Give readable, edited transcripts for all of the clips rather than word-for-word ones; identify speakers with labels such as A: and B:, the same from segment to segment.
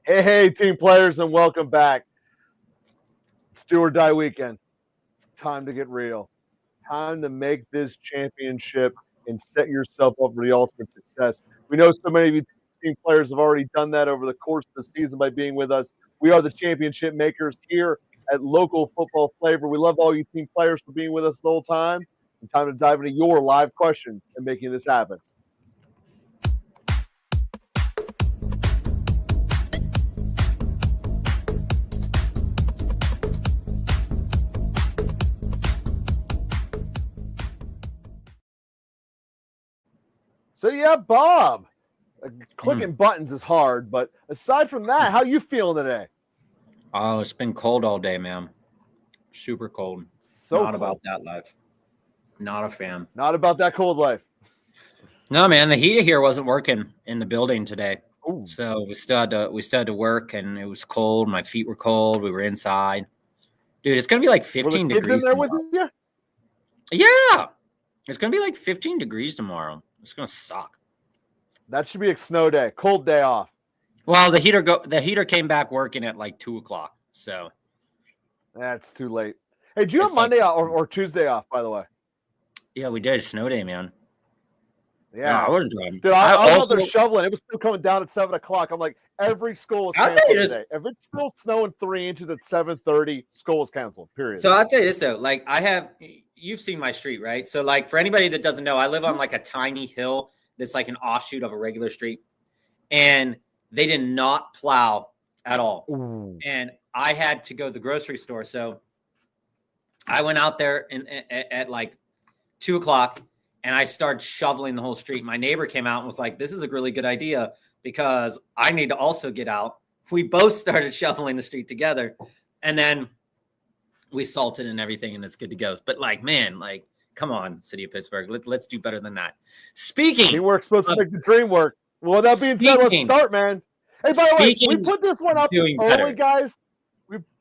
A: Hey, team players, and welcome back. It's do or die weekend. It's time to get real. Time to make this championship and set yourself up for the ultimate success. We know so many of you team players have already done that over the course of the season by being with us. We are the championship makers here at Local Football Flavor. We love all you team players for being with us the whole time. And time to dive into your live questions and making this happen. So yeah, Bob, clicking buttons is hard, but aside from that, how you feeling today?
B: Oh, it's been cold all day, man. Super cold.
A: So
B: Not
A: cold.
B: about that life. Not a fan.
A: Not about that cold life.
B: No, man, the heater here wasn't working in the building today.
A: Ooh.
B: So we still had to work, and it was cold. My feet were cold. We were inside. Dude, it's gonna be like 15
A: Were the kids
B: degrees
A: in there
B: tomorrow.
A: with you?
B: Yeah. It's gonna be like 15 degrees tomorrow. It's gonna suck.
A: That should be a snow day, cold day off.
B: Well, the heater came back working at like 2:00. So
A: That's too late. Hey, do you have
B: It's like-
A: Monday off or Tuesday off, by the way?
B: yeah, we did. Snow day, man.
A: Yeah.
B: No, I wasn't driving.
A: Dude, I was out
B: also
A: there shoveling. It was still coming down at 7 o'clock. I'm like, every school was
B: I'll tell
A: canceled
B: you this.
A: today. If it's still snowing 3 inches at 7:30, school is canceled, period.
B: So I'll tell you this though, like you've seen my street, right? So like for anybody that doesn't know, I live on like a tiny hill that's like an offshoot of a regular street, and they did not plow at all.
A: Ooh.
B: And I had to go to the grocery store, so I went out there at like 2:00, and I started shoveling the whole street. My neighbor came out and was like, "This is a really good idea because I need to also get out." We both started shoveling the street together, and then we salted and everything, and it's good to go. But like, man, like, come on, City of Pittsburgh, let's do better than that. Speaking,
A: Teamwork's supposed to make the dream work. Well, that being said, let's start, man. Hey, by the way, we put this one up early, guys.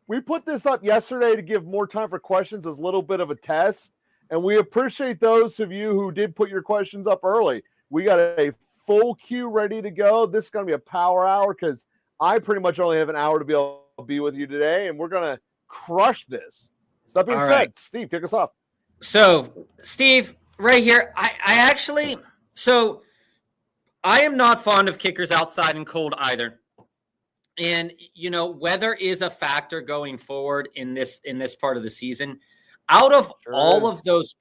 A: We put this up yesterday to give more time for questions as a little bit of a test, and we appreciate those of you who did put your questions up early. We got a full queue ready to go. This is going to be a power hour because I pretty much only have an hour to be able to be with you today, and we're going to crush this. So that being said,
B: right.
A: Steve, kick us off.
B: So, Steve, right here, I actually, so I am not fond of kickers outside and cold either. And, you know, weather is a factor going forward in this part of the season. Out of all of those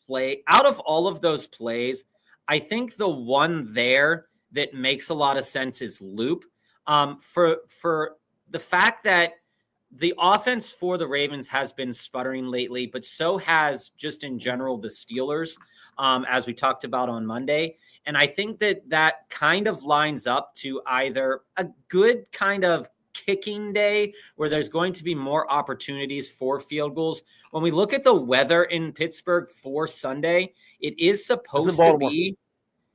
B: plays, I think the one there that makes a lot of sense is Loop. For the fact that the offense for the Ravens has been sputtering lately, but so has just in general the Steelers, as we talked about on Monday. And I think that kind of lines up to either a good kind of kicking day where there's going to be more opportunities for field goals. When we look at the weather in Pittsburgh for Sunday, it is supposed to be,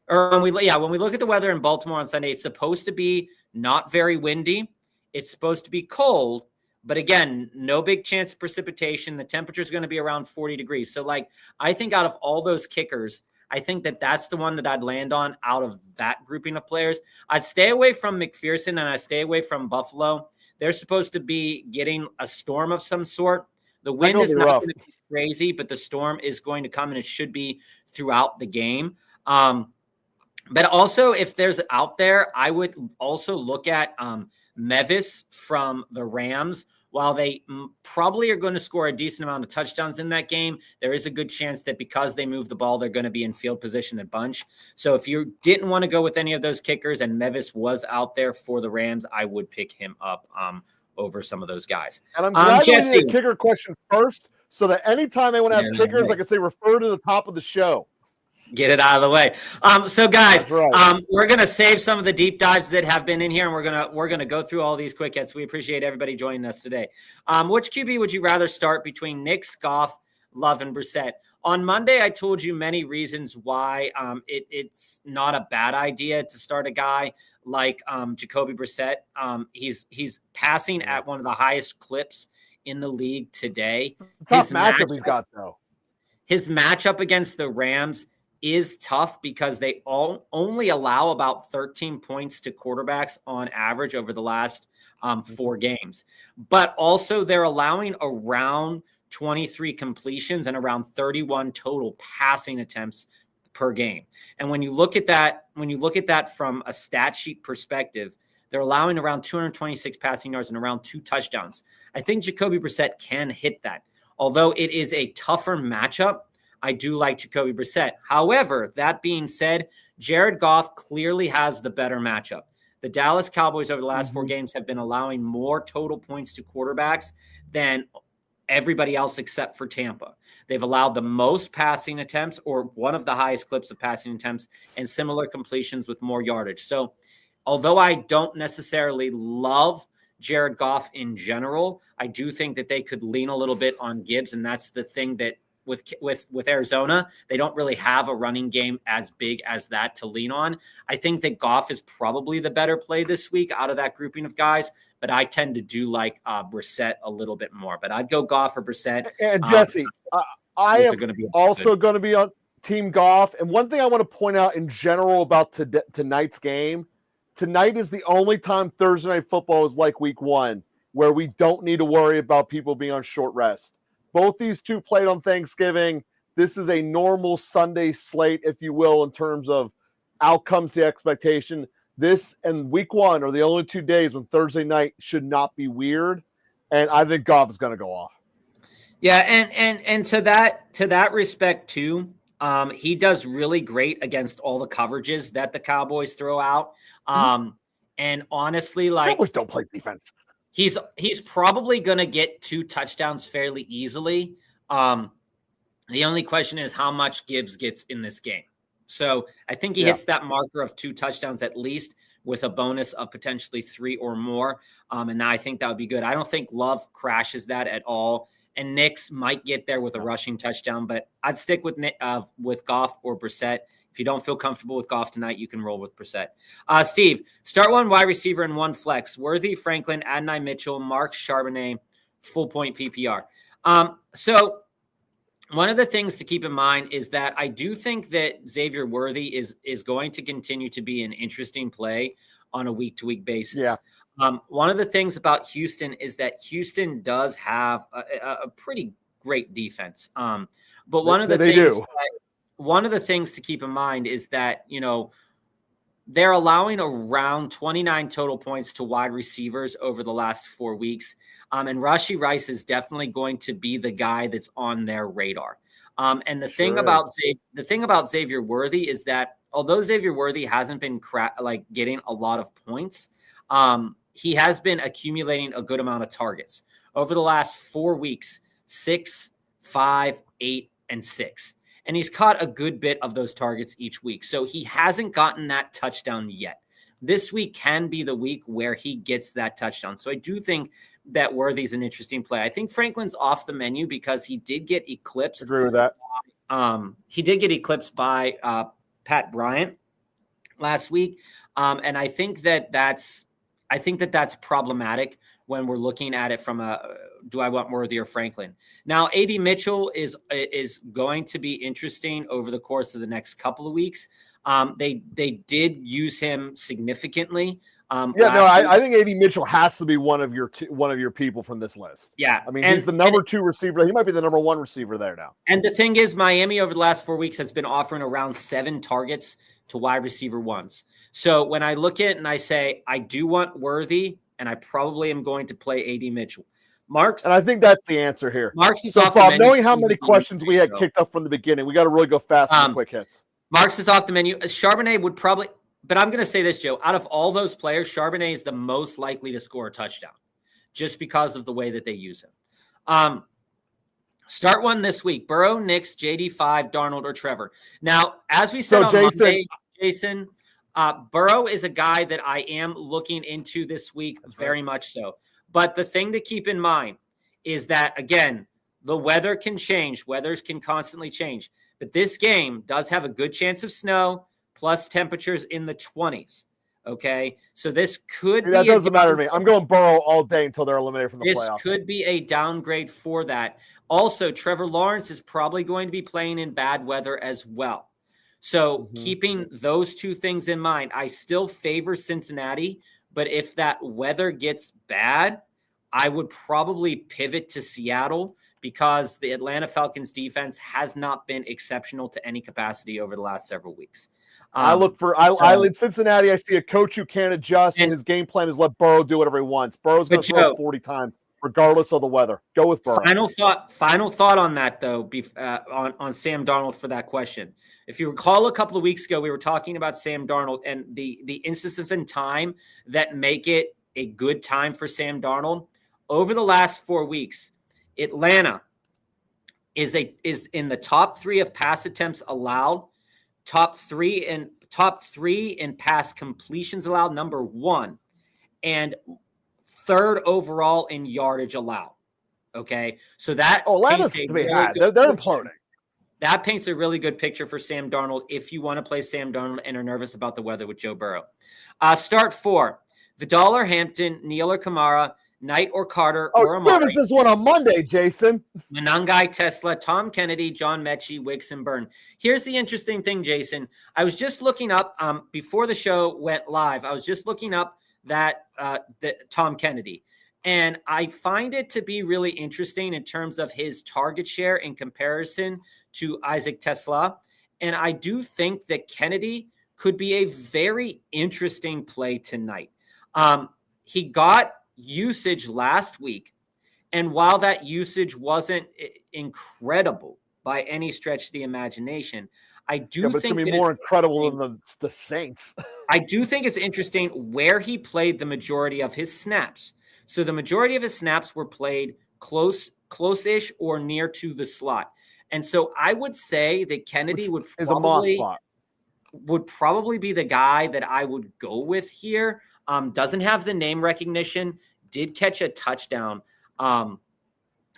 B: or when we look at the weather in Baltimore on Sunday, it's supposed to be not very windy. It's supposed to be cold, but again, no big chance of precipitation. The temperature is going to be around 40 degrees. So like, I think out of all those kickers, I think that's the one that I'd land on out of that grouping of players. I'd stay away from McPherson and I stay away from Buffalo. They're supposed to be getting a storm of some sort. The wind is not going to be crazy, but the storm is going to come, and it should be throughout the game. But also, if there's out there, I would also look at Mevis from the Rams. While they probably are going to score a decent amount of touchdowns in that game, there is a good chance that because they move the ball, they're going to be in field position a bunch. So if you didn't want to go with any of those kickers and Mevis was out there for the Rams, I would pick him up over some of those guys.
A: And I'm glad we did a kicker question first so that anytime anyone has kickers, I can say refer to the top of the show.
B: Get it out of the way. So guys,
A: right.
B: We're going to save some of the deep dives that have been in here, and we're going to go through all these quick hits. We appreciate everybody joining us today. Which QB would you rather start between Nick, Goff, Love, and Brissett? On Monday, I told you many reasons why it's not a bad idea to start a guy like Jacoby Brissett. He's passing at one of the highest clips in the league today.
A: Tough matchup he's got, though.
B: His matchup against the Rams is tough because they only allow about 13 points to quarterbacks on average over the last 4 games. But also they're allowing around 23 completions and around 31 total passing attempts per game. And when you look at that from a stat sheet perspective, they're allowing around 226 passing yards and around 2 touchdowns. I think Jacoby Brissett can hit that. Although it is a tougher matchup, I do like Jacoby Brissett. However, that being said, Jared Goff clearly has the better matchup. The Dallas Cowboys over the last 4 games have been allowing more total points to quarterbacks than everybody else except for Tampa. They've allowed the most passing attempts, or one of the highest clips of passing attempts, and similar completions with more yardage. So although I don't necessarily love Jared Goff in general, I do think that they could lean a little bit on Gibbs, and that's the thing that with Arizona, they don't really have a running game as big as that to lean on. I think that Goff is probably the better play this week out of that grouping of guys, but I tend to do like Brissett a little bit more. But I'd go Goff or Brissett.
A: And Jesse, I am also going to be on Team Goff. And one thing I want to point out in general about tonight's game, tonight is the only time Thursday Night Football is like week 1, where we don't need to worry about people being on short rest. Both these two played on Thanksgiving. This is a normal Sunday slate, if you will, in terms of outcomes to expectation. This and week 1 are the only 2 days when Thursday night should not be weird. And I think Goff is going to go off.
B: Yeah, and to that respect too, he does really great against all the coverages that the Cowboys throw out. And honestly, like,
A: Cowboys don't play defense.
B: He's probably going to get 2 touchdowns fairly easily. The only question is how much Gibbs gets in this game. So I think he hits that marker of 2 touchdowns at least, with a bonus of potentially 3 or more. And I think that would be good. I don't think Love crashes that at all. And Nix might get there with a rushing touchdown, but I'd stick with Goff or Brissett. If you don't feel comfortable with Goff tonight, you can roll with Brissett. Steve, start 1 wide receiver and 1 flex. Worthy, Franklin, Adonai Mitchell, Marks, Charbonnet, full point PPR. So one of the things to keep in mind is that I do think that Xavier Worthy is going to continue to be an interesting play on a week-to-week basis.
A: Yeah.
B: One of the things about Houston is that Houston does have a pretty great defense. But one of the things to keep in mind is that, they're allowing around 29 total points to wide receivers over the last 4 weeks. And Rashee Rice is definitely going to be the guy that's on their radar. And the thing about Xavier Worthy is that although Xavier Worthy hasn't been getting a lot of points, he has been accumulating a good amount of targets over the last 4 weeks, 6, 5, 8, and 6. And he's caught a good bit of those targets each week. So he hasn't gotten that touchdown yet. This week can be the week where he gets that touchdown. So I do think that Worthy's an interesting play. I think Franklin's off the menu because he did get eclipsed.
A: Agree with that.
B: He did get eclipsed by Pat Bryant last week. And I think that's problematic when we're looking at it from do I want Worthy or Franklin? Now, A.D. Mitchell is going to be interesting over the course of the next couple of weeks. They did use him significantly.
A: I think A.D. Mitchell has to be one of your people from this list.
B: Yeah.
A: I mean, he's the number 2 receiver. He might be the number 1 receiver there now.
B: And the thing is, Miami over the last 4 weeks has been offering around 7 targets to wide receiver 1s. So when I look at it and I say, I do want Worthy, and I probably am going to play A.D. Mitchell. Marks.
A: And I think that's the answer here.
B: Marks is
A: so,
B: off
A: Bob,
B: the menu.
A: knowing how many questions we had kicked up from the beginning, we got to really go fast on the quick hits.
B: Marks is off the menu. Charbonnet would probably, but I'm going to say this, Joe. Out of all those players, Charbonnet is the most likely to score a touchdown just because of the way that they use him. Start 1 this week. Burrow, Nix, JD5, Darnold, or Trevor. Now, as we said Monday, Jason, Burrow is a guy that I am looking into this week, very much so. But the thing to keep in mind is that, again, the weather can change. Weathers can constantly change. But this game does have a good chance of snow, plus temperatures in the 20s. Okay? So this could be...
A: That doesn't matter to me. I'm going Burrow all day until they're eliminated from the playoffs.
B: This could be a downgrade for that. Also, Trevor Lawrence is probably going to be playing in bad weather as well. So keeping those two things in mind, I still favor Cincinnati, but if that weather gets bad, I would probably pivot to Seattle because the Atlanta Falcons defense has not been exceptional to any capacity over the last several weeks.
A: I lead Cincinnati. I see a coach who can't adjust, and his game plan is let Burrow do whatever he wants. Burrow's going to throw 40 times, regardless of the weather. Go with Burrow.
B: Final thought on that, though, on Sam Darnold for that question. If you recall, a couple of weeks ago, we were talking about Sam Darnold and the instances in time that make it a good time for Sam Darnold. Over the last 4 weeks, Atlanta is in the top 3 of pass attempts allowed, top three in pass completions allowed, number 1, and 3rd overall in yardage allowed. Okay, so that
A: Atlanta's to be had. They're imploding.
B: That paints a really good picture for Sam Darnold if you want to play Sam Darnold and are nervous about the weather with Joe Burrow. Start 4: Vidal or Hampton, Neal or Kamara, Knight or Carter or Amon-Ra.
A: Give us this one on Monday, Jason.
B: Monangai, Tesla, Tom Kennedy, John Mechie, Wicks, and Byrne. Here's the interesting thing, Jason. I was just looking up before the show went live. I was just looking up that Tom Kennedy. And I find it to be really interesting in terms of his target share in comparison to Isaac Tesla. And I do think that Kennedy could be a very interesting play tonight. He got usage last week. And while that usage wasn't incredible by any stretch of the imagination, I do think
A: it's going to be more incredible than the Saints.
B: I do think it's interesting where he played the majority of his snaps. So the majority of his snaps were played close-ish or near to the slot. And so I would say that Kennedy would probably be the guy that I would go with here. Doesn't have the name recognition, did catch a touchdown. And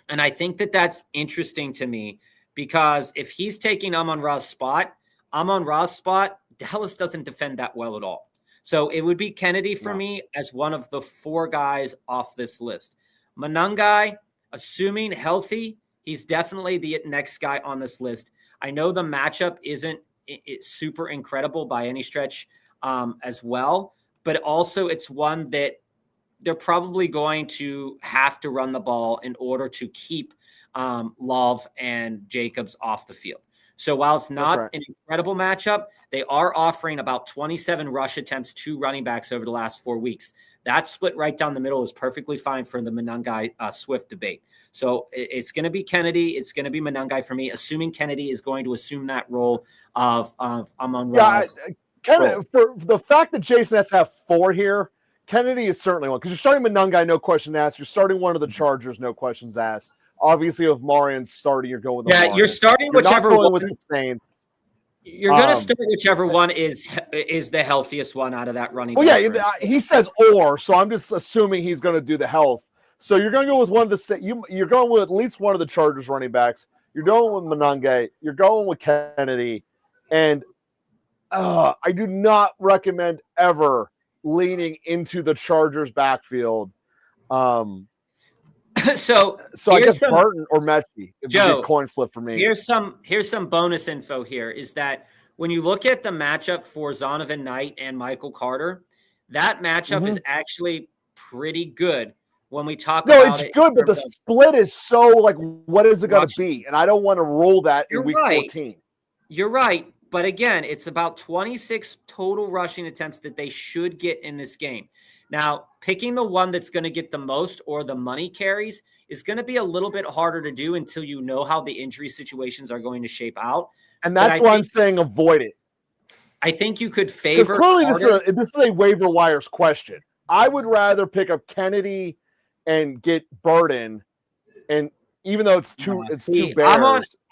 B: I think that that's interesting to me because if he's taking Amon-Ra's spot, Dallas doesn't defend that well at all. So it would be Kennedy for me as one of the 4 guys off this list. Monangai, assuming healthy, he's definitely the next guy on this list. I know the matchup isn't super incredible by any stretch as well, but also it's one that they're probably going to have to run the ball in order to keep Love and Jacobs off the field. So while it's not an incredible matchup, they are offering about 27 rush attempts to running backs over the last 4 weeks. That split right down the middle is perfectly fine for the Monangai Swift debate. So it's going to be Kennedy. It's going to be Monangai for me, assuming Kennedy is going to assume that role of Amon-Ra.
A: For the fact that Jason has to have 4 here, Kennedy is certainly one. Because you're starting Monangai, no questions asked. You're starting one of the Chargers, no questions asked. Obviously, if Marian's starting, you're going with the
B: Marion. You're starting whichever one. With the Saints. You're going to start whichever one is the healthiest one out of that running.
A: Well, he says or, so I'm just assuming he's going to do the health. So you're going to go with one of the you're going with at least one of the Chargers running backs. You're going with Monangai. You're going with Kennedy, and I do not recommend ever leaning into the Chargers backfield.
B: So
A: I guess Barton or Mechie is a good coin flip for me.
B: Here's some bonus info here is that when you look at the matchup for Zonovan Knight and Michael Carter, that matchup is actually pretty good when we talk about it. No, it's
A: good, but the split is so like, what is it going to be? And I don't want to roll that in week 14.
B: You're right. But again, it's about 26 total rushing attempts that they should get in this game. Now, picking the one that's going to get the most or the money carries is going to be a little bit harder to do until you know how the injury situations are going to shape out.
A: And that's why I'm saying avoid it.
B: I think you could favor.
A: Clearly, this is a waiver wires question. I would rather pick up Kennedy and get Burden, and even though it's two bears.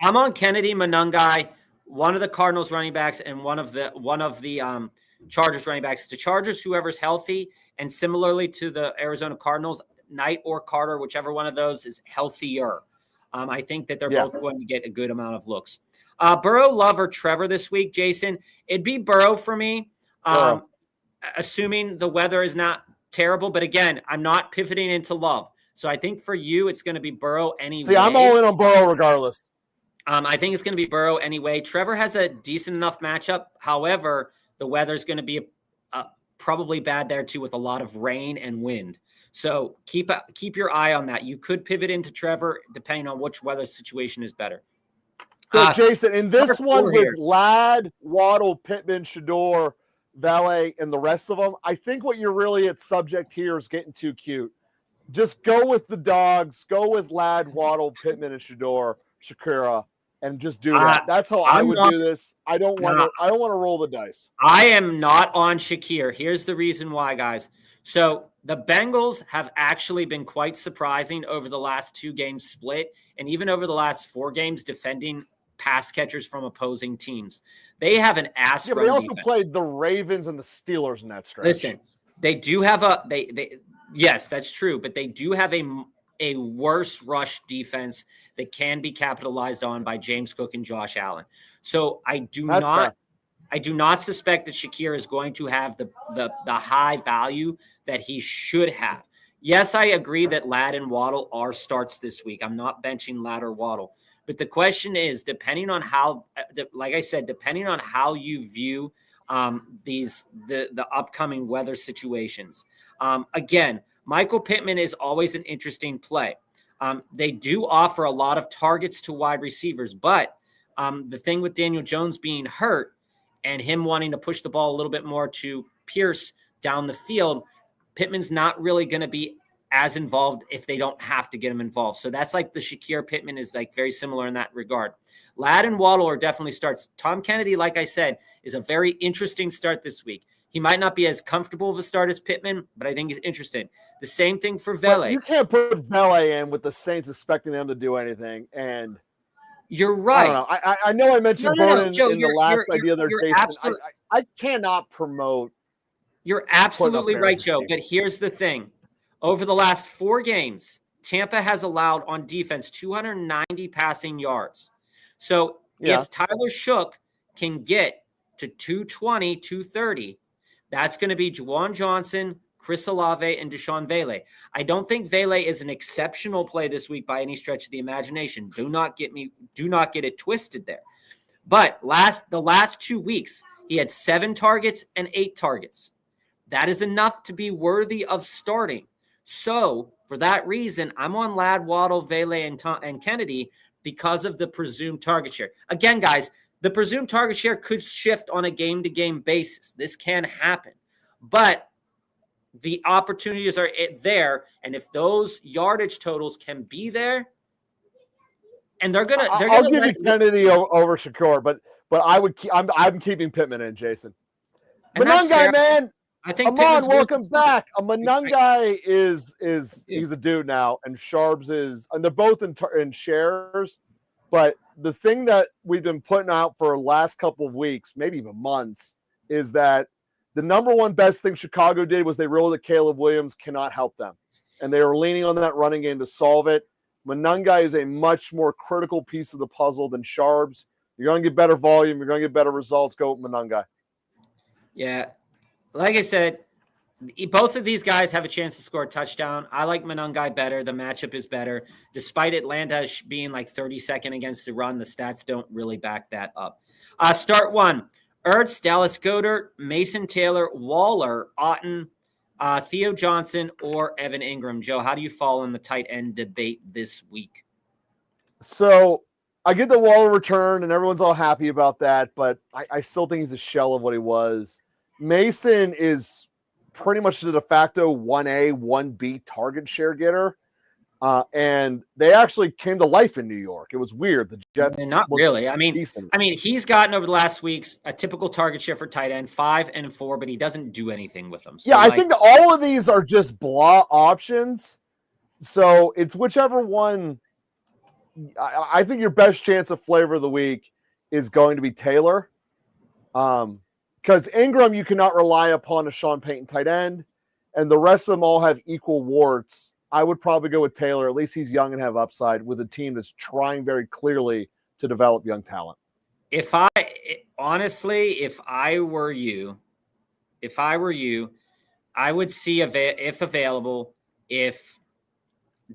B: I'm on Kennedy, Monangai, one of the Cardinals running backs, and one of the Chargers running backs. The Chargers, whoever's healthy. And similarly to the Arizona Cardinals, Knight or Carter, whichever one of those is healthier. I think that they're both going to get a good amount of looks. Burrow, Love, or Trevor this week, Jason? It'd be Burrow for me, assuming the weather is not terrible. But again, I'm not pivoting into Love. So I think for you, it's going to be Burrow anyway.
A: See, I'm all in on Burrow regardless.
B: I think it's going to be Burrow anyway. Trevor has a decent enough matchup. However, the weather's going to be probably bad there too, with a lot of rain and wind. So keep your eye on that. You could pivot into Trevor depending on which weather situation is better.
A: So, Jason, in this one with
B: here.
A: Ladd, Waddle, Pittman, Shador, Valet, and the rest of them, I think what you're really at subject here is getting too cute. Just go with the dogs. Go with Ladd, Waddle, Pittman, and Shakira, and just do that. That's how I would do this. I don't want to roll the dice.
B: I am not on Shakir. Here's the reason why, guys. So the Bengals have actually been quite surprising over the last 2 games split, and even over the last 4 games defending pass catchers from opposing teams. They have an ass.
A: Yeah, but they also played the Ravens and the Steelers in that stretch.
B: Listen, they do have yes, that's true, but they do have a worse rush defense that can be capitalized on by James Cook and Josh Allen. So I do not suspect that Shakir is going to have the high value that he should have. Yes, I agree that Ladd and Waddle are starts this week. I'm not benching Ladd or Waddle. But the question is, depending on how, like I said, depending on how you view the upcoming weather situations. Again, Michael Pittman is always an interesting play. They do offer a lot of targets to wide receivers, but the thing with Daniel Jones being hurt and him wanting to push the ball a little bit more to Pierce down the field, Pittman's not really going to be as involved if they don't have to get him involved. So that's like the Shakir Pittman is like very similar in that regard. Ladd and Waddle are definitely starts. Tom Kennedy, like I said, is a very interesting start this week. He might not be as comfortable of a start as Pittman, but I think he's interesting. The same thing for Valet.
A: You can't put Valet in with the Saints expecting them to do anything. And
B: you're right.
A: I know I mentioned Bowden in the last idea there, Jason. I cannot promote.
B: You're absolutely right, Joe. But here's the thing. Over the last 4 games, Tampa has allowed on defense 290 passing yards. So if Tyler Shook can get to 220, 230, that's going to be Juwan Johnson, Chris Olave, and Deshaun Valet. I don't think Valet is an exceptional play this week by any stretch of the imagination. Do not get it twisted there. But the last 2 weeks, he had 7 targets and 8 targets. That is enough to be worthy of starting. So for that reason, I'm on Ladd, Waddle, Valet, and Kennedy because of the presumed target share. Again, guys, the presumed target share could shift on a game-to-game basis. This can happen. But the opportunities are there, and if those yardage totals can be there, and they're gonna
A: I'll give you Kennedy over Shakur, but I'm keeping Pittman in, Jason. Monangai, man.
B: I think
A: Amon, welcome back. Monangai is he's a dude now, and Sharps is, and they're both in shares. But the thing that we've been putting out for the last couple of weeks, maybe even months, is that the number one best thing Chicago did was they realized that Caleb Williams cannot help them, and they were leaning on that running game to solve it. Monangai is a much more critical piece of the puzzle than Sharps. You're going to get better volume. You're going to get better results. Go with Monangai.
B: Yeah. Like I said, both of these guys have a chance to score a touchdown. I like Monangai better. The matchup is better. Despite Atlanta being like 32nd against the run, the stats don't really back that up. Start 1. Ertz, Dallas Goedert, Mason Taylor, Waller, Otten, Theo Johnson, or Evan Ingram. Joe, how do you fall in the tight end debate this week?
A: So I get the Waller return, and everyone's all happy about that, but I still think he's a shell of what he was. Mason is pretty much the de facto 1A, 1B target share getter. And they actually came to life in New York. It was weird. The Jets
B: not really. I mean,
A: decent.
B: He's gotten over the last weeks a typical target share for tight end, 5 and 4, but he doesn't do anything with them. So
A: I think all of these are just blah options. So it's whichever one. I think your best chance of flavor of the week is going to be Taylor. Because Ingram, you cannot rely upon a Sean Payton tight end, and the rest of them all have equal warts. I would probably go with Taylor. At least he's young and have upside with a team that's trying very clearly to develop young talent.
B: If I were you, I would see if available, if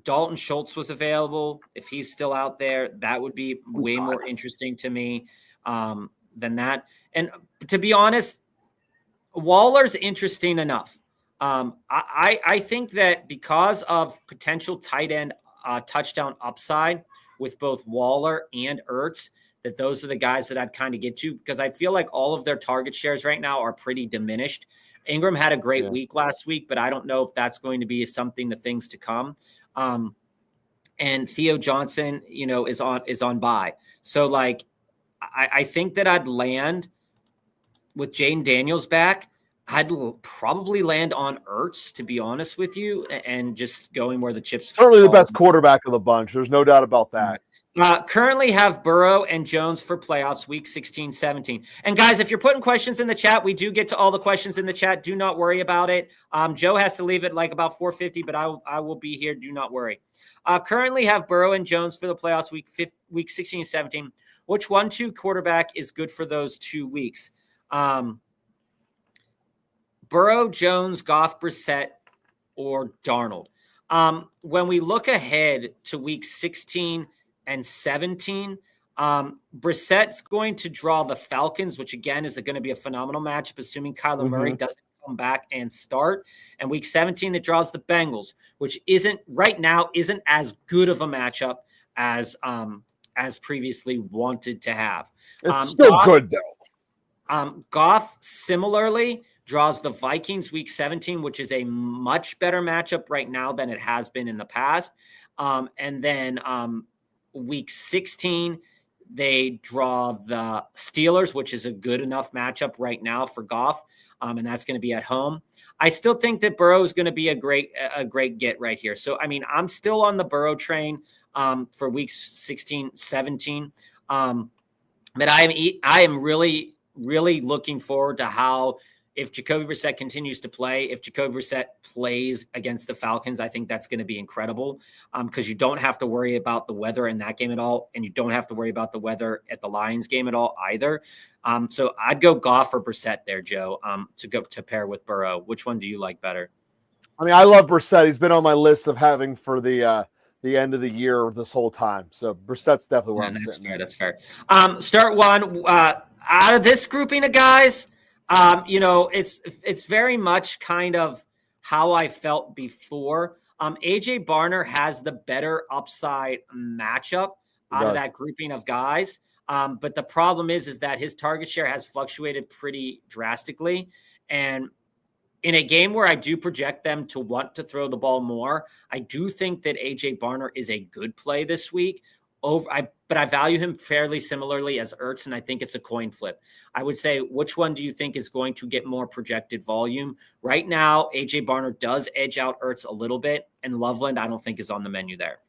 B: Dalton Schultz was available. If he's still out there, that would be way more interesting to me than that. And to be honest, Waller's interesting enough. I think that because of potential tight end touchdown upside with both Waller and Ertz, that those are the guys that I'd kind of get to, because I feel like all of their target shares right now are pretty diminished. Ingram had a great week last week, but I don't know if that's going to be something, the things to come. And Theo Johnson, is on bye. So like, I think that I'd land with Jaden Daniels back. I'd probably land on Ertz, to be honest with you, and just going where the chips.
A: Certainly the best quarterback of the bunch. There's no doubt about that.
B: Currently have Burrow and Jones for playoffs week 16, 17. And guys, if you're putting questions in the chat, we do get to all the questions in the chat. Do not worry about it. Joe has to leave at like about 4:50, but I will be here. Do not worry. Currently have Burrow and Jones for the playoffs week 16 and 17. Which 1-2 quarterback is good for those 2 weeks? Burrow, Jones, Goff, Brissett, or Darnold. When we look ahead to week 16 and 17, Brissett's going to draw the Falcons, which again is going to be a phenomenal matchup, assuming Kyler Murray doesn't come back and start. And week 17, it draws the Bengals, which isn't as good of a matchup as previously wanted to have.
A: It's still good though.
B: Goff similarly draws the Vikings week 17, which is a much better matchup right now than it has been in the past. And then week 16, they draw the Steelers, which is a good enough matchup right now for Goff. And that's going to be at home. I still think that Burrow is going to be a great get right here. So, I mean, I'm still on the Burrow train for weeks 16, 17. But I am really, really looking forward to how, if Jacoby Brissett continues to play, if Jacoby Brissett plays against the Falcons, I think that's going to be incredible because you don't have to worry about the weather in that game at all, and you don't have to worry about the weather at the Lions game at all either. So I'd go Goff or Brissett there, Joe, to pair with Burrow. Which one do you like better?
A: I mean, I love Brissett. He's been on my list of having for the end of the year this whole time. So Brissett's definitely where I'm sitting.
B: That's fair. Start one out of this grouping of guys. It's very much kind of how I felt before. AJ Barner has the better upside matchup out of that grouping of guys. But the problem is that his target share has fluctuated pretty drastically. And in a game where I do project them to want to throw the ball more, I do think that AJ Barner is a good play this week. But I value him fairly similarly as Ertz, and I think it's a coin flip. I would say, which one do you think is going to get more projected volume? Right now, AJ Barner does edge out Ertz a little bit, and Loveland I don't think is on the menu there.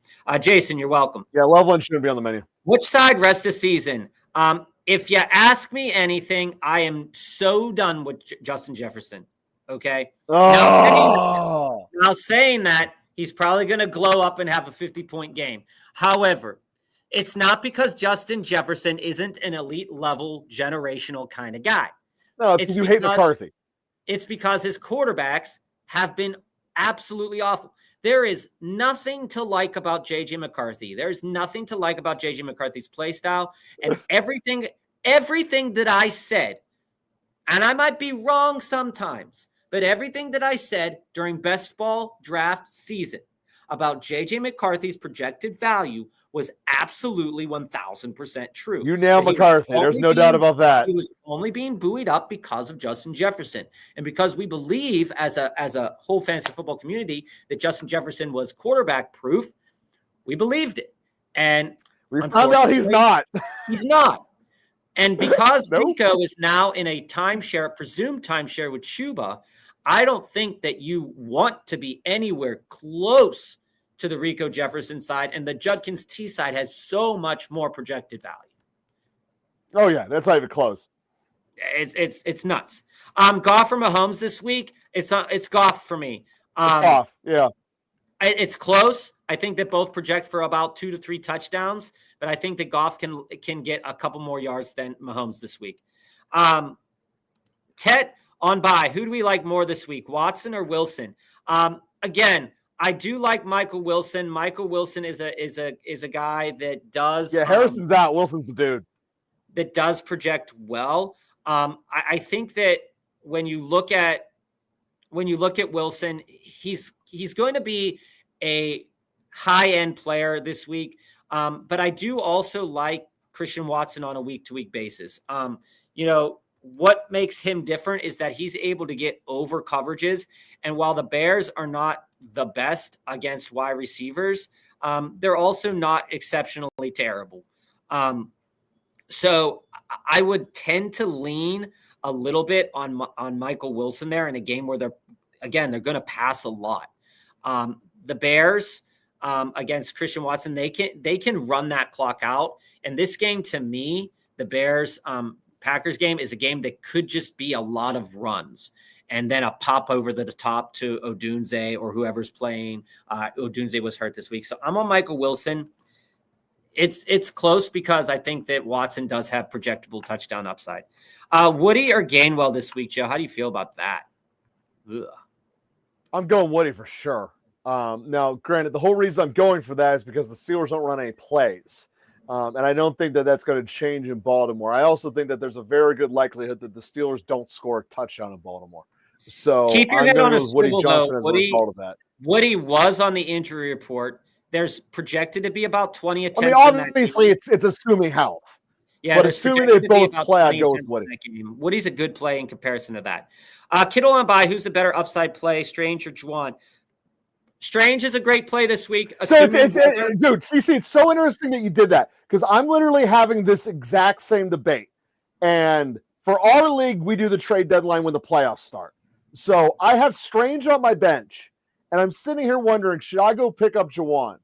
B: Jason, you're welcome.
A: Yeah, Loveland shouldn't be on the menu.
B: Which side rest of season? If you ask me anything, I am so done with Justin Jefferson. Okay.
A: Oh.
B: Now saying that, he's probably going to glow up and have a 50-point game. However, it's not because Justin Jefferson isn't an elite level generational kind of guy.
A: No, it's because you hate McCarthy.
B: It's because his quarterbacks have been absolutely awful. There is nothing to like about JJ McCarthy. There's nothing to like about JJ McCarthy's play style, and everything that I said, and I might be wrong sometimes, but everything that I said during best ball draft season about JJ McCarthy's projected value was absolutely 1,000% true.
A: You nailed McCarthy. There's no doubt about that.
B: He was only being buoyed up because of Justin Jefferson. And because we believe as a whole fantasy football community that Justin Jefferson was quarterback proof, we believed it. And
A: we found out he's not.
B: He's not. And because Rico is now in a presumed timeshare with Chuba, I don't think that you want to be anywhere close to the Rico Jefferson side, and the Judkins T side has so much more projected value.
A: Oh yeah, that's not even close.
B: It's nuts. Goff or Mahomes this week? It's Goff for me.
A: Goff, yeah.
B: It's close. I think that both project for about 2 to 3 touchdowns, but I think that Goff can get a couple more yards than Mahomes this week. Tet on bye. Who do we like more this week, Watson or Wilson? Again, I do like Michael Wilson. Michael Wilson is a guy that does.
A: Yeah, Harrison's out. Wilson's the dude.
B: That does project well. I think that when you look at Wilson, he's going to be a high-end player this week. But I do also like Christian Watson on a week-to-week basis. What makes him different is that he's able to get over coverages. And while the Bears are not the best against wide receivers, they're also not exceptionally terrible. So I would tend to lean a little bit on Michael Wilson there in a game where they're going to pass a lot. The Bears against Christian Watson, they can run that clock out. And this game, to me, the Bears Packers game is a game that could just be a lot of runs and then a pop over the top to Odunze or whoever's playing. Odunze was hurt this week. So I'm on Michael Wilson. It's close because I think that Watson does have projectable touchdown upside. Woody or Gainwell this week, Joe? How do you feel about that? Ugh.
A: I'm going Woody for sure. Now, granted, the whole reason I'm going for that is because the Steelers don't run any plays. And I don't think that that's going to change in Baltimore. I also think that there's a very good likelihood that the Steelers don't score a touchdown in Baltimore. So
B: keep your head on a swivel, though.
A: Woody
B: was on the injury report. There's projected to be about 20 attempts.
A: I mean, obviously, it's assuming health.
B: Yeah,
A: but assuming they both play, I go with Woody.
B: Woody's a good play in comparison to that. Kittle on bye. Who's the better upside play, Strange or Juwan? Strange is a great play this week.
A: Dude, CC, it's so interesting that you did that because I'm literally having this exact same debate. And for our league, we do the trade deadline when the playoffs start. So I have Strange on my bench, and I'm sitting here wondering, should I go pick up Juwan?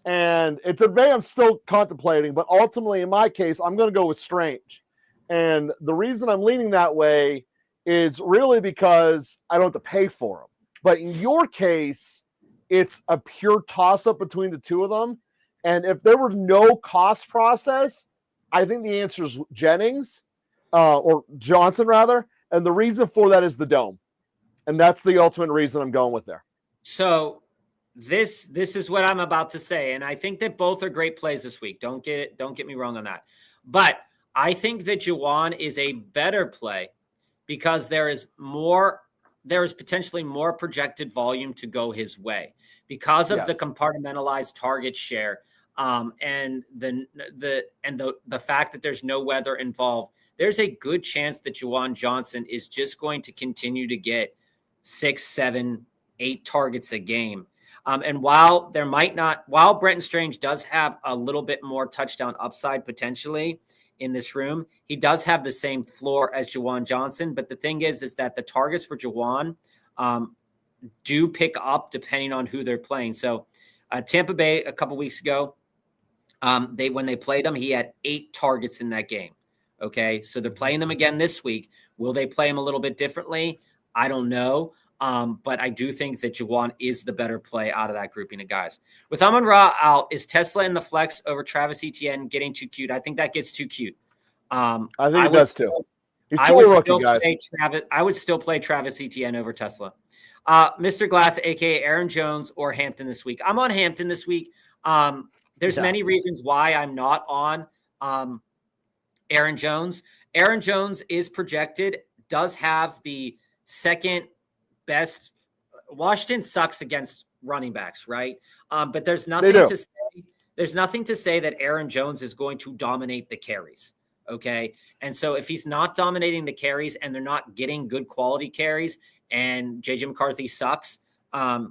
A: And it's a debate I'm still contemplating, but ultimately, in my case, I'm going to go with Strange. And the reason I'm leaning that way is really because I don't have to pay for him. But in your case, it's a pure toss-up between the two of them. And if there were no cost process, I think the answer is Jennings, or Johnson, rather. And the reason for that is the dome. And that's the ultimate reason I'm going with there.
B: So this is what I'm about to say. And I think that both are great plays this week. Don't get me wrong on that. But I think that Juwan is a better play because there is potentially more projected volume to go his way because of the compartmentalized target share and the fact that there's no weather involved. There's a good chance that Juwan Johnson is just going to continue to get 6, 7, 8 targets a game. And while Brenton Strange does have a little bit more touchdown upside potentially in this room, he does have the same floor as Juwan Johnson. But the thing is that the targets for Juwan do pick up depending on who they're playing. So Tampa Bay a couple weeks ago, when they played him, he had 8 targets in that game. Okay, so they're playing them again this week. Will they play him a little bit differently? I don't know. But I do think that Juwan is the better play out of that grouping of guys. With Amon-Ra out, is Tesla in the flex over Travis Etienne getting too cute? I think that gets too cute.
A: I think it does too. He's still a rookie, guys.
B: I would still play Travis Etienne over Tesla. Mr. Glass, a.k.a. Aaron Jones or Hampton this week. I'm on Hampton this week. There's many reasons why I'm not on Aaron Jones. Aaron Jones is projected, does have the second best. Washington sucks against running backs, right? But there's nothing to say that Aaron Jones is going to dominate the carries. Okay. And so if he's not dominating the carries and they're not getting good quality carries and JJ McCarthy sucks, I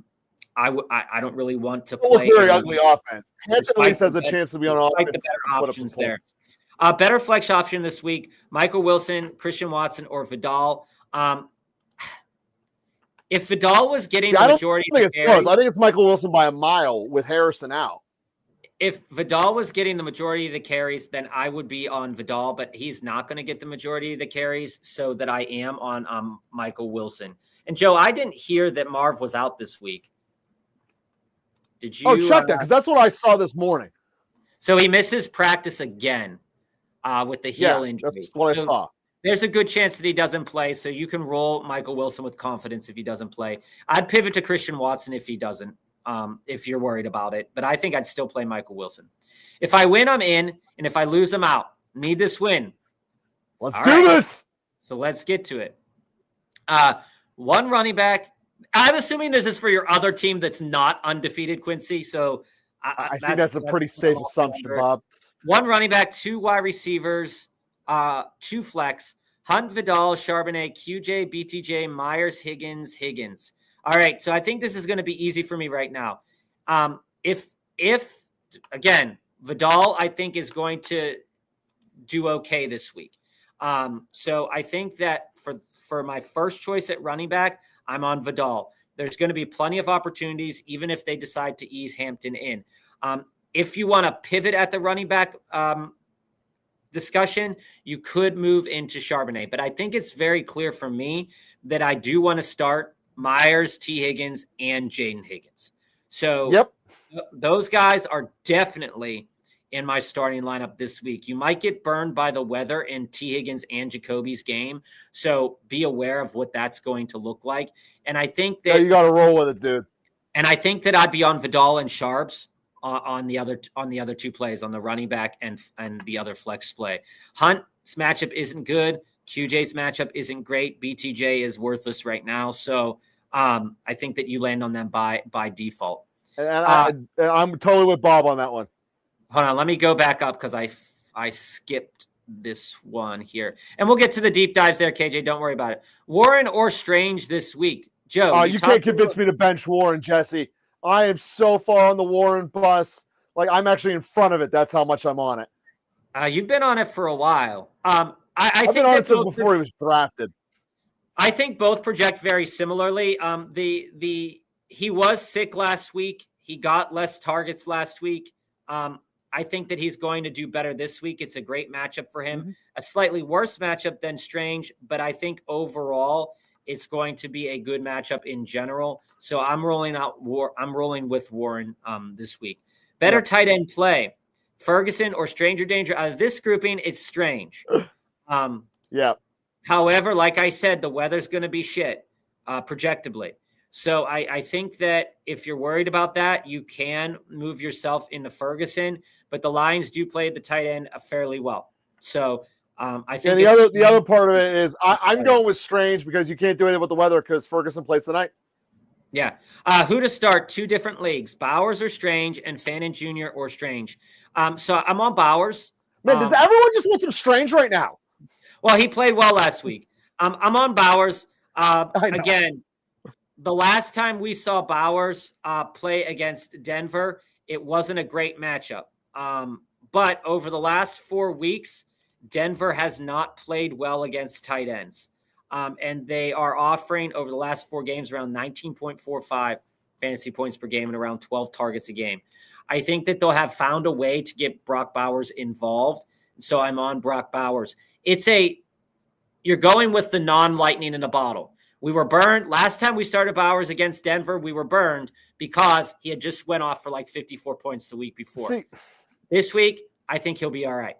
B: don't really want to play.
A: Very ugly offense. Hampton at least has a chance to be on offense.
B: The better options there. Better flex option this week: Michael Wilson, Christian Watson, or Vidal. If Vidal was getting the majority of the carries,
A: I think it's Michael Wilson by a mile with Harrison out.
B: If Vidal was getting the majority of the carries, then I would be on Vidal, but he's not going to get the majority of the carries, so that I am on Michael Wilson. And Joe, I didn't hear that Marv was out this week. Did you?
A: Oh, check that, because that's what I saw this morning.
B: So he misses practice again with the heel injury.
A: That's what I saw.
B: There's a good chance that he doesn't play, so you can roll Michael Wilson with confidence if he doesn't play. I'd pivot to Christian Watson if he doesn't. if you're worried about it. But I think I'd still play Michael Wilson. If I win, I'm in. And if I lose, I'm out. Need this win.
A: Let's do this.
B: So let's get to it. One running back. I'm assuming this is for your other team that's not undefeated, Quincy. So
A: I think that's a pretty safe assumption, Bob.
B: One running back, 2 wide receivers, 2 flex. Hunt, Vidal, Charbonnet, QJ, BTJ, Myers, Higgins. All right, so I think this is going to be easy for me right now. If again, Vidal, I think is going to do okay this week. So I think that for my first choice at running back, I'm on Vidal. There's going to be plenty of opportunities, even if they decide to ease Hampton in. If you want to pivot at the running back discussion, you could move into Charbonnet. But I think it's very clear for me that I do want to start Myers, T. Higgins, and Jaden Higgins. So those guys are definitely in my starting lineup this week. You might get burned by the weather in T. Higgins and Jacoby's game. So be aware of what that's going to look like. And I think that
A: you got to roll with it, dude.
B: And I think that I'd be on Vidal and Sharps on the other 2 plays, on the running back and the other flex play. Hunt's matchup isn't good. QJ's matchup isn't great. BTJ is worthless right now. So I think that you land on them by default.
A: And I'm totally with Bob on that one.
B: Hold on, let me go back up because I skipped this one here. And we'll get to the deep dives there, KJ. Don't worry about it. Warren or Strange this week? Joe.
A: You can't convince me to bench Warren, Jesse. I am so far on the Warren bus. Like, I'm actually in front of it. That's how much I'm on it.
B: You've been on it for a while. I've
A: been on it since before he was drafted.
B: I think both project very similarly. He was sick last week. He got less targets last week. I think that he's going to do better this week. It's a great matchup for him. Mm-hmm. A slightly worse matchup than Strange, but I think overall it's going to be a good matchup in general. So I'm rolling with Warren this week. Better tight end play, Ferguson or Stranger Danger. Out of this grouping, it's Strange. However, like I said, the weather's going to be shit, projectably. So I think that if you're worried about that, you can move yourself into Ferguson, but the Lions do play the tight end fairly well. So I think
A: the other part of it is I'm going with Strange because you can't do anything with the weather because Ferguson plays tonight.
B: Yeah. Who to start? 2 different leagues, Bowers or Strange, and Fannin Jr. or Strange. So I'm on Bowers.
A: Man, does everyone just want some Strange right now?
B: Well, he played well last week. I'm on Bowers. Again, the last time we saw Bowers play against Denver, it wasn't a great matchup. But over the last 4 weeks, Denver has not played well against tight ends. And they are offering over the last 4 games around 19.45 fantasy points per game and around 12 targets a game. I think that they'll have found a way to get Brock Bowers involved. So I'm on Brock Bowers. You're going with the non-lightning in a bottle. We were burned. Last time we started Bowers against Denver, we were burned because he had just went off for like 54 points the week before. This week, I think he'll be all right.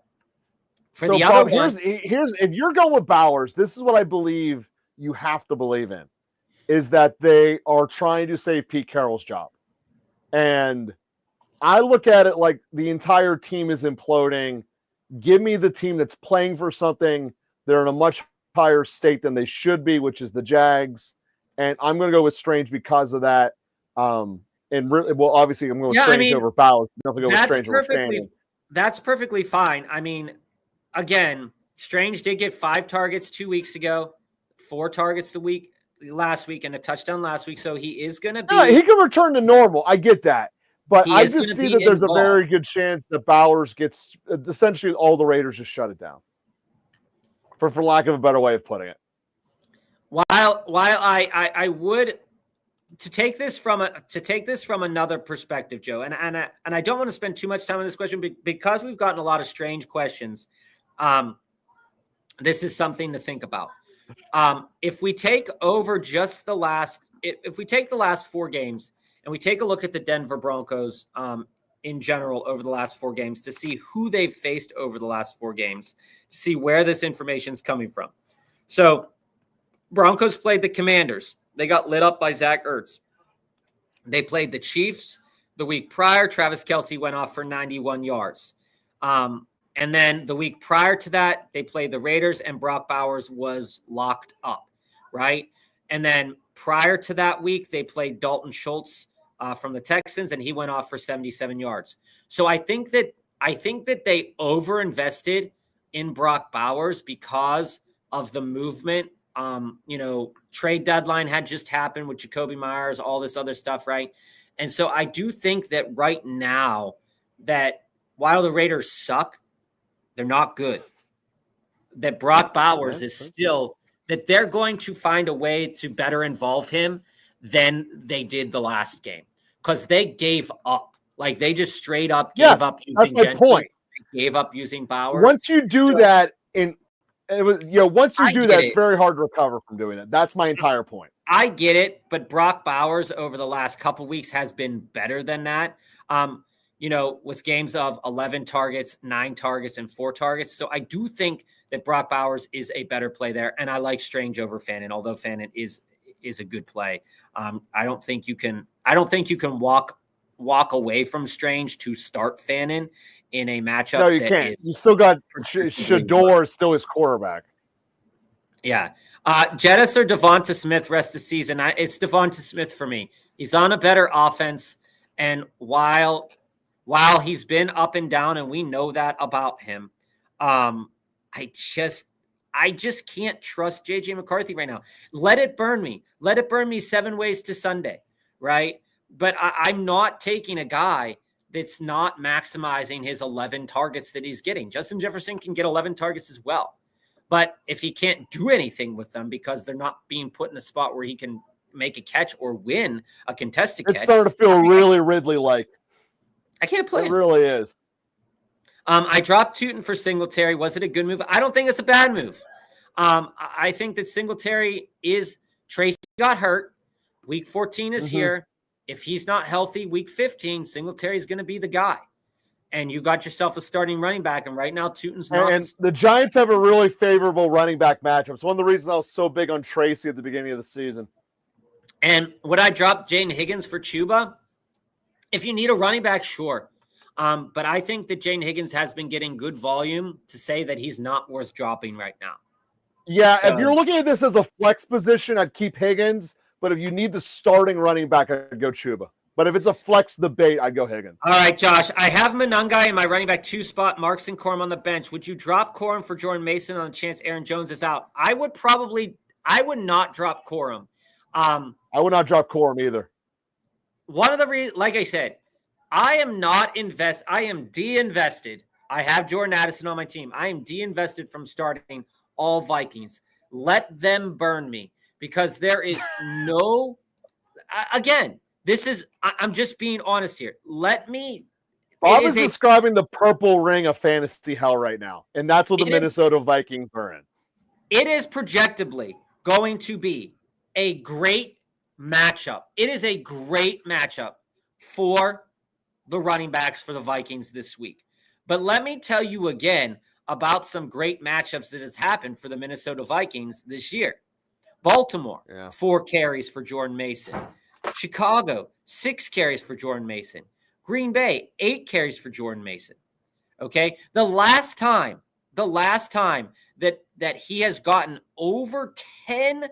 A: Here's if you're going with Bowers, this is what I believe you have to believe in, is that they are trying to save Pete Carroll's job. And I look at it like the entire team is imploding. Give me the team that's playing for something. They're in a much higher state than they should be, which is the Jags. And I'm going to go with Strange because of that. Obviously, I'm going with Strange over Bowers. I'm going to go with Strange over Fanning.
B: That's perfectly fine. I mean, again, Strange did get 5 targets 2 weeks ago, 4 targets last week, and a touchdown last week. So he is going to be.
A: He can return to normal. I get that. But I just see that there's a very good chance that Bowers gets essentially all the Raiders just shut it down. For lack of a better way of putting it.
B: While I would to take this from another perspective, Joe, and I don't want to spend too much time on this question because we've gotten a lot of strange questions. This is something to think about. If we take over just the last 4 games and we take a look at the Denver Broncos in general over the last 4 games to see who they've faced over the last 4 games, to see where this information is coming from. So Broncos played the Commanders. They got lit up by Zach Ertz. They played the Chiefs the week prior. Travis Kelce went off for 91 yards. And then the week prior to that, they played the Raiders and Brock Bowers was locked up, right? And then prior to that week, they played Dalton Schultz from the Texans, and he went off for 77 yards. So I think that they overinvested in Brock Bowers because of the movement. Trade deadline had just happened with Jacoby Myers, all this other stuff, right? And so I do think that right now that while the Raiders suck, they're not good. That Brock Bowers is still that they're going to find a way to better involve him than they did the last game because they gave up. Like they just straight up gave up using
A: that's my point.
B: They gave up using Bowers.
A: Once you do that once you do that, it's very hard to recover from doing it. That's my entire point.
B: I get it, but Brock Bowers over the last couple weeks has been better than that. With games of 11 targets, 9 targets, and 4 targets. So I do think that Brock Bowers is a better play there. And I like Strange over Fannin, although Fannin is a good play. I don't think you can walk away from Strange to start Fannin in a matchup.
A: No, you can't. You still got Shador is still his quarterback.
B: Yeah. Jettis or Devonta Smith rest of the season. It's Devonta Smith for me. He's on a better offense. And while he's been up and down, and we know that about him, I just can't trust JJ McCarthy right now. Let it burn me. Let it burn me 7 ways to Sunday, right? But I'm not taking a guy that's not maximizing his 11 targets that he's getting. Justin Jefferson can get 11 targets as well. But if he can't do anything with them because they're not being put in a spot where he can make a catch or win a contested catch.
A: It's starting to feel really Ridley-like.
B: I can't play
A: it. It really is.
B: I dropped Tootin for Singletary. Was it a good move? I don't think it's a bad move. I think that Singletary Tracy got hurt. Week 14 is here. If he's not healthy, week 15, Singletary is going to be the guy. And you got yourself a starting running back. And right now, Tootin's not.
A: And the Giants have a really favorable running back matchup. It's one of the reasons I was so big on Tracy at the beginning of the season.
B: And would I drop Jaden Higgins for Chuba? If you need a running back, sure. But I think that Jaden Higgins has been getting good volume to say that he's not worth dropping right now.
A: Yeah, if you're looking at this as a flex position, I'd keep Higgins. But if you need the starting running back, I'd go Chuba. But if it's a flex debate, I'd go Higgins.
B: All right, Josh. I have Monangai in my running back 2 spot, Marks and Corum on the bench. Would you drop Corum for Jordan Mason on the chance Aaron Jones is out? I would not drop Corum.
A: I would not drop Corum either.
B: One of the reasons, like I said, I am de-invested. I have Jordan Addison on my team. I am de-invested from starting all Vikings. Let them burn me because there is no – again, I'm just being honest here.
A: Bob is describing the purple ring of fantasy hell right now, and that's what the Minnesota Vikings are in.
B: It is projectably going to be a great matchup. It is a great matchup for the running backs for the Vikings this week. But let me tell you again about some great matchups that has happened for the Minnesota Vikings this year. Baltimore, 4 carries for Jordan Mason. Chicago, 6 carries for Jordan Mason. Green Bay, 8 carries for Jordan Mason. Okay? The last time that he has gotten over 10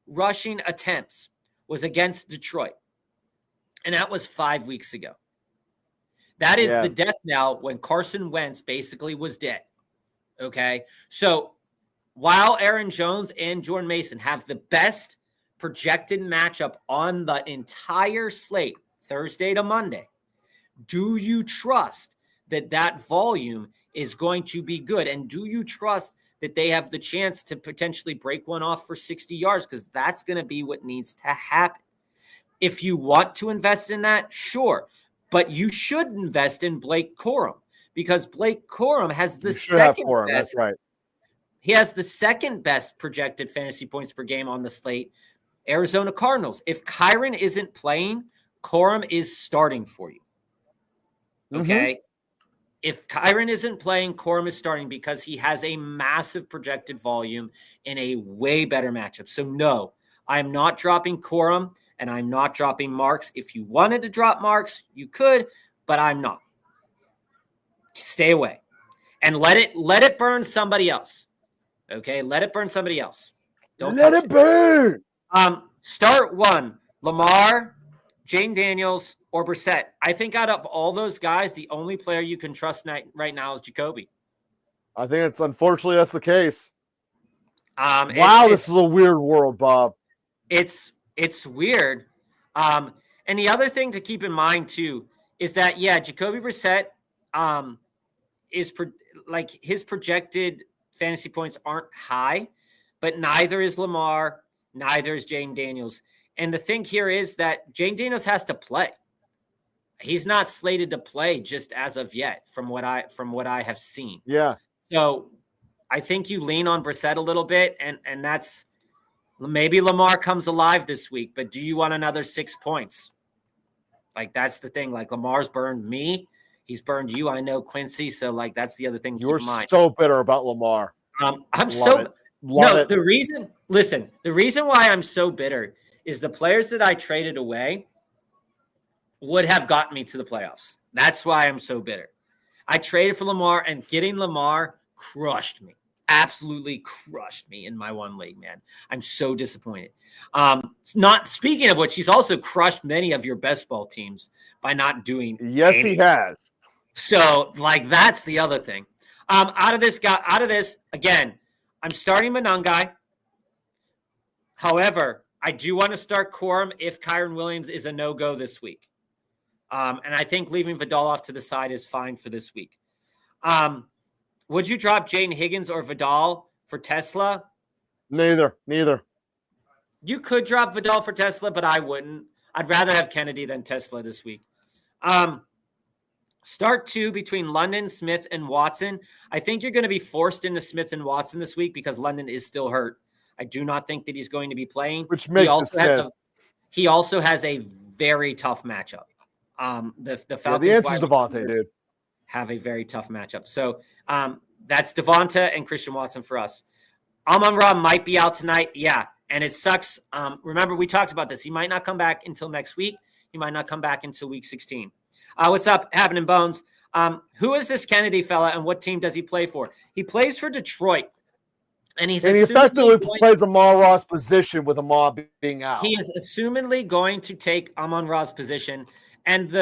B: rushing attempts was against Detroit. And that was 5 weeks ago. That is the death knell when Carson Wentz basically was dead. Okay? So while Aaron Jones and Jordan Mason have the best projected matchup on the entire slate, Thursday to Monday, do you trust that volume is going to be good? And do you trust that they have the chance to potentially break one off for 60 yards? Because that's going to be what needs to happen. If you want to invest in that, sure. But you should invest in Blake Corum because Blake Corum has the second best.
A: That's right.
B: He has the second best projected fantasy points per game on the slate. Arizona Cardinals. If Kyren isn't playing, Corum is starting for you. Okay? If Kyren isn't playing, Corum is starting because he has a massive projected volume in a way better matchup. So no, I am not dropping Corum. and I'm not dropping Marks. If you wanted to drop Marks, you could, but I'm not. Stay away and let it burn somebody else. Okay, let it burn somebody else. Don't
A: let
B: touch
A: it burn.
B: Start one: Lamar, Jane Daniels, or Brissett. I think out of all those guys, the only player you can trust right now is Jacoby.
A: I think it's unfortunately that's the case.
B: Wow,
A: this is a weird world, Bob.
B: It's weird. And the other thing to keep in mind too is that Jacoby Brissett is his projected fantasy points aren't high, but neither is Lamar, neither is Jane Daniels. And the thing here is that Jane Daniels has to play. He's not slated to play just as of yet, from what I have seen.
A: Yeah.
B: So I think you lean on Brissett a little bit, and that's maybe Lamar comes alive this week. But do you want another 6 points? Like, that's the thing. Like, Lamar's burned me. He's burned you. I know Quincy. So, like, that's the other thing to keep in mind.
A: You're so bitter about Lamar.
B: The reason why I'm so bitter is the players that I traded away would have gotten me to the playoffs. That's why I'm so bitter. I traded for Lamar, and getting Lamar crushed me. Absolutely crushed me in my one league, man. I'm so disappointed. Not speaking of which, he's also crushed many of your best ball teams by not doing anything.
A: He has.
B: So, like, that's the other thing. Out of this, again, I'm starting Monangai. However, I do want to start Corum if Kyron Williams is a no-go this week. And I think leaving Vidal off to the side is fine for this week. Would you drop Jane Higgins or Vidal for Tesla?
A: Neither.
B: You could drop Vidal for Tesla, but I wouldn't. I'd rather have Kennedy than Tesla this week. Start two between London, Smith, and Watson. I think you're going to be forced into Smith and Watson this week because London is still hurt. I do not think that he's going to be playing.
A: Which makes
B: he also has a very tough matchup. The Falcons
A: the answer is Devontae, dude.
B: Have a very tough matchup. So that's Devonta and Christian Watson for us. Amon-Ra might be out tonight. Yeah, and it sucks. Remember, we talked about this. He might not come back until next week. He might not come back until week 16. What's up, happening, Bones? Who is this Kennedy fella, and what team does he play for? He plays for Detroit. And he
A: effectively plays Amon-Ra's position with Amon being out.
B: He is assumedly going to take Amon-Ra's position. And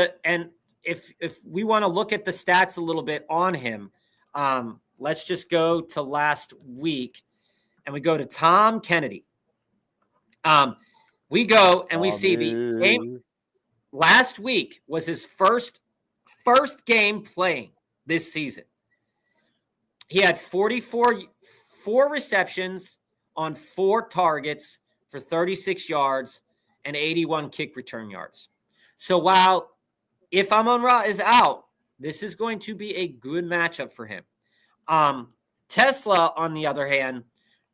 B: if we want to look at the stats a little bit on him, let's just go to last week, and we go to Tom Kennedy. We go and we see the game. Last week was his first game playing this season. He had 4 receptions on 4 targets for 36 yards and 81 kick return yards. So while if Amon-Ra is out, this is going to be a good matchup for him. Tesla, on the other hand,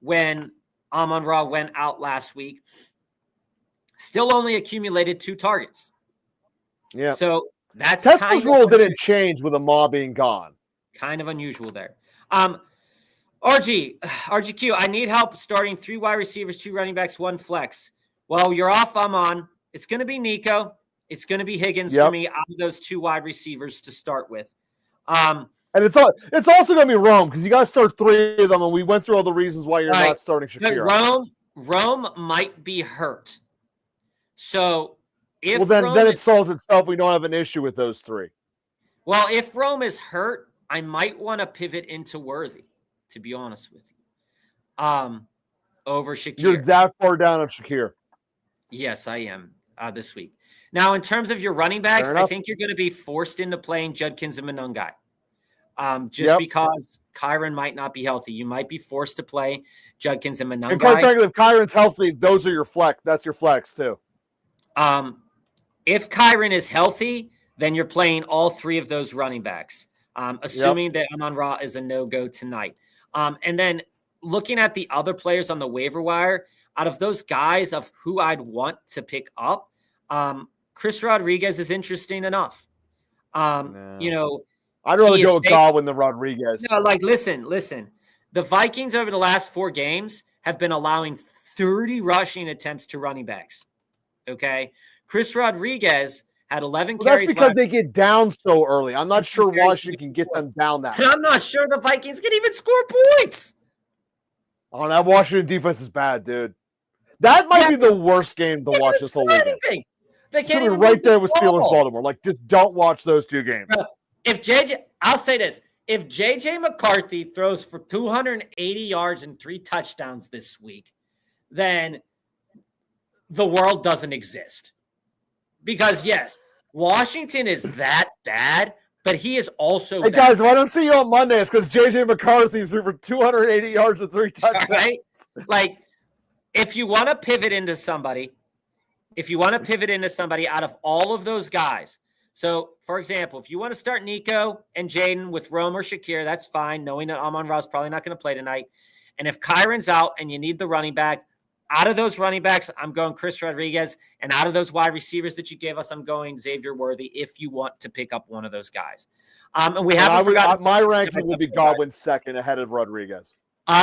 B: when Amon-Ra went out last week, still only accumulated 2 targets.
A: Yeah.
B: So that's
A: Tesla's rule didn't change with Amon being gone.
B: Kind of unusual there. RGQ, I need help starting 3 wide receivers, 2 running backs, 1 flex. Well, you're off Amon. It's going to be Nico. It's going to be Higgins for me out of those 2 wide receivers to start with.
A: And it's also going to be Rome because you got to start 3 of them, and we went through all the reasons why you're not starting Shakira.
B: But Rome might be hurt. So if
A: then it solves itself. We don't have an issue with those 3.
B: Well, if Rome is hurt, I might want to pivot into Worthy, to be honest with you. Over Shakir.
A: You're that far down on Shakir.
B: Yes, I am this week. Now, in terms of your running backs, I think you're going to be forced into playing Judkins and Monangai. Because Kyron might not be healthy. You might be forced to play Judkins and Monangai.
A: And quite frankly, if Kyron's healthy, those are your flex. That's your flex, too.
B: If Kyron is healthy, then you're playing all 3 of those running backs, assuming that Amon-Ra is a no-go tonight. And then looking at the other players on the waiver wire, out of those guys of who I'd want to pick up, Chris Rodriguez is interesting enough.
A: I'd rather go with Godwin than Rodriguez.
B: No, listen. The Vikings over the last 4 games have been allowing 30 rushing attempts to running backs. Okay. Chris Rodriguez had 11
A: Well, that's
B: carries
A: because
B: last
A: they get down so early. I'm not sure
B: carries
A: Washington can get them down that
B: and
A: much.
B: I'm not sure the Vikings can even score points.
A: Oh, that Washington defense is bad, dude. That might be the worst game to watch this whole weekend.
B: Anything. They can't even
A: right there with
B: Steelers
A: Steelers Baltimore. Like, just don't watch those two games.
B: I'll say this. If JJ McCarthy throws for 280 yards and 3 touchdowns this week, then the world doesn't exist. Because, yes, Washington is that bad, but he is also
A: bad. Guys, if I don't see you on Monday, it's because JJ McCarthy threw for 280 yards and 3 touchdowns.
B: Right? Like, if you want to pivot into somebody out of all of those guys, so, for example, if you want to start Nico and Jaden with Rome or Shakir, that's fine, knowing that Amon-Ra is probably not going to play tonight. And if Kyron's out and you need the running back, out of those running backs, I'm going Chris Rodriguez. And out of those wide receivers that you gave us, I'm going Xavier Worthy if you want to pick up one of those guys. And we haven't forgotten.
A: My ranking will be Godwin second ahead of Rodriguez.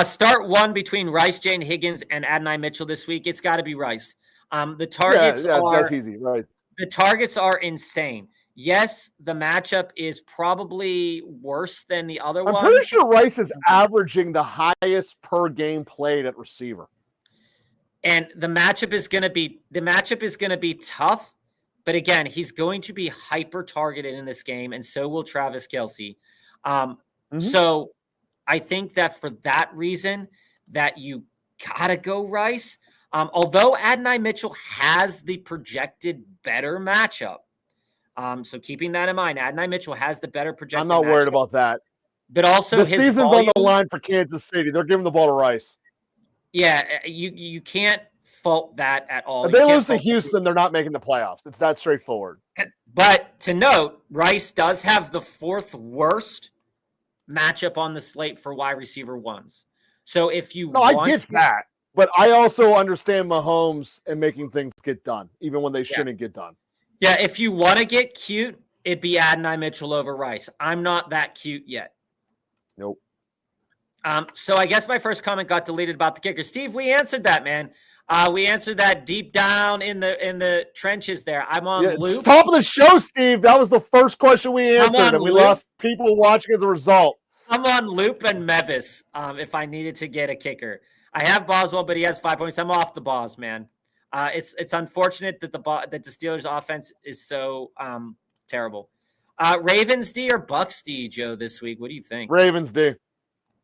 B: Start one between Rice, Jane Higgins, and Adonai Mitchell this week. It's got to be Rice. The targets are
A: that's easy, right?
B: The targets are insane. Yes, the matchup is probably worse than the other one.
A: I'm pretty sure Rice is averaging the highest per game played at receiver.
B: And the matchup is going to be tough, but again, he's going to be hyper targeted in this game, and so will Travis Kelce. So I think that for that reason, that you gotta go Rice. Although Adonai Mitchell has the projected better matchup. So keeping that in mind, Adonai Mitchell has the better projected.
A: I'm not worried about that.
B: But also
A: the season's on the line for Kansas City. They're giving the ball to Rice.
B: Yeah, you can't fault that at all.
A: If they lose to Houston, they're not making the playoffs. It's that straightforward.
B: But to note, Rice does have the 4th worst matchup on the slate for wide receiver ones. So if you
A: I get that. But I also understand Mahomes and making things get done, even when they shouldn't get done.
B: Yeah, if you want to get cute, it'd be Adonai Mitchell over Rice. I'm not that cute yet.
A: Nope.
B: So I guess my first comment got deleted about the kicker. Steve, we answered that, man. We answered that deep down in the trenches there. I'm on loop.
A: Top of the show, Steve. That was the first question we answered, and we lost people watching as a result.
B: I'm on loop and Mevis if I needed to get a kicker. I have Boswell, but he has 5 points. I'm off the Bos, man. It's unfortunate that the Steelers offense is so terrible. Ravens D or Bucks D, Joe, this week? What do you think?
A: Ravens D.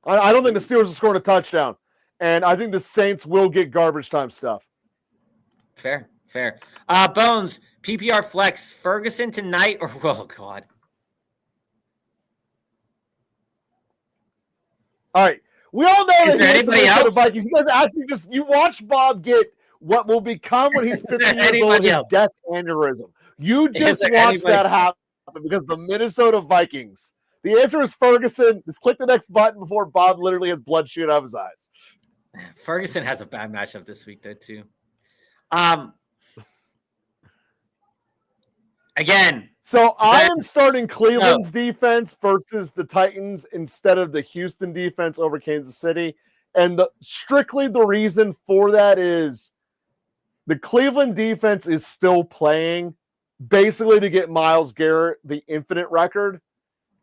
A: I don't think the Steelers will score a touchdown, and I think the Saints will get garbage time stuff.
B: Fair. Bones, PPR flex, Ferguson tonight or oh God.
A: All right. We all know
B: is there anybody else?
A: The Vikings. You guys actually you watch Bob get what will become when he's 50 years old, his death aneurysm. You just watch that happen because the Minnesota Vikings. The answer is Ferguson. Just click the next button before Bob literally has blood shooting out of his eyes.
B: Ferguson has a bad matchup this week, though, too. Again.
A: So I am starting Cleveland's defense versus the Titans instead of the Houston defense over Kansas City. And strictly the reason for that is the Cleveland defense is still playing basically to get Myles Garrett the infinite record.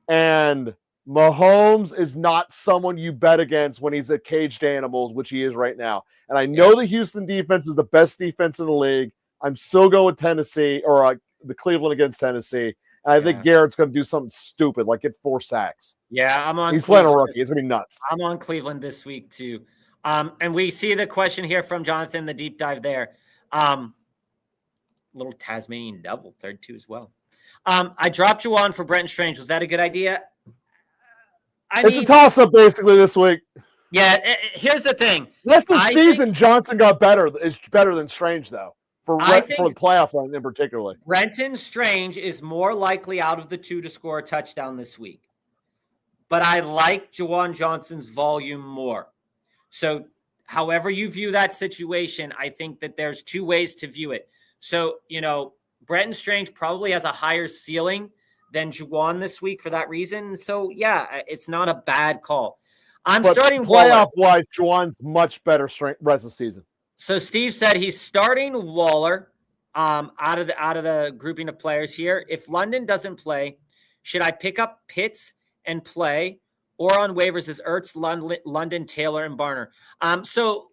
A: And Mahomes is not someone you bet against when he's at caged animals, which he is right now. And I know the Houston defense is the best defense in the league. I'm still going with Tennessee or the Cleveland against Tennessee. And I think Garrett's going to do something stupid, like get 4 sacks.
B: Yeah, I'm on.
A: He's playing a rookie. It's going to be nuts.
B: I'm on Cleveland this week, too. And we see the question here from Jonathan, the deep dive there. Little Tasmanian devil, 3rd, as well. I dropped you on for Brenton Strange. Was that a good idea?
A: It's a toss-up, basically, this week.
B: Yeah, here's the thing.
A: Less than season, Johnson got better. Is better than Strange, though. For the playoff run in particular.
B: Brenton Strange is more likely out of the 2 to score a touchdown this week. But I like Juwan Johnson's volume more. So however you view that situation, I think that there's 2 ways to view it. So, Brenton Strange probably has a higher ceiling than Juwan this week for that reason. So, yeah, it's not a bad call. I'm starting
A: playoff-wise, Juwan's much better rest of the season.
B: So Steve said he's starting Waller out of the grouping of players here. If London doesn't play, should I pick up Pitts and play, or on waivers is Ertz, London, Taylor, and Barner? So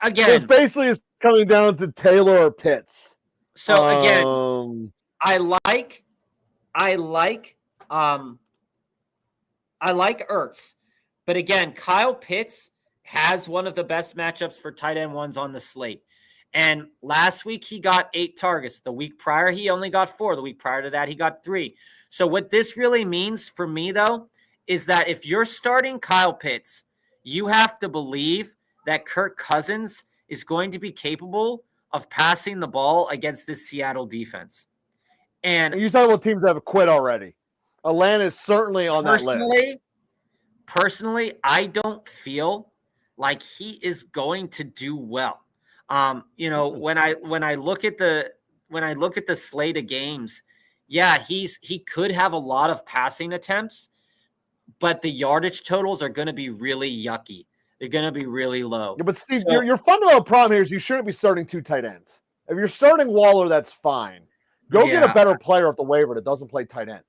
B: again,
A: basically it's coming down to Taylor or Pitts.
B: So again, I like Ertz, but again, Kyle Pitts has one of the best matchups for tight end ones on the slate. And last week he got 8 targets. The week prior he only got 4. The week prior to that he got 3. So what this really means for me though is that if you're starting Kyle Pitts, you have to believe that Kirk Cousins is going to be capable of passing the ball against this Seattle defense. And
A: you're talking about teams that have quit already. Atlanta is certainly on that list.
B: Personally, I don't feel like he is going to do well. When I look at the slate of games, yeah, he could have a lot of passing attempts, but the yardage totals are going to be really yucky. They're going to be really low.
A: Yeah, but Steve, your fundamental problem here is you shouldn't be starting 2 tight ends. If you're starting Waller, that's fine. Go get a better player at the waiver that doesn't play tight end.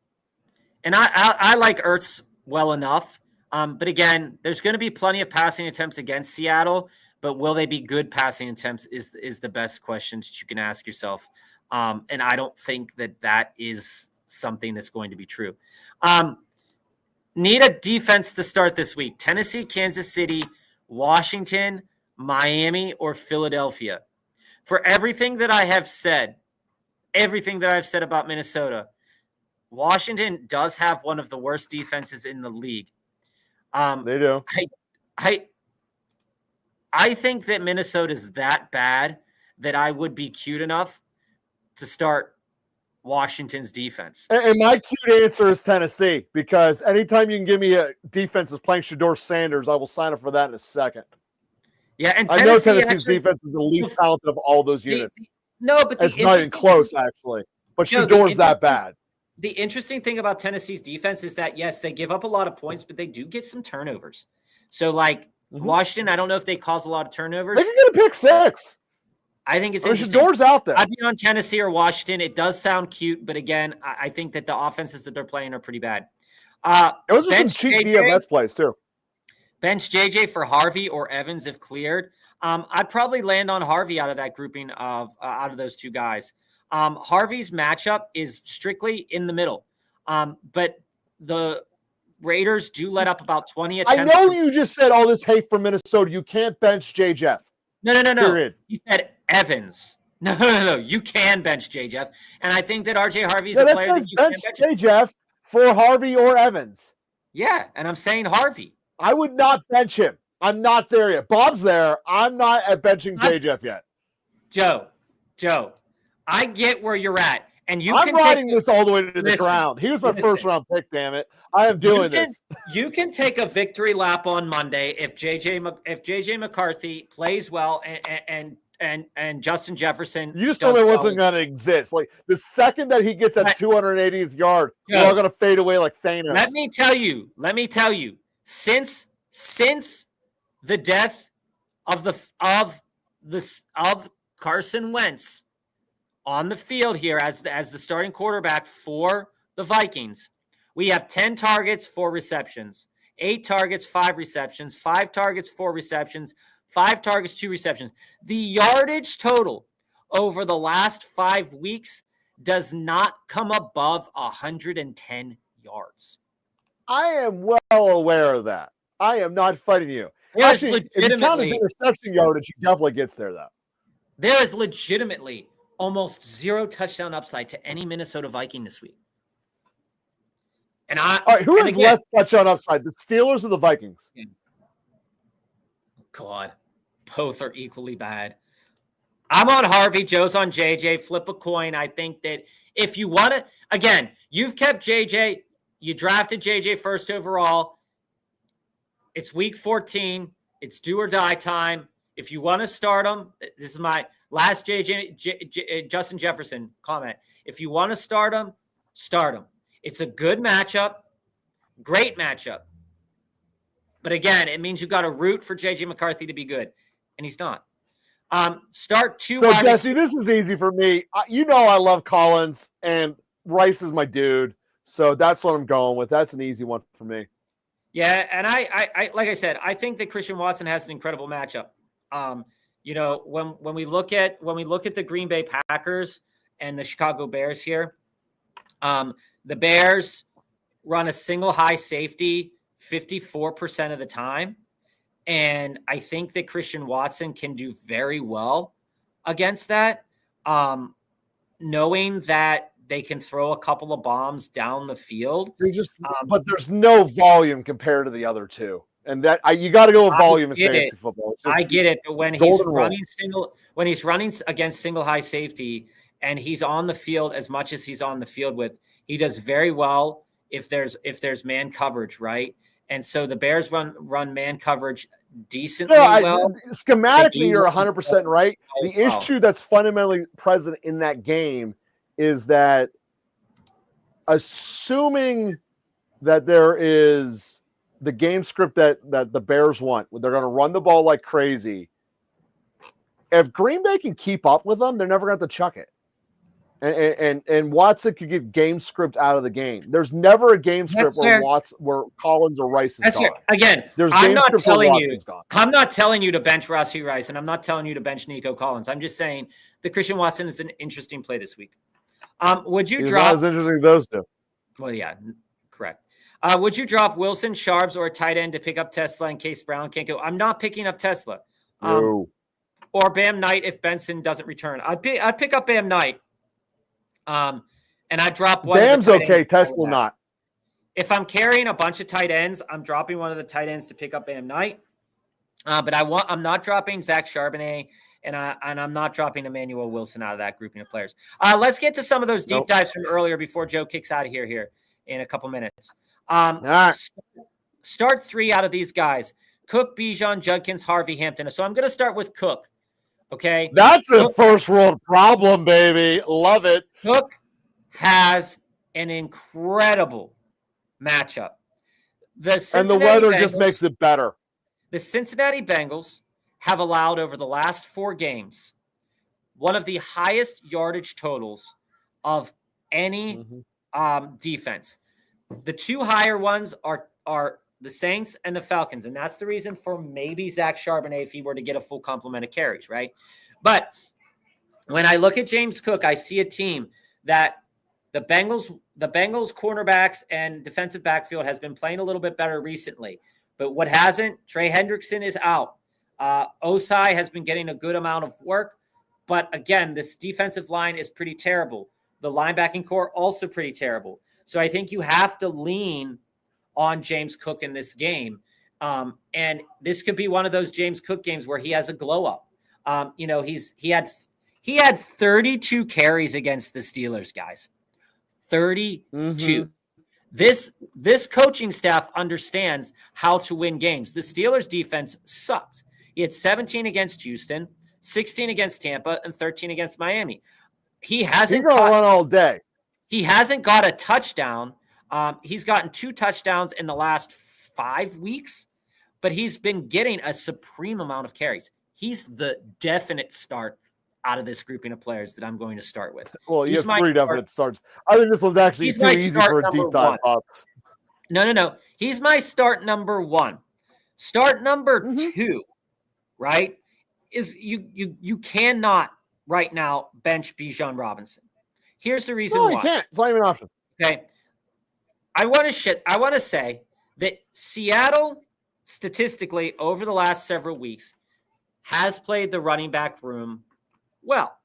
B: And I like Ertz well enough. But again, there's going to be plenty of passing attempts against Seattle, but will they be good passing attempts is the best question that you can ask yourself. And I don't think that is something that's going to be true. Need a defense to start this week. Tennessee, Kansas City, Washington, Miami, or Philadelphia. For everything that I have said about Minnesota, Washington does have one of the worst defenses in the league.
A: They do.
B: I think that Minnesota is that bad that I would be cute enough to start Washington's defense.
A: And my cute answer is Tennessee, because anytime you can give me a defense that's playing Shedeur Sanders, I will sign up for that in a second.
B: Yeah, and
A: I know Tennessee's defense is the least talented of all those units.
B: But
A: it's not even close, actually. But Shedeur's that bad.
B: The interesting thing about Tennessee's defense is that, yes, they give up a lot of points, but they do get some turnovers. So, Washington, I don't know if they cause a lot of turnovers.
A: They can get a pick 6.
B: I think it's interesting.
A: Shedeur's out there.
B: I'd be on Tennessee or Washington. It does sound cute, but again, I think that the offenses that they're playing are pretty bad.
A: Those are some cheap DFS plays, too.
B: Bench JJ for Harvey or Evans if cleared. I'd probably land on Harvey out of that grouping out of those 2 guys. Harvey's matchup is strictly in the middle. But the Raiders do let up about 20 attempts.
A: I know you just said all this hate from Minnesota. You can't bench J. Jeff.
B: No. Period. He said Evans. No. You can bench J. Jeff. And I think that RJ Harvey is a player that you can bench.
A: J. Jeff for Harvey or Evans.
B: Yeah, and I'm saying Harvey.
A: I would not bench him. I'm not there yet. Bob's there. I'm not at benching J. Jeff yet.
B: Joe, I get where you're at. And
A: I'm riding this all the way to the ground. He was my first round pick, damn it. I am doing this.
B: You can take a victory lap on Monday if JJ McCarthy plays well and Justin Jefferson.
A: You just told me it wasn't going to exist. Like the second that he gets that 280th yard, we're all going to fade away like Thanos.
B: Let me tell you, since the death of Carson Wentz on the field here as the starting quarterback for the Vikings, we have 10 targets, 4 receptions, 8 targets, 5 receptions, 5 targets, 4 receptions, 5 targets, 2 receptions. The yardage total over the last 5 weeks does not come above 110 yards.
A: I am well aware of that. I am not fighting you. Actually, if you count his interception yardage, he definitely gets there, though.
B: There is legitimately almost 0 touchdown upside to any Minnesota Viking this week. And all
A: right, who has less touchdown upside, the Steelers or the Vikings?
B: God, both are equally bad. I'm on Harvey. Joe's on JJ. Flip a coin. I think that if you want to, again, you've kept JJ. You drafted JJ first overall. It's week 14. It's do or die time. If you want to start him, this is my last Justin Jefferson comment. If you want to start him, start him. It's a good matchup, great matchup. But again, it means you've got to root for JJ McCarthy to be good, and he's not. Start two
A: So,
B: wide
A: Jesse,
B: receivers.
A: this is easy for me. You know I love Collins, and Rice is my dude. So that's what I'm going with. That's an easy one for me.
B: Yeah, and I like I said, I think that Christian Watson has an incredible matchup. When we look at the Green Bay Packers and the Chicago Bears here, the Bears run a single high safety 54% of the time. And I think that Christian Watson can do very well against that, knowing that they can throw a couple of bombs down the field.
A: But there's no volume compared to the other two. And that you got to go with volume in fantasy football.
B: I get it, but when he's running against single high safety and he's on the field as much as he's on the field with, he does very well if there's man coverage, right? And so the Bears run man coverage decently well.
A: Schematically, you're 100% right. The issue that's fundamentally present in that game is that assuming that there is the game script that the Bears want, they're going to run the ball like crazy. If Green Bay can keep up with them, they're never going to have to chuck it. And Watson could get game script out of the game. There's never a game script where Collins or Rice is gone.
B: Again, I'm not telling you to bench Rossi Rice, and I'm not telling you to bench Nico Collins. I'm just saying that Christian Watson is an interesting play this week. Would you drop?
A: Not as interesting as those two.
B: Well, yeah, correct. Would you drop Wilson, Sharps, or a tight end to pick up Tesla in case Brown can't go? I'm not picking up Tesla.
A: No.
B: Or Bam Knight if Benson doesn't return. I'd pick up Bam Knight. And I drop one.
A: Bam's okay. Tesla not.
B: If I'm carrying a bunch of tight ends, I'm dropping one of the tight ends to pick up Bam Knight. But I'm not dropping Zach Charbonnet, and I'm not dropping Emmanuel Wilson out of that grouping of players. Let's get to some of those deep dives from earlier before Joe kicks out of here in a couple minutes. Start three out of these guys: Cook, Bijan, Judkins, Harvey, Hampton. So I'm going to start with Cook. Okay,
A: that's a first world problem, baby. Love it.
B: Cook has an incredible matchup.
A: And the weather just makes it better.
B: The Cincinnati Bengals have allowed over the last 4 games one of the highest yardage totals of any defense. The 2 higher ones are the Saints and the Falcons, and that's the reason for maybe Zach Charbonnet if he were to get a full complement of carries, right? But when I look at James Cook, I see a team that the Bengals cornerbacks and defensive backfield has been playing a little bit better recently. But what hasn't? Trey Hendrickson is out. Osai has been getting a good amount of work. But again, this defensive line is pretty terrible. The linebacking core also pretty terrible. So I think you have to lean on James Cook in this game. And this could be one of those James Cook games where he has a glow up. He had 32 carries against the Steelers, guys. 32. This coaching staff understands how to win games. The Steelers defense sucked. He had 17 against Houston, 16 against Tampa, and 13 against Miami. He's
A: going to run all day.
B: He hasn't got a touchdown. He's gotten 2 touchdowns in the last 5 weeks, but he's been getting a supreme amount of carries. He's the definite start out of this grouping of players that I'm going to start with.
A: Well, you have 3 definite starts. I think this one's actually too easy for a deep dive.
B: No. He's my start number 1. Start number 2, right, is you cannot right now bench Bijan Robinson. Here's the reason why.
A: You can't. It's not even an option.
B: Okay. I want to say that Seattle, statistically, over the last several weeks, has played the running back room well.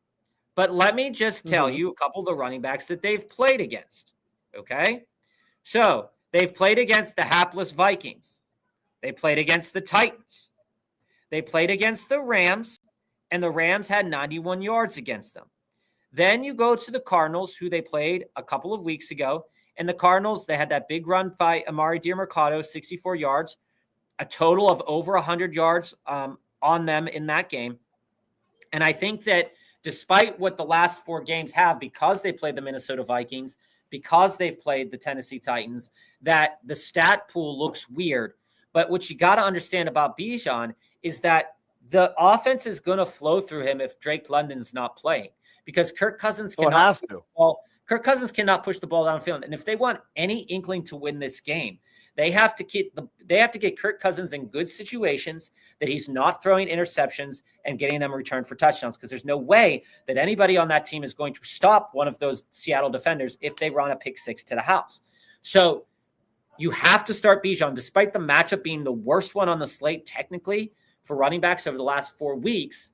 B: But let me just tell you a couple of the running backs that they've played against. Okay? So they've played against the hapless Vikings. They played against the Titans. They played against the Rams, and the Rams had 91 yards against them. Then you go to the Cardinals, who they played a couple of weeks ago. And the Cardinals, they had that big run by Amari Dimercado, 64 yards, a total of over 100 yards on them in that game. And I think that despite what the last 4 games have, because they played the Minnesota Vikings, because they've played the Tennessee Titans, that the stat pool looks weird. But what you got to understand about Bijan is that the offense is going to flow through him if Drake London's not playing, because Kirk Cousins
A: Well,
B: cannot
A: has to.
B: Kirk Cousins cannot push the ball downfield. And if they want any inkling to win this game, they have to get Kirk Cousins in good situations that he's not throwing interceptions and getting them returned for touchdowns, because there's no way that anybody on that team is going to stop one of those Seattle defenders if they run a pick six to the house. So you have to start Bijan, despite the matchup being the worst one on the slate technically for running backs over the last 4 weeks.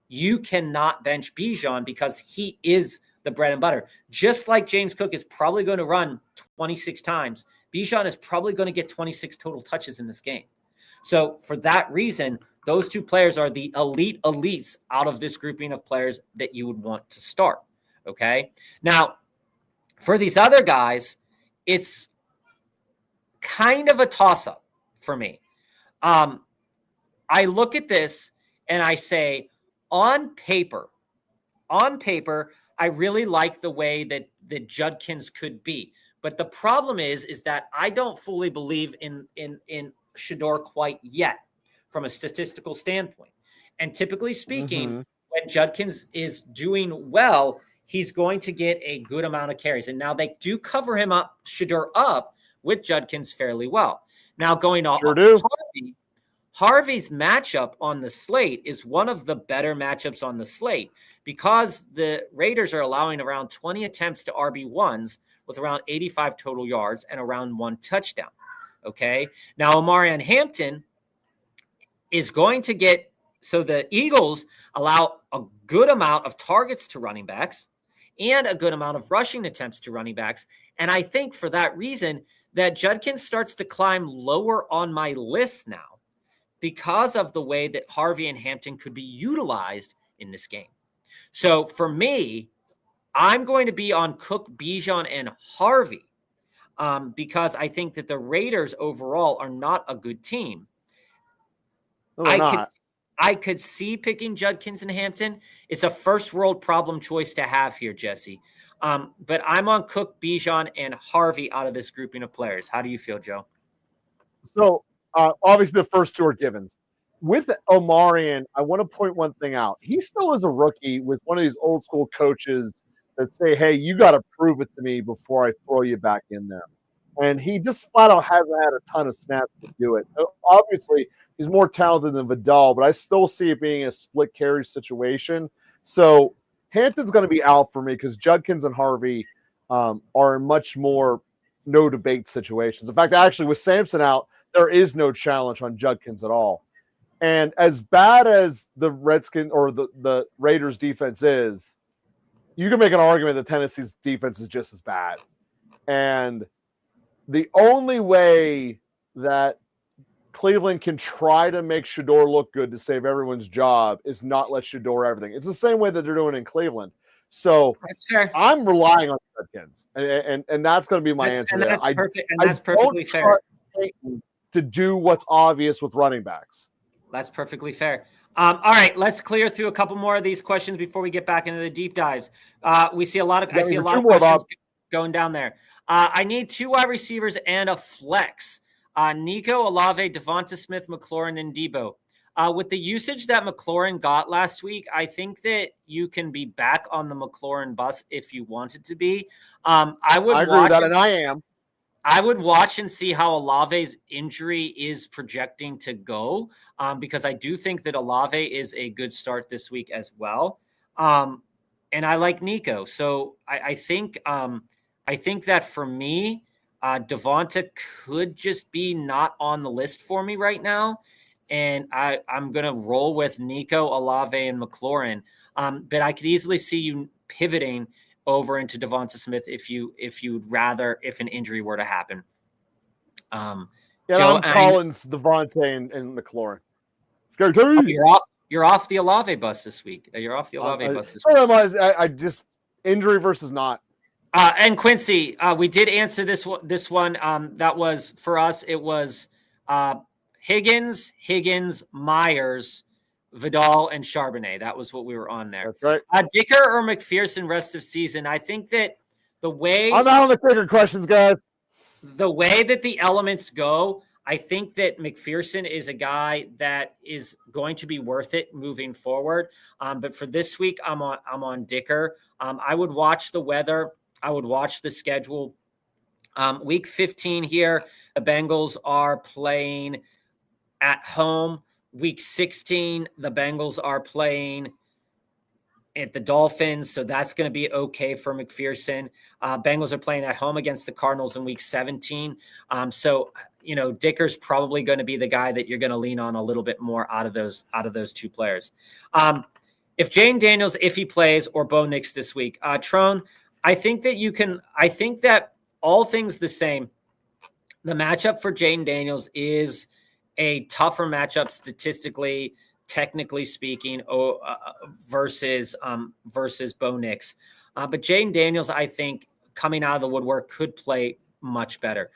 B: You cannot bench Bijan because he is the bread and butter. Just like James Cook is probably going to run 26 times, Bijan is probably going to get 26 total touches in this game. So for that reason, those two players are the elite elites out of this grouping of players that you would want to start. Okay. Now, for these other guys, it's kind of a toss-up for me. I look at this and I say, on paper, I really like the way that Judkins could be. But the problem is that I don't fully believe in Shedeur quite yet from a statistical standpoint. And typically speaking, when Judkins is doing well, he's going to get a good amount of carries. And now they do cover him up, Shedeur up, with Judkins fairly well. Now going on, Harvey's matchup on the slate is one of the better matchups on the slate, because the Raiders are allowing around 20 attempts to RB1s with around 85 total yards and around 1 touchdown. Okay. Now, Omarion Hampton is going to get, so the Eagles allow a good amount of targets to running backs and a good amount of rushing attempts to running backs. And I think for that reason that Judkins starts to climb lower on my list now, because of the way that Harvey and Hampton could be utilized in this game. So for me, I'm going to be on Cook, Bijan, and Harvey because I think that the Raiders overall are not a good team. I could see picking Judkins and Hampton. It's a first world problem choice to have here, Jesse. But I'm on Cook, Bijan, and Harvey out of this grouping of players. How do you feel, Joe?
A: So obviously the first two are givens. With Omarion, I want to point one thing out. He still is a rookie with one of these old school coaches that say, hey, you got to prove it to me before I throw you back in there. And he just flat out hasn't had a ton of snaps to do it. Obviously, he's more talented than Vidal, but I still see it being a split carry situation. So Hampton's going to be out for me because Judkins and Harvey are much more no debate situations. In fact, actually, with Sampson out, there is no challenge on Judkins at all. And as bad as the Redskins or the Raiders defense is, you can make an argument that Tennessee's defense is just as bad. And the only way that Cleveland can try to make Shedeur look good to save everyone's job is not let Shedeur everything. It's the same way that they're doing in Cleveland. So
B: that's fair.
A: I'm relying on Judkins, and that's going to be my answer.
B: And that's perfect. And that's perfectly fair.
A: To do what's obvious with running backs.
B: That's perfectly fair. All right, let's clear through a couple more of these questions before we get back into the deep dives. I see a lot of questions going down there. I need 2 wide receivers and a flex. Nico, Olave, Devonta Smith, McLaurin, and Debo. With the usage that McLaurin got last week, I think that you can be back on the McLaurin bus if you wanted to be. I agree with that,
A: and I am.
B: I would watch and see how Olave's injury is projecting to go, because I do think that Olave is a good start this week as well. And I like Nico. So I think that for me, Devonta could just be not on the list for me right now. And I'm going to roll with Nico, Olave, and McLaurin. But I could easily see you pivoting over into Devonta Smith if an injury were to happen.
A: Joe, I'm Collins, Devonta, and McLaurin.
B: You're off the Olave bus this week. You're off the Olave bus this week.
A: I just injury versus not.
B: And Quincy, we did answer this one. That was for us. It was Higgins, Myers, Vidal, and Charbonnet. That was what we were on there.
A: That's right.
B: Dicker or McPherson rest of season. I think that the way
A: I'm out on the quicker questions, guys.
B: The way that the elements go, I think that McPherson is a guy that is going to be worth it moving forward. But for this week, I'm on Dicker. I would watch the weather. I would watch the schedule. Week 15 here, the Bengals are playing at home. Week 16, the Bengals are playing at the Dolphins, so that's going to be okay for McPherson. Bengals are playing at home against the Cardinals in week 17. So, Dicker's probably going to be the guy that you're going to lean on a little bit more out of those two players. If Jane Daniels, if he plays, or Bo Nix this week, Trone, I think that all things the same, the matchup for Jane Daniels is a tougher matchup statistically, technically speaking, versus Bo Nix. But Jaden Daniels, I think, coming out of the woodwork, could play much better.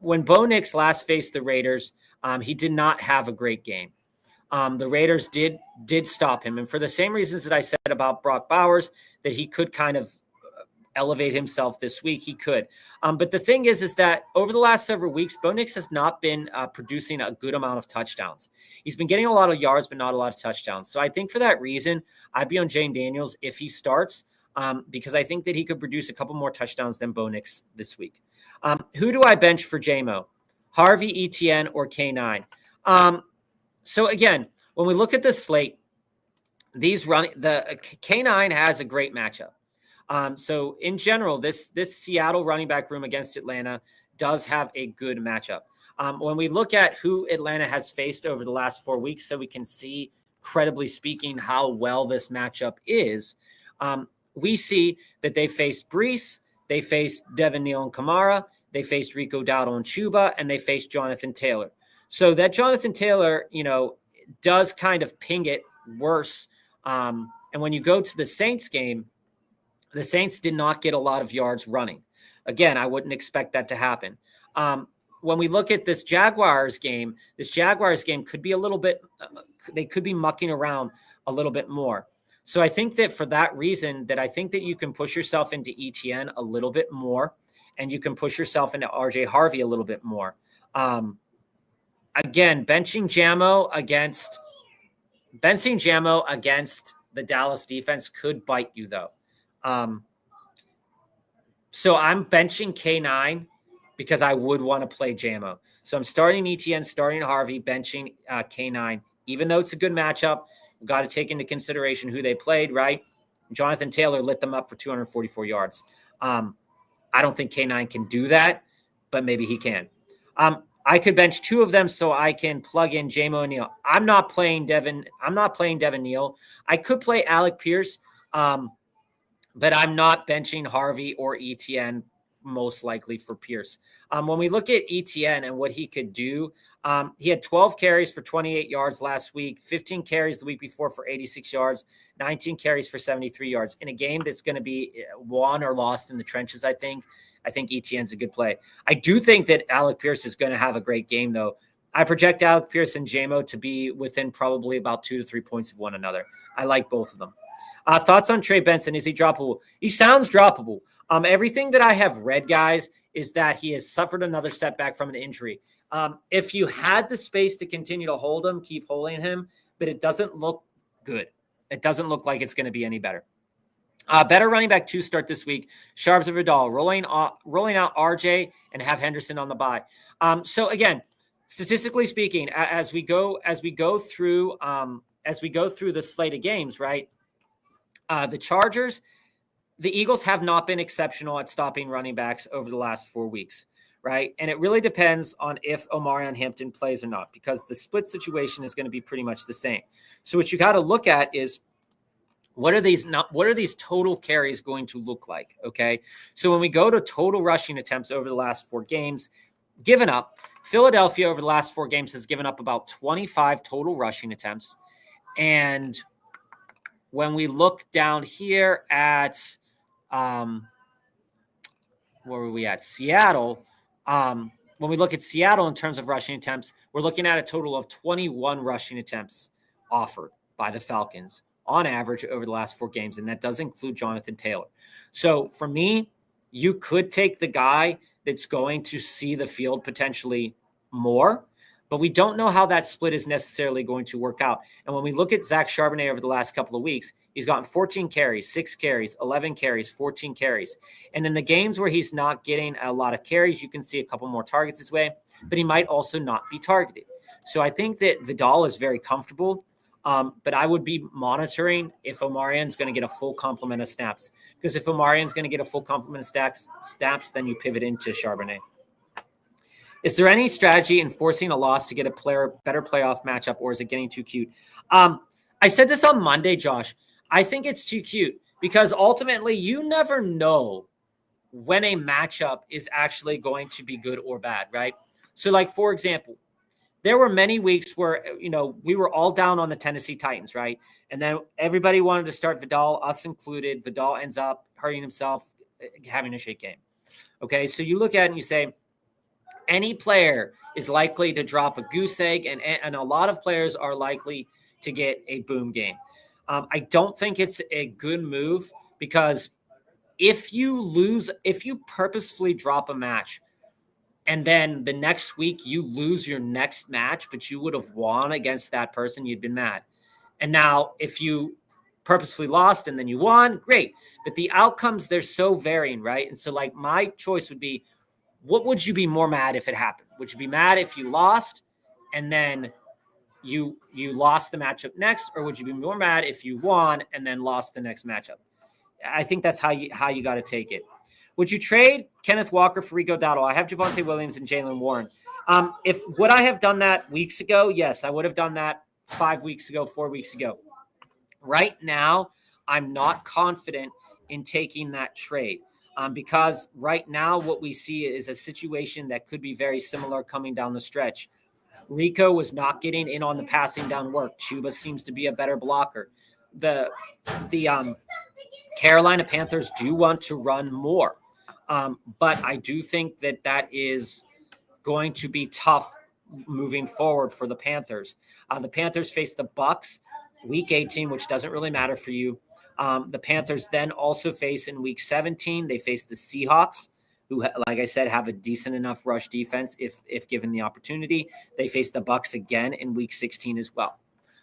B: When Bo Nix last faced the Raiders, he did not have a great game. The Raiders did stop him. And for the same reasons that I said about Brock Bowers, that he could kind of elevate himself this week, he could. But the thing is that over the last several weeks, Bo Nix has not been producing a good amount of touchdowns. He's been getting a lot of yards, but not a lot of touchdowns. So I think for that reason, I'd be on Jane Daniels if he starts, because I think that he could produce a couple more touchdowns than Bo Nix this week. Who do I bench for JMO? Harvey, ETN, or K9? So again, when we look at this slate, the K9 has a great matchup. So in general, this Seattle running back room against Atlanta does have a good matchup. When we look at who Atlanta has faced over the last 4 weeks, so we can see, credibly speaking, how well this matchup is, we see that they faced Brees, they faced Devin Neal and Kamara, they faced Rico Dowdle and Chuba, and they faced Jonathan Taylor. So that Jonathan Taylor, does kind of ping it worse. And when you go to the Saints game, the Saints did not get a lot of yards running. Again, I wouldn't expect that to happen. When we look at this Jaguars game could be a little bit, they could be mucking around a little bit more. So I think that for that reason, that I think that you can push yourself into ETN a little bit more, and you can push yourself into RJ Harvey a little bit more. Again, benching Jamo against the Dallas defense could bite you, though. So I'm benching K9 because I would want to play Jamo. So I'm starting ETN, starting Harvey, benching K9. Even though it's a good matchup, we've got to take into consideration who they played, right? Jonathan Taylor lit them up for 244 yards. I don't think K9 can do that, but maybe he can. I could bench two of them so I can plug in Jamo and Neal. I'm not playing Devin Neal. I could play Alec Pierce, but I'm not benching Harvey or ETN, most likely for Pierce. When we look at ETN and what he could do, he had 12 carries for 28 yards last week, 15 carries the week before for 86 yards, 19 carries for 73 yards. In a game that's going to be won or lost in the trenches, I think ETN's a good play. I do think that Alec Pierce is going to have a great game, though. I project Alec Pierce and Jamo to be within probably about 2 to 3 points of one another. I like both of them. Thoughts on Trey Benson? Is he droppable? He sounds droppable. Everything that I have read, guys, is that he has suffered another setback from an injury. If you had the space to continue to hold him, keep holding him, but it doesn't look good. It doesn't look like it's going to be any better. Better running back 2 start this week. Sharps or Vidal, rolling out RJ and have Henderson on the bye. So again, statistically speaking, as we go through the slate of games, right? The Chargers, the Eagles have not been exceptional at stopping running backs over the last 4 weeks, right? And it really depends on if Omarion Hampton plays or not, because the split situation is going to be pretty much the same. So what you got to look at is what are these total carries going to look like? Okay. So when we go to total rushing attempts over the last 4 games, given up, Philadelphia over the last 4 games has given up about 25 total rushing attempts. And when we look down here at, where were we at? Seattle. When we look at Seattle in terms of rushing attempts, we're looking at a total of 21 rushing attempts offered by the Falcons on average over the last 4 games. And that does include Jonathan Taylor. So for me, you could take the guy that's going to see the field potentially more, but we don't know how that split is necessarily going to work out. And when we look at Zach Charbonnet over the last couple of weeks, he's gotten 14 carries, 6 carries, 11 carries, 14 carries. And in the games where he's not getting a lot of carries, you can see a couple more targets his way, but he might also not be targeted. So I think that Vidal is very comfortable, but I would be monitoring if Omarian's going to get a full complement of snaps. Because if Omarian's going to get a full complement of snaps, then you pivot into Charbonnet. Is there any strategy in forcing a loss to get a better playoff matchup, or is it getting too cute? I said this on Monday, Josh. I think it's too cute because ultimately you never know when a matchup is actually going to be good or bad, right? So, like, for example, there were many weeks where, we were all down on the Tennessee Titans, right? And then everybody wanted to start Vidal, us included. Vidal ends up hurting himself, having a shake game. Okay, so you look at it and you say, any player is likely to drop a goose egg, and a lot of players are likely to get a boom game. I don't think it's a good move because if you purposefully drop a match and then the next week you lose your next match, but you would have won against that person, you'd been mad. And now if you purposefully lost and then you won, great. But the outcomes, they're so varying, right? And so, like, my choice would be, what would you be more mad if it happened? Would you be mad if you lost and then you lost the matchup next, or would you be more mad if you won and then lost the next matchup? I think that's how you got to take it. Would you trade Kenneth Walker for Rico Dowdle? I have Javonte Williams and Jalen Warren. Would I have done that weeks ago? Yes, I would have done that 5 weeks ago, 4 weeks ago. Right now, I'm not confident in taking that trade. Because right now what we see is a situation that could be very similar coming down the stretch. Rico was not getting in on the passing down work. Chuba seems to be a better blocker. The Carolina Panthers do want to run more. But I do think that is going to be tough moving forward for the Panthers. The Panthers face the Bucs week 18, which doesn't really matter for you. The Panthers then also face in week 17, they face the Seahawks, who, like I said, have a decent enough rush defense if given the opportunity. They face the Bucs again in week 16 as well.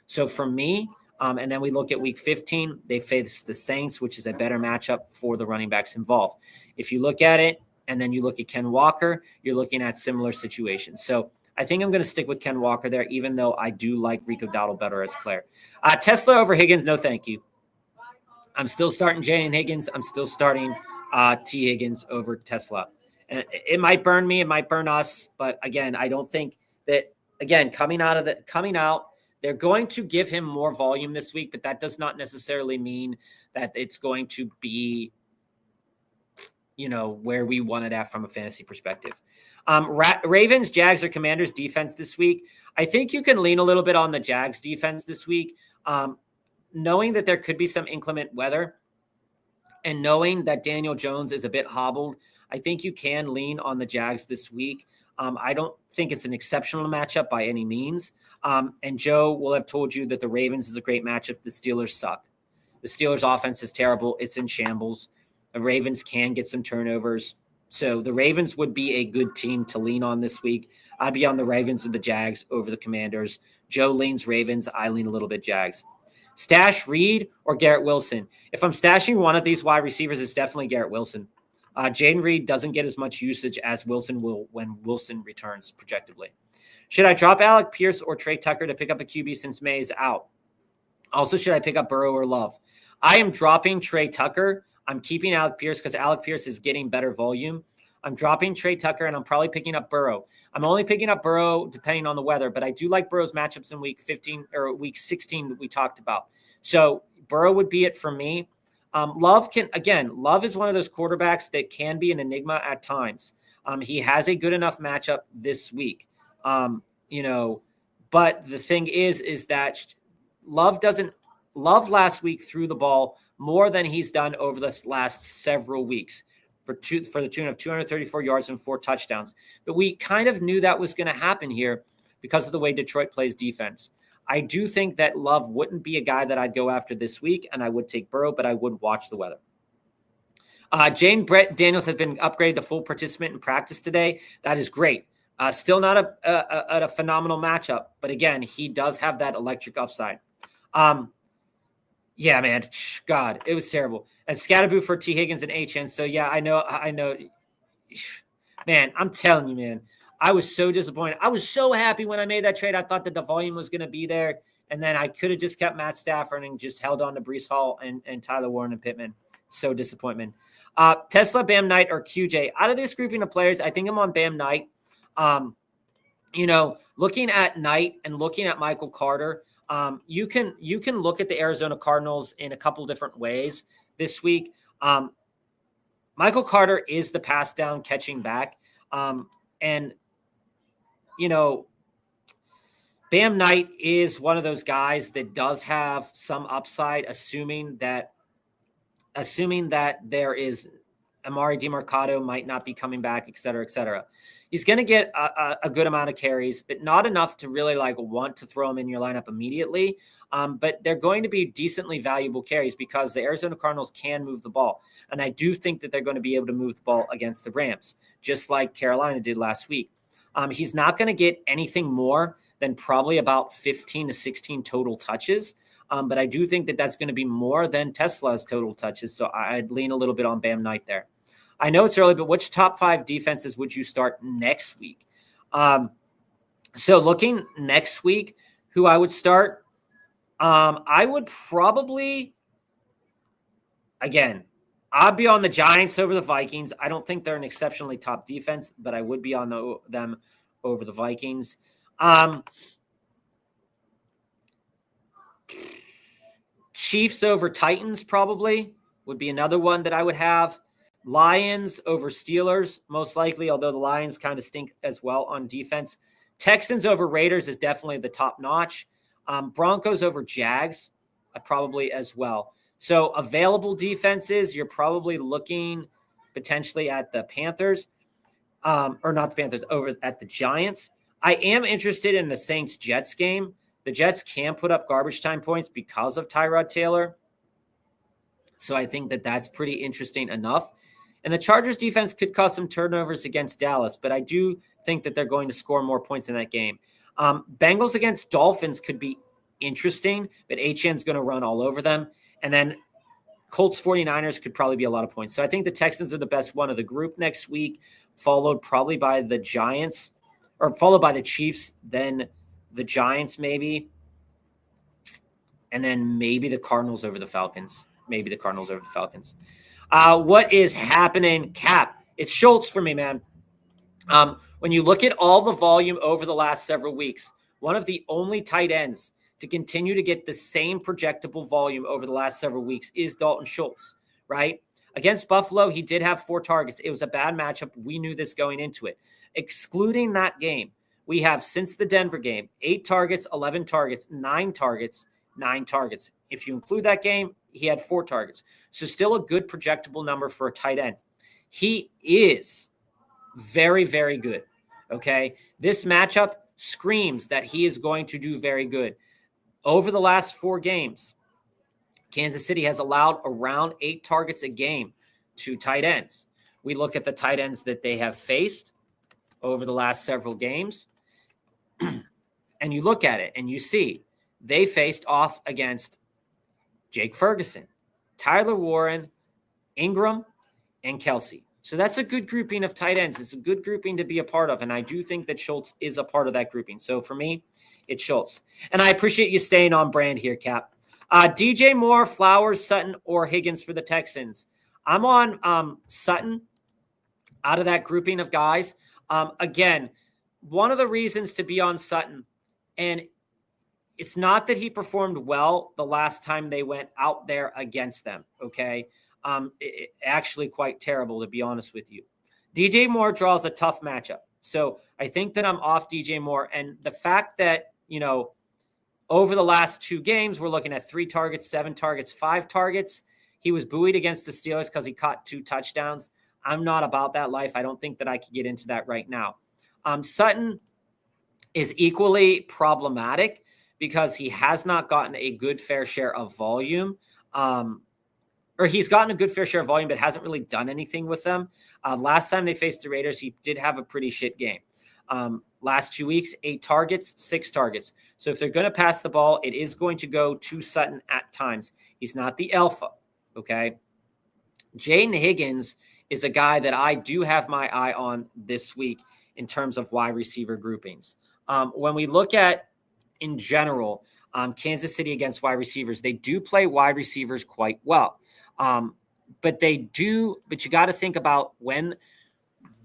B: So for me, and then we look at week 15, they face the Saints, which is a better matchup for the running backs involved. If you look at it and then you look at Ken Walker, you're looking at similar situations. So I think I'm going to stick with Ken Walker there, even though I do like Rico Dowdle better as a player. Tesla over Higgins, no thank you. I'm still starting Jalen Higgins. I'm still starting T. Higgins over Tesla. And it might burn me. It might burn us. But again, I don't think that, again, coming out, they're going to give him more volume this week, but that does not necessarily mean that it's going to be, where we want it at from a fantasy perspective. Ravens, Jags, or Commanders defense this week. I think you can lean a little bit on the Jags defense this week. Knowing that there could be some inclement weather and knowing that Daniel Jones is a bit hobbled, I think you can lean on the Jags this week. I don't think it's an exceptional matchup by any means. And Joe will have told you that the Ravens is a great matchup. The Steelers suck. The Steelers offense is terrible. It's in shambles. The Ravens can get some turnovers. So the Ravens would be a good team to lean on this week. I'd be on the Ravens with the Jags over the Commanders. Joe leans Ravens. I lean a little bit Jags. Stash Reed or Garrett Wilson? If I'm stashing one of these wide receivers, it's definitely Garrett Wilson. Jaden Reed doesn't get as much usage as Wilson will when Wilson returns projectably. Should I drop Alec Pierce or Trey Tucker to pick up a QB since May is out? Also, should I pick up Burrow or Love? I am dropping Trey Tucker. I'm keeping Alec Pierce because Alec Pierce is getting better volume. I'm dropping Trey Tucker, and I'm probably picking up Burrow. I'm only picking up Burrow depending on the weather, but I do like Burrow's matchups in week 15 or week 16 that we talked about. So Burrow would be it for me. Love is one of those quarterbacks that can be an enigma at times. He has a good enough matchup this week. But the thing is that Love last week threw the ball more than he's done over the last several weeks for the tune of 234 yards and 4 touchdowns. But we kind of knew that was going to happen here because of the way Detroit plays defense. I do think that Love wouldn't be a guy that I'd go after this week, and I would take Burrow, but I would watch the weather. Jane Brett Daniels has been upgraded to full participant in practice today. That is great. Still not a phenomenal matchup, but again, he does have that electric upside. Yeah, man. God, it was terrible. And Scatterboo for T. Higgins and HN. So, yeah, I know. Man, I'm telling you, man, I was so disappointed. I was so happy when I made that trade. I thought that the volume was going to be there. And then I could have just kept Matt Stafford and just held on to Breece Hall and Tyler Warren and Pittman. So disappointment. Tesla, Bam Knight, or QJ. Out of this grouping of players, I think I'm on Bam Knight. Looking at Knight and looking at Michael Carter, you can look at the Arizona Cardinals in a couple different ways this week. Michael Carter is the pass down catching back. And Bam Knight is one of those guys that does have some upside, assuming that there is Amari DeMarcado might not be coming back, et cetera, et cetera. He's going to get a good amount of carries, but not enough to really want to throw him in your lineup immediately. But they're going to be decently valuable carries because the Arizona Cardinals can move the ball. And I do think that they're going to be able to move the ball against the Rams, just like Carolina did last week. He's not going to get anything more than probably about 15 to 16 total touches. But I do think that that's going to be more than Tesla's total touches. So I'd lean a little bit on Bam Knight there. I know it's early, but which top 5 defenses would you start next week? So looking next week, who I would start, I would probably, again, I'd be on the Giants over the Vikings. I don't think they're an exceptionally top defense, but I would be on them over the Vikings. Chiefs over Titans probably would be another one that I would have. Lions over Steelers, most likely, although the Lions kind of stink as well on defense. Texans over Raiders is definitely the top notch. Broncos over Jags, probably as well. So available defenses, you're probably looking potentially at the Panthers, or not the Panthers, over at the Giants. I am interested in the Saints-Jets game. The Jets can put up garbage time points because of Tyrod Taylor. So I think that that's pretty interesting enough. And the Chargers defense could cause some turnovers against Dallas, but I do think that they're going to score more points in that game. Bengals against Dolphins could be interesting, but HN's going to run all over them. And then Colts 49ers could probably be a lot of points. So I think the Texans are the best one of the group next week, followed probably by the Giants, or followed by the Chiefs, then the Giants maybe, and then maybe the Cardinals over the Falcons. What is happening, Cap? It's Schultz for me, man. When you look at all the volume over the last several weeks, one of the only tight ends to continue to get the same projectable volume over the last several weeks is Dalton Schultz, right? Against Buffalo, he did have 4 targets. It was a bad matchup. We knew this going into it. Excluding that game, we have, since the Denver game, 8 targets, 11 targets, 9 targets, 9 targets. If you include that game, he had 4 targets. So still a good projectable number for a tight end. He is very, very good, okay? This matchup screams that he is going to do very good. Over the last 4 games, Kansas City has allowed around 8 targets a game to tight ends. We look at the tight ends that they have faced over the last several games, and you look at it and you see they faced off against Jake Ferguson, Tyler Warren, Ingram, and Kelsey. So that's a good grouping of tight ends. It's a good grouping to be a part of, and I do think that Schultz is a part of that grouping. So for me, it's Schultz. And I appreciate you staying on brand here, Cap. DJ Moore, Flowers, Sutton, or Higgins for the Texans. I'm on Sutton out of that grouping of guys. Again, one of the reasons to be on Sutton, and it's not that he performed well the last time they went out there against them, okay? Actually quite terrible, to be honest with you. DJ Moore draws a tough matchup. So I think that I'm off DJ Moore. And the fact that, over the last 2 games, we're looking at 3 targets, 7 targets, 5 targets. He was buoyed against the Steelers because he caught 2 touchdowns. I'm not about that life. I don't think that I could get into that right now. Sutton is equally problematic because he has not gotten a good fair share of volume. Or he's gotten a good fair share of volume, but hasn't really done anything with them. Last time they faced the Raiders, he did have a pretty shit game. Last 2 weeks, 8 targets, 6 targets. So if they're going to pass the ball, it is going to go to Sutton at times. He's not the alpha, okay? Jaden Higgins is a guy that I do have my eye on this week in terms of wide receiver groupings. When we look at, in general, Kansas City against wide receivers, they do play wide receivers quite well. But you got to think about when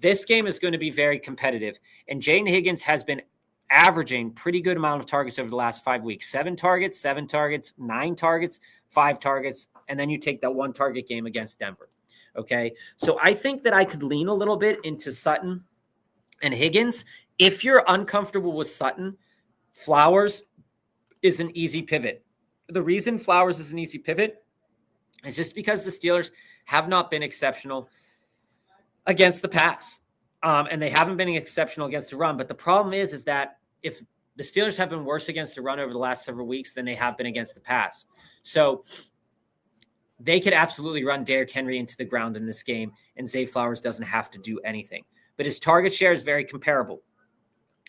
B: this game is going to be very competitive. And Jaden Higgins has been averaging pretty good amount of targets over the last 5 weeks. 7 targets, 9 targets, 5 targets, and then you take that 1 target game against Denver. Okay, so I think that I could lean a little bit into Sutton and Higgins. If you're uncomfortable with Sutton, Flowers is an easy pivot. The reason Flowers is an easy pivot is just because the Steelers have not been exceptional against the pass. And they haven't been exceptional against the run. But the problem is that if the Steelers have been worse against the run over the last several weeks than they have been against the pass. So they could absolutely run Derrick Henry into the ground in this game, and Zay Flowers doesn't have to do anything. But his target share is very comparable.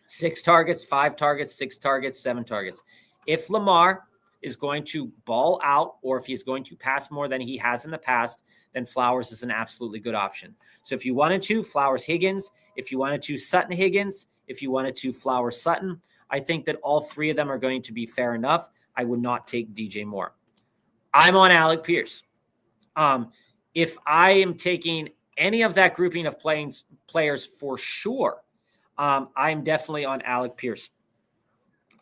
B: 6 targets, 5 targets, 6 targets, 7 targets. If Lamar is going to ball out, or if he's going to pass more than he has in the past, then Flowers is an absolutely good option. So if you wanted to, Flowers Higgins. If you wanted to, Sutton Higgins. If you wanted to, Flowers Sutton. I think that all 3 of them are going to be fair enough. I would not take DJ Moore. I'm on Alec Pierce. If I am taking any of that grouping of players for sure, I'm definitely on Alec Pierce.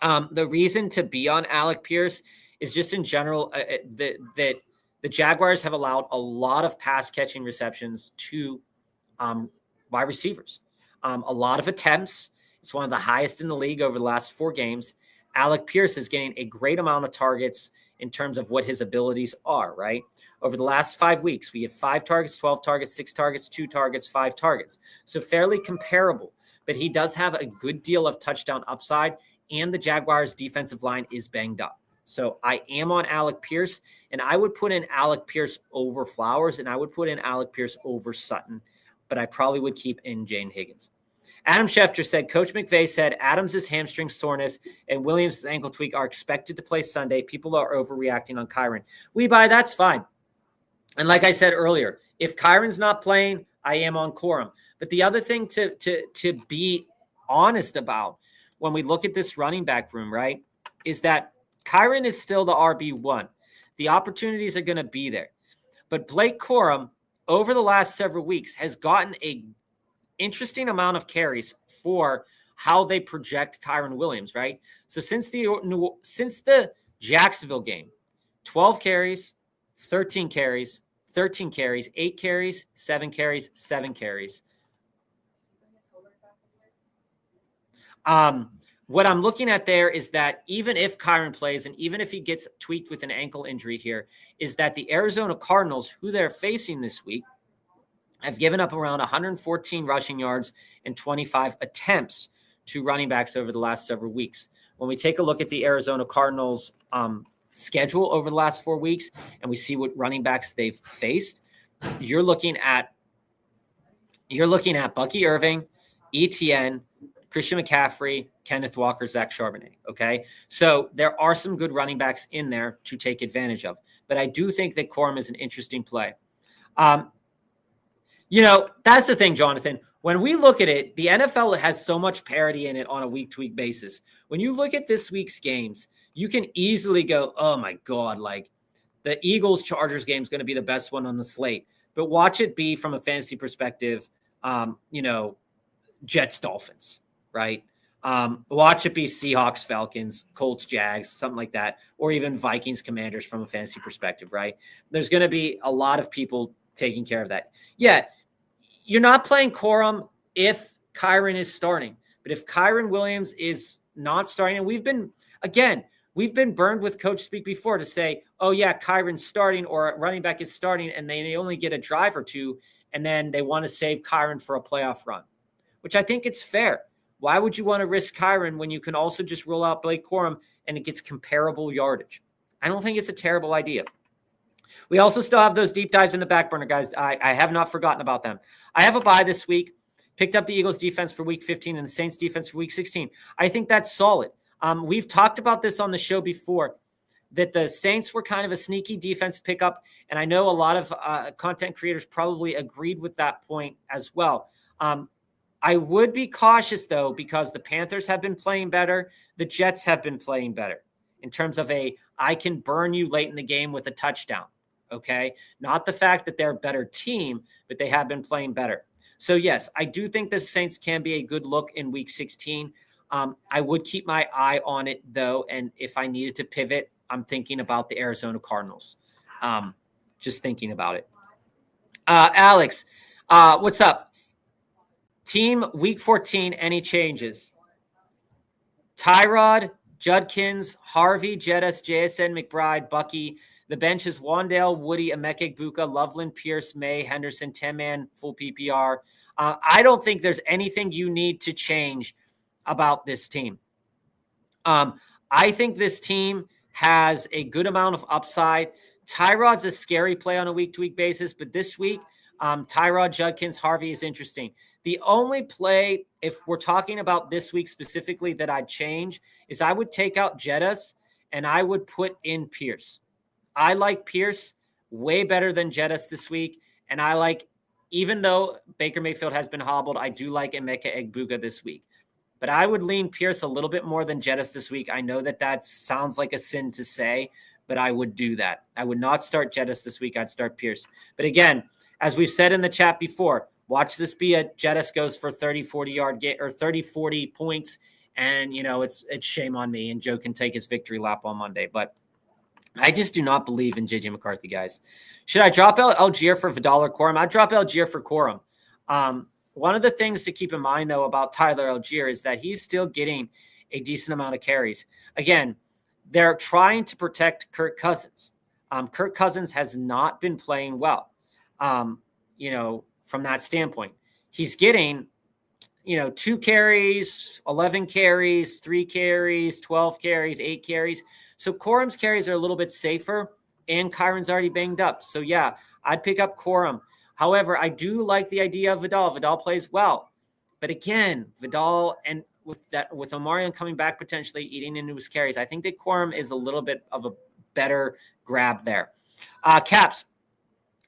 B: The reason to be on Alec Pierce is just in general that the Jaguars have allowed a lot of pass catching receptions to wide receivers. A lot of attempts. It's one of the highest in the league over the last 4 games. Alec Pierce is getting a great amount of targets in terms of what his abilities are, right? Over the last 5 weeks, we had 5 targets, 12 targets, 6 targets, 2 targets, 5 targets. So fairly comparable, but he does have a good deal of touchdown upside, and the Jaguars' defensive line is banged up. So I am on Alec Pierce, and I would put in Alec Pierce over Flowers, and I would put in Alec Pierce over Sutton, but I probably would keep in Jaden Higgins. Adam Schefter said, Coach McVay said Adams' hamstring soreness and Williams' ankle tweak are expected to play Sunday. People are overreacting on Kyren. That's fine. And like I said earlier, if Kyron's not playing, I am on Corum. But the other thing to be honest about when we look at this running back room, right, is that Kyren is still the RB1. The opportunities are going to be there. But Blake Corum, over the last several weeks, has gotten a interesting amount of carries for how they project Kyren Williams, right? So since the Jacksonville game, 12 carries, 13 carries, 13 carries, 8 carries, 7 carries, 7 carries. What I'm looking at there is that even if Kyren plays and even if he gets tweaked with an ankle injury here, is that the Arizona Cardinals, who they're facing this week, have given up around 114 rushing yards and 25 attempts to running backs over the last several weeks. When we take a look at the Arizona Cardinals schedule over the last 4 weeks and we see what running backs they've faced, you're looking at Bucky Irving, ETN, Christian McCaffrey, Kenneth Walker, Zach Charbonnet. Okay. So there are some good running backs in there to take advantage of, but I do think that Corum is an interesting play. That's the thing, Jonathan. When we look at it, the NFL has so much parity in it on a week-to-week basis. When you look at this week's games, you can easily go, oh, my God, like the Eagles-Chargers game is going to be the best one on the slate. But watch it be from a fantasy perspective, Jets-Dolphins, right? Watch it be Seahawks-Falcons, Colts-Jags, something like that, or even Vikings-Commanders from a fantasy perspective, right? There's going to be a lot of people taking care of that. Yeah, you're not playing Corum if Kyren is starting. But if Kyren Williams is not starting, and we've been burned with coach speak before to say, oh, yeah, Kyren's starting or running back is starting, and they only get a drive or two, and then they want to save Kyren for a playoff run, which I think it's fair. Why would you want to risk Kyren when you can also just roll out Blake Corum and it gets comparable yardage? I don't think it's a terrible idea. We also still have those deep dives in the back burner, guys. I have not forgotten about them. I have a bye this week. picked up the Eagles defense for week 15 and the Saints defense for week 16. I think that's solid. We've talked about this on the show before, that the Saints were kind of a sneaky defense pickup. And I know a lot of content creators probably agreed with that point as well. I would be cautious, though, because the Panthers have been playing better. The Jets have been playing better in terms of I can burn you late in the game with a touchdown, okay? Not the fact that they're a better team, but they have been playing better. So, yes, I do think the Saints can be a good look in Week 16. I would keep my eye on it, though, and if I needed to pivot, I'm thinking about the Arizona Cardinals. Just thinking about it. Alex, what's up? Team Week 14, any changes? Tyrod, Judkins, Harvey, Jettis, JSN, McBride, Bucky. The bench is Wandale, Woody, Emeka Egbuka, Loveland, Pierce, May, Henderson, 10-man, full PPR. I don't think there's anything you need to change about this team. I think this team has a good amount of upside. Tyrod's a scary play on a week-to-week basis, but this week, Tyrod, Judkins, Harvey is interesting. The only play, if we're talking about this week specifically, that I'd change is I would take out Jettis and I would put in Pierce. I like Pierce way better than Jettis this week. And I like, even though Baker Mayfield has been hobbled, I do like Emeka Egbuka this week. But I would lean Pierce a little bit more than Jettis this week. I know that sounds like a sin to say, but I would do that. I would not start Jettis this week. I'd start Pierce. But again, as we've said in the chat before, watch this be a Jettis goes for 30, 40-yard game or 30, 40 points. And, it's shame on me. And Joe can take his victory lap on Monday. But I just do not believe in J.J. McCarthy, guys. Should I drop Algier for Vidal or Corum? I'd drop Algier for Corum. One of the things to keep in mind, though, about Tyler Algier is that he's still getting a decent amount of carries. Again, they're trying to protect Kirk Cousins. Kirk Cousins has not been playing well. From that standpoint, he's getting, 2 carries, 11 carries, 3 carries, 12 carries, 8 carries. So Corum's carries are a little bit safer, and Kyron's already banged up. So yeah, I'd pick up Corum. However, I do like the idea of Vidal. Vidal plays well, but again, Vidal and with Omarion coming back potentially eating into his carries, I think that Corum is a little bit of a better grab there. Caps.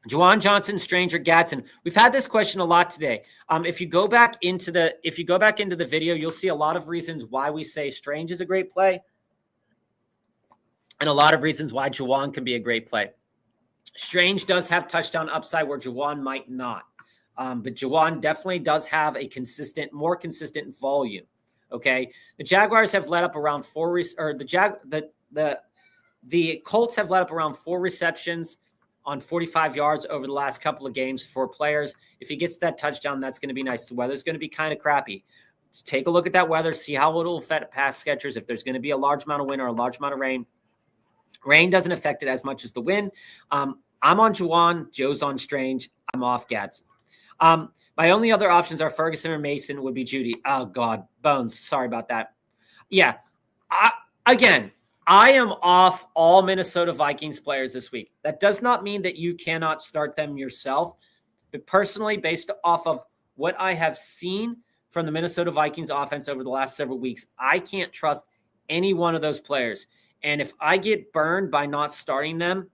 B: Juwan Johnson, Stranger, Gadsden. We've had this question a lot today. If you go back into the video, you'll see a lot of reasons why we say Strange is a great play, and a lot of reasons why Juwan can be a great play. Strange does have touchdown upside where Juwan might not, but Juwan definitely does have a more consistent volume. Okay, the Jaguars have let up around the Colts have let up around 4 receptions on 45 yards over the last couple of games for players. If he gets that touchdown, that's going to be nice. The weather's going to be kind of crappy. Just take a look at that weather, see how it will affect pass catchers. If there's going to be a large amount of wind or a large amount of rain, rain doesn't affect it as much as the wind. I'm on Juwan. Joe's on Strange. I'm off Gadsden. My only other options are Ferguson or Mason would be Judy. Oh, God. Bones. Sorry about that. Yeah. I am off all Minnesota Vikings players this week. That does not mean that you cannot start them yourself. But personally, based off of what I have seen from the Minnesota Vikings offense over the last several weeks, I can't trust any one of those players. And if I get burned by not starting them,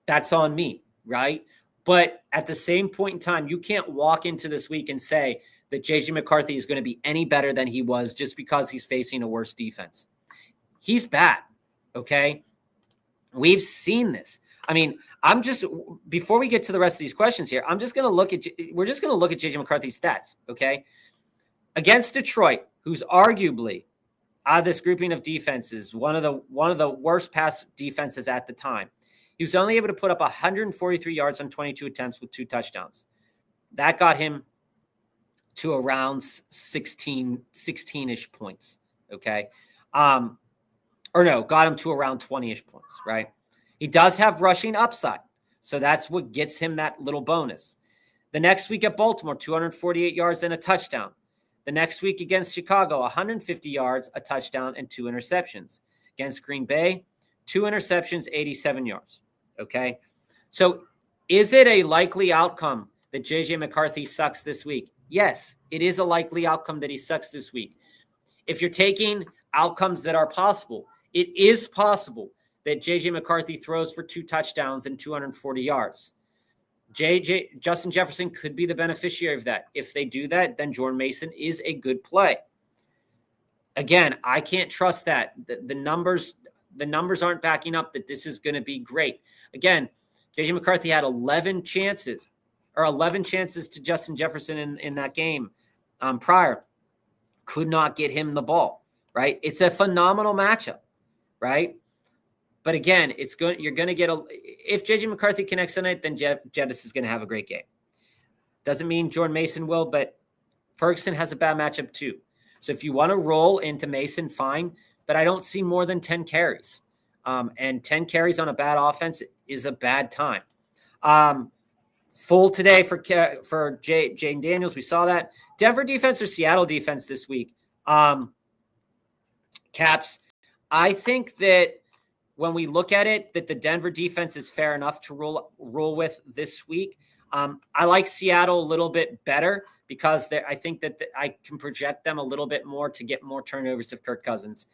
B: that's on me, right? But at the same point in time, you can't walk into this week and say that J.J. McCarthy is going to be any better than he was just because he's facing a worse defense. He's bad. Okay. We've seen this. I mean, before we get to the rest of these questions here, we're just going to look at JJ McCarthy's stats. Okay. Against Detroit, who's arguably this grouping of defenses, one of the worst pass defenses at the time. He was only able to put up 143 yards on 22 attempts with 2 touchdowns. That got him to around 16-ish points. Okay. Got him to around 20-ish points, right? He does have rushing upside, so that's what gets him that little bonus. The next week at Baltimore, 248 yards and a touchdown. The next week against Chicago, 150 yards, a touchdown, and 2 interceptions. Against Green Bay, 2 interceptions, 87 yards, okay? So is it a likely outcome that J.J. McCarthy sucks this week? Yes, it is a likely outcome that he sucks this week. If you're taking outcomes that are possible, it is possible that J.J. McCarthy throws for 2 touchdowns and 240 yards. Justin Jefferson could be the beneficiary of that. If they do that, then Jordan Mason is a good play. Again, I can't trust that. The numbers aren't backing up that this is going to be great. Again, J.J. McCarthy had 11 chances to Justin Jefferson in that game prior. Could not get him the ball, right? It's a phenomenal matchup, right? But again, you're going to get if J.J. McCarthy connects on it, then Jettis is going to have a great game. Doesn't mean Jordan Mason will, but Ferguson has a bad matchup too. So if you want to roll into Mason, fine, but I don't see more than 10 carries. And 10 carries on a bad offense is a bad time. Full today for Jaden Daniels. We saw that. Denver defense or Seattle defense this week? Caps, I think that when we look at it, that the Denver defense is fair enough to roll with this week. I like Seattle a little bit better because I think that I can project them a little bit more to get more turnovers if Kirk Cousins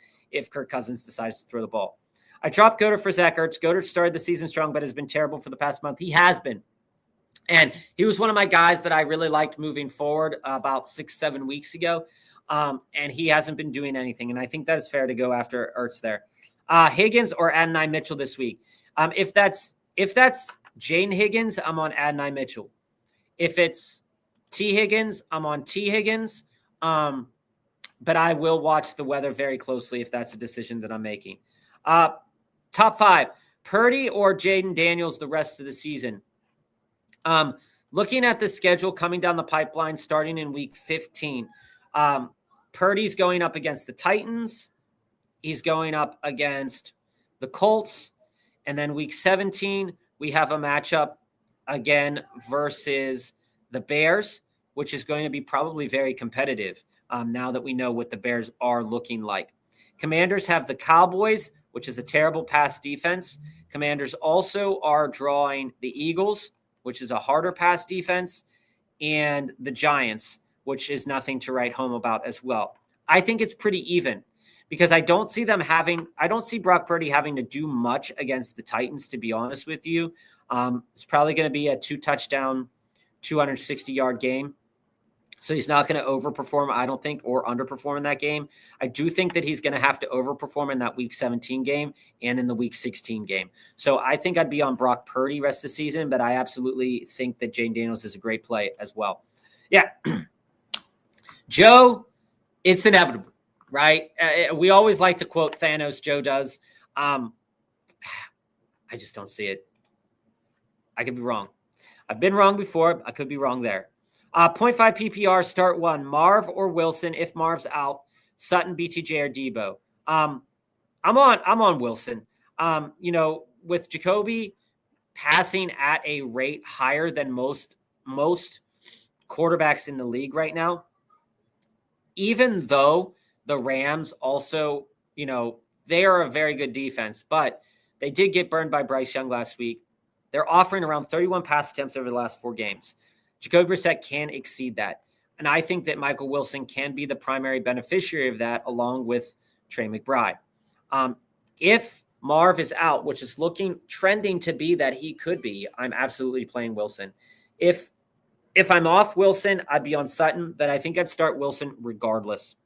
B: decides to throw the ball. I dropped Goddard for Zach Ertz. Goddard started the season strong, but has been terrible for the past month. He has been. And he was one of my guys that I really liked moving forward about 6-7 weeks ago. And he hasn't been doing anything. And I think that is fair to go after Ertz there. Higgins or Adonai Mitchell this week. If that's Jane Higgins, I'm on Adonai Mitchell. If it's T Higgins, I'm on T Higgins. But I will watch the weather very closely if that's a decision that I'm making. Top 5, Purdy or Jaden Daniels the rest of the season. Looking at the schedule coming down the pipeline, starting in week 15, Purdy's going up against the Titans. He's going up against the Colts. And then week 17, we have a matchup again versus the Bears, which is going to be probably very competitive now that we know what the Bears are looking like. Commanders have the Cowboys, which is a terrible pass defense. Commanders also are drawing the Eagles, which is a harder pass defense, and the Giants, which is nothing to write home about as well. I think it's pretty even because I don't see Brock Purdy having to do much against the Titans, to be honest with you. It's probably going to be a 2-touchdown, 260-yard game. So he's not going to overperform, I don't think, or underperform in that game. I do think that he's going to have to overperform in that Week 17 game and in the Week 16 game. So I think I'd be on Brock Purdy rest of the season, but I absolutely think that Jane Daniels is a great play as well. Yeah. Joe, it's inevitable, right? We always like to quote Thanos. Joe does. I just don't see it. I could be wrong. I've been wrong before. I could be wrong there. 0.5 PPR, start 1. Marv or Wilson if Marv's out. Sutton, BTJ, or Debo. I'm on Wilson. With Jacoby passing at a rate higher than most quarterbacks in the league right now, even though the Rams also, they are a very good defense, but they did get burned by Bryce Young last week. They're offering around 31 pass attempts over the last 4 games. Jacoby Brissett can exceed that. And I think that Michael Wilson can be the primary beneficiary of that along with Trey McBride. If Marv is out, which is trending to be that he could be, I'm absolutely playing Wilson. If I'm off Wilson, I'd be on Sutton, but I think I'd start Wilson regardless.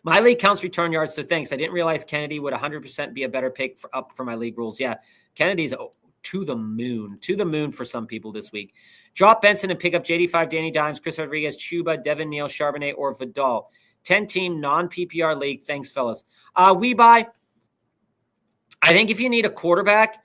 B: My league counts return yards, so thanks. I didn't realize Kennedy would 100% be a better pick for my league rules. Yeah, Kennedy's to the moon for some people this week. Drop Benson and pick up JD5, Danny Dimes, Chris Rodriguez, Chuba, Devin Neal, Charbonnet, or Vidal. 10-team non-PPR league. Thanks, fellas. We buy. I think if you need a quarterback,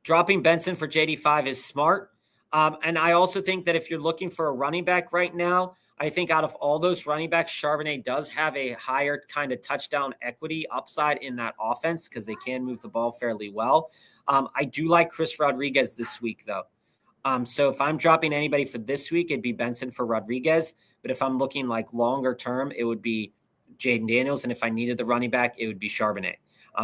B: dropping Benson for JD5 is smart. And I also think that if you're looking for a running back right now, I think out of all those running backs, Charbonnet does have a higher kind of touchdown equity upside in that offense because they can move the ball fairly well. I do like Chris Rodriguez this week, though. So if I'm dropping anybody for this week, it'd be Benson for Rodriguez. But if I'm looking like longer term, it would be Jaden Daniels. And if I needed the running back, it would be Charbonnet.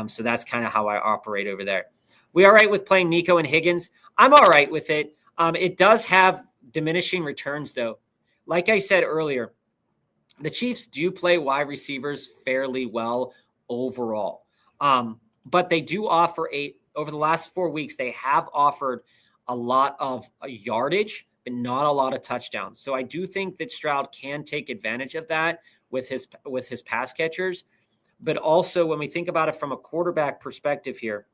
B: So that's kind of how I operate over there. We all right with playing Nico and Higgins? I'm all right with it. It does have diminishing returns, though. like I said earlier, the Chiefs do play wide receivers fairly well overall. But they do offer over the last 4 weeks, they have offered a lot of yardage, but not a lot of touchdowns. So I do think that Stroud can take advantage of that with his pass catchers. But also when we think about it from a quarterback perspective here,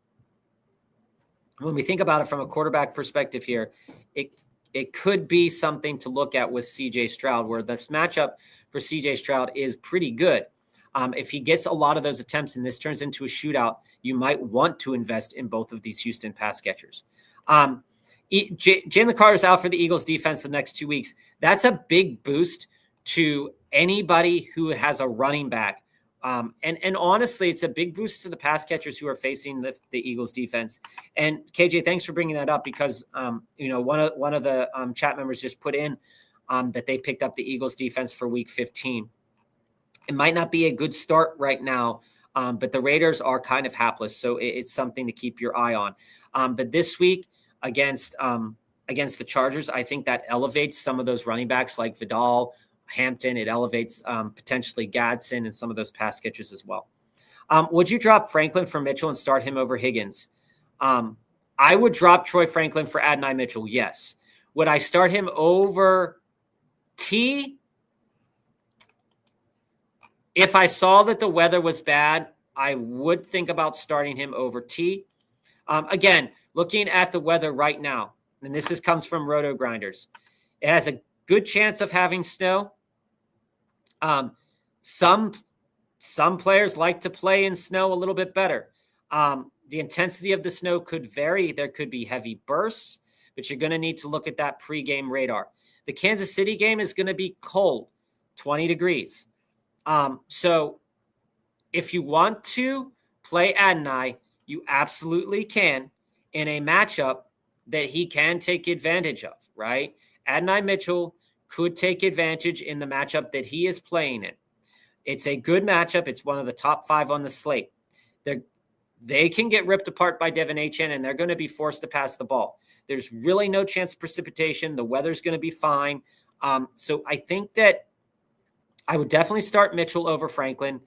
B: it could be something to look at with CJ Stroud, where this matchup for CJ Stroud is pretty good. If he gets a lot of those attempts and this turns into a shootout, you might want to invest in both of these Houston pass catchers. Jalen Carter's out for the Eagles defense the next 2 weeks. That's a big boost to anybody who has a running back. And honestly, it's a big boost to the pass catchers who are facing the Eagles defense. And KJ, thanks for bringing that up because, one of the chat members just put in that they picked up the Eagles defense for week 15. It might not be a good start right now, but the Raiders are kind of hapless. So it's something to keep your eye on. But this week against the Chargers, I think that elevates some of those running backs like Vidal, Hampton. It elevates potentially Gadsden and some of those pass catchers as well. Would you drop Franklin for Mitchell and start him over Higgins? I would drop Troy Franklin for Adonai Mitchell, yes. Would I start him over T? If I saw that the weather was bad, I would think about starting him over T. Again, looking at the weather right now, and this comes from Roto Grinders, it has a good chance of having snow. Some players like to play in snow a little bit better. The intensity of the snow could vary. There could be heavy bursts, but you're going to need to look at that pregame radar. The Kansas City game is going to be cold, 20 degrees. So if you want to play Adonai, you absolutely can in a matchup that he can take advantage of, right? Adonai Mitchell could take advantage in the matchup that he is playing in. It's a good matchup. It's one of the top 5 on the slate. They can get ripped apart by Devin Achane, and they're going to be forced to pass the ball. There's really no chance of precipitation. The weather's going to be fine. So I think that I would definitely start Mitchell over Franklin.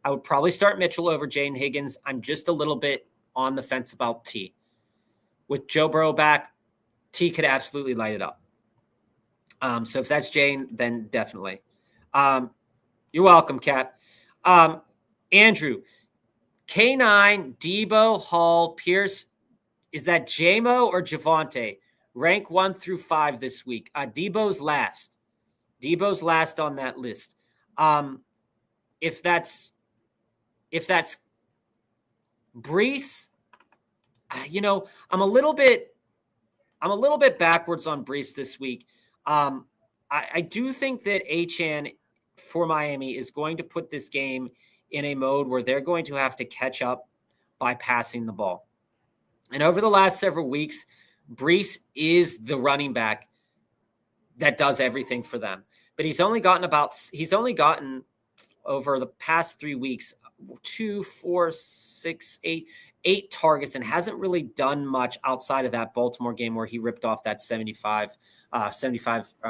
B: I would probably start Mitchell over Jane Higgins. I'm just a little bit on the fence about T. With Joe Burrow back, T could absolutely light it up. So if that's Jane, then definitely. You're welcome, Kat. Andrew, K9, Debo, Hall, Pierce. Is that JMO or Javonte? Rank 1 through 5 this week. Debo's last. Debo's last on that list. If that's Brees, I'm a little bit backwards on Brees this week. I do think that Achane for Miami is going to put this game in a mode where they're going to have to catch up by passing the ball. And over the last several weeks, Brees is the running back that does everything for them. But he's only gotten over the past 3 weeks, 2, 4, 6, 8 targets, and hasn't really done much outside of that Baltimore game where he ripped off that 75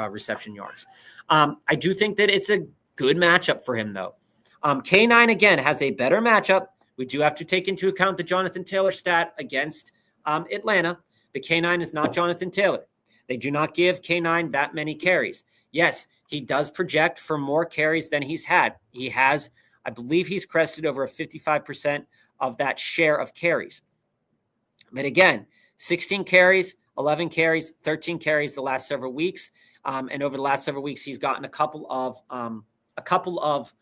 B: reception yards. I do think that it's a good matchup for him, though. K9, again, has a better matchup. We do have to take into account the Jonathan Taylor stat against Atlanta, but K9 is not Jonathan Taylor. They do not give K9 that many carries. Yes, he does project for more carries than he's had. He has, I believe he's crested over a 55% of that share of carries. But again, 16 carries, 11 carries, 13 carries the last several weeks. And over the last several weeks, he's gotten a couple of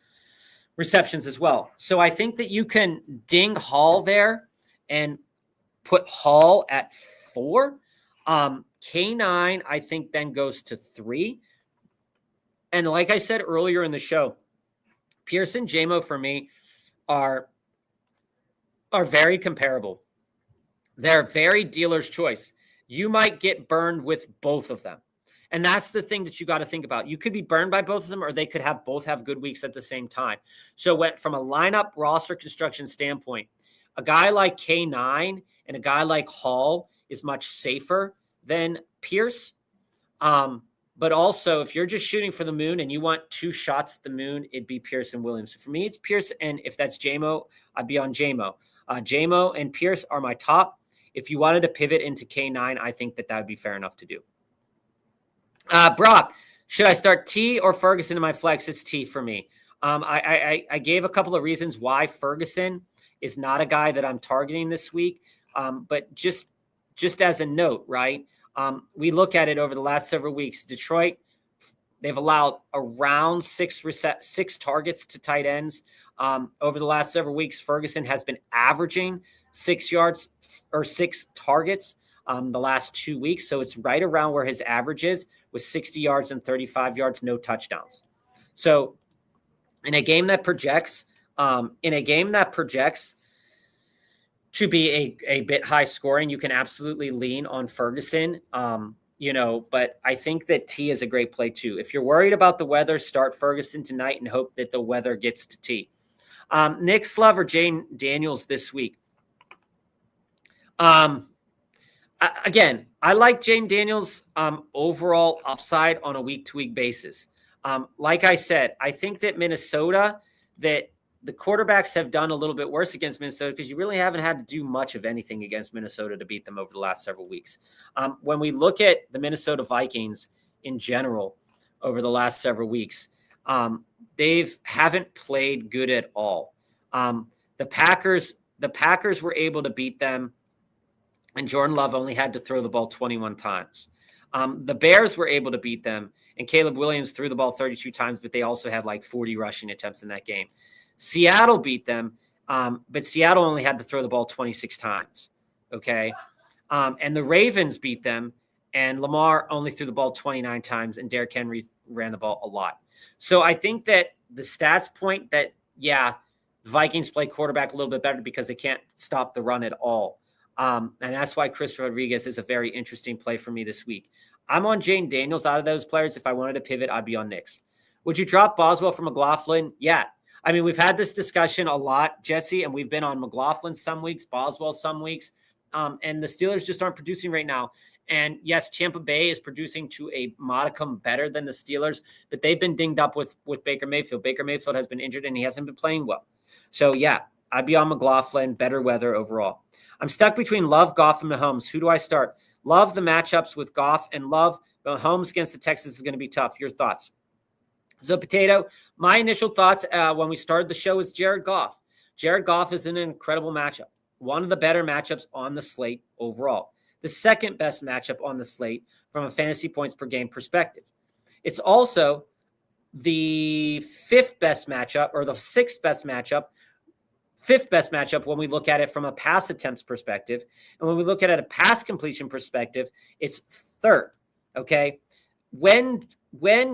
B: receptions as well. So I think that you can ding Hall there and put Hall at 4. K9, I think, then goes to 3. And like I said earlier in the show, Pierce and JMO for me are very comparable. They're very dealer's choice. You might get burned with both of them. And that's the thing that you got to think about. You could be burned by both of them, or they could both have good weeks at the same time. So from a lineup roster construction standpoint, a guy like K9 and a guy like Hall is much safer than Pierce. But also, if you're just shooting for the moon and you want 2 shots at the moon, it'd be Pierce and Williams. So for me, it's Pierce. And if that's JMO, I'd be on JMO. JMO and Pierce are my top. If you wanted to pivot into K9, I think that would be fair enough to do. Brock, should I start T or Ferguson in my flex? It's T for me. I gave a couple of reasons why Ferguson is not a guy that I'm targeting this week. But just as a note, right? We look at it over the last several weeks. Detroit, they've allowed around 6 targets to tight ends. Over the last several weeks, Ferguson has been averaging 6 yards or 6 targets the last 2 weeks. So it's right around where his average is, with 60 yards and 35 yards, no touchdowns. So in a game that projects to be a bit high scoring, you can absolutely lean on Ferguson. But I think that T is a great play too. If you're worried about the weather, start Ferguson tonight and hope that the weather gets to T. Nick Slove or Jane Daniels this week. Again, I like Jane Daniels' overall upside on a week-to-week basis. Like I said, I think that that the quarterbacks have done a little bit worse against Minnesota because you really haven't had to do much of anything against Minnesota to beat them over the last several weeks. When we look at the Minnesota Vikings in general over the last several weeks, they haven't played good at all. The Packers were able to beat them, and Jordan Love only had to throw the ball 21 times. The Bears were able to beat them, and Caleb Williams threw the ball 32 times, but they also had like 40 rushing attempts in that game. Seattle beat them, but Seattle only had to throw the ball 26 times, okay? And the Ravens beat them, and Lamar only threw the ball 29 times, and Derrick Henry ran the ball a lot. So I think that the stats point that, the Vikings play quarterback a little bit better because they can't stop the run at all. And that's why Chris Rodriguez is a very interesting play for me this week. I'm on Jane Daniels out of those players. If I wanted to pivot, I'd be on Knicks. Would you drop Boswell for McLaughlin? Yeah. I mean, we've had this discussion a lot, Jesse, and we've been on McLaughlin some weeks, Boswell some weeks, and the Steelers just aren't producing right now. And yes, Tampa Bay is producing to a modicum better than the Steelers, but they've been dinged up with Baker Mayfield. Baker Mayfield has been injured, and he hasn't been playing well. So, I'd be on McLaughlin, better weather overall. I'm stuck between Love, Goff, and Mahomes. Who do I start? Love the matchups with Goff and Love. Mahomes against the Texans is going to be tough. Your thoughts? So, Potato, my initial thoughts when we started the show is Jared Goff. Jared Goff is in an incredible matchup. One of the better matchups on the slate overall. The second best matchup on the slate from a fantasy points per game perspective. It's also the fifth best matchup when we look at it from a pass attempts perspective. And when we look at it a pass completion perspective, it's third, okay? When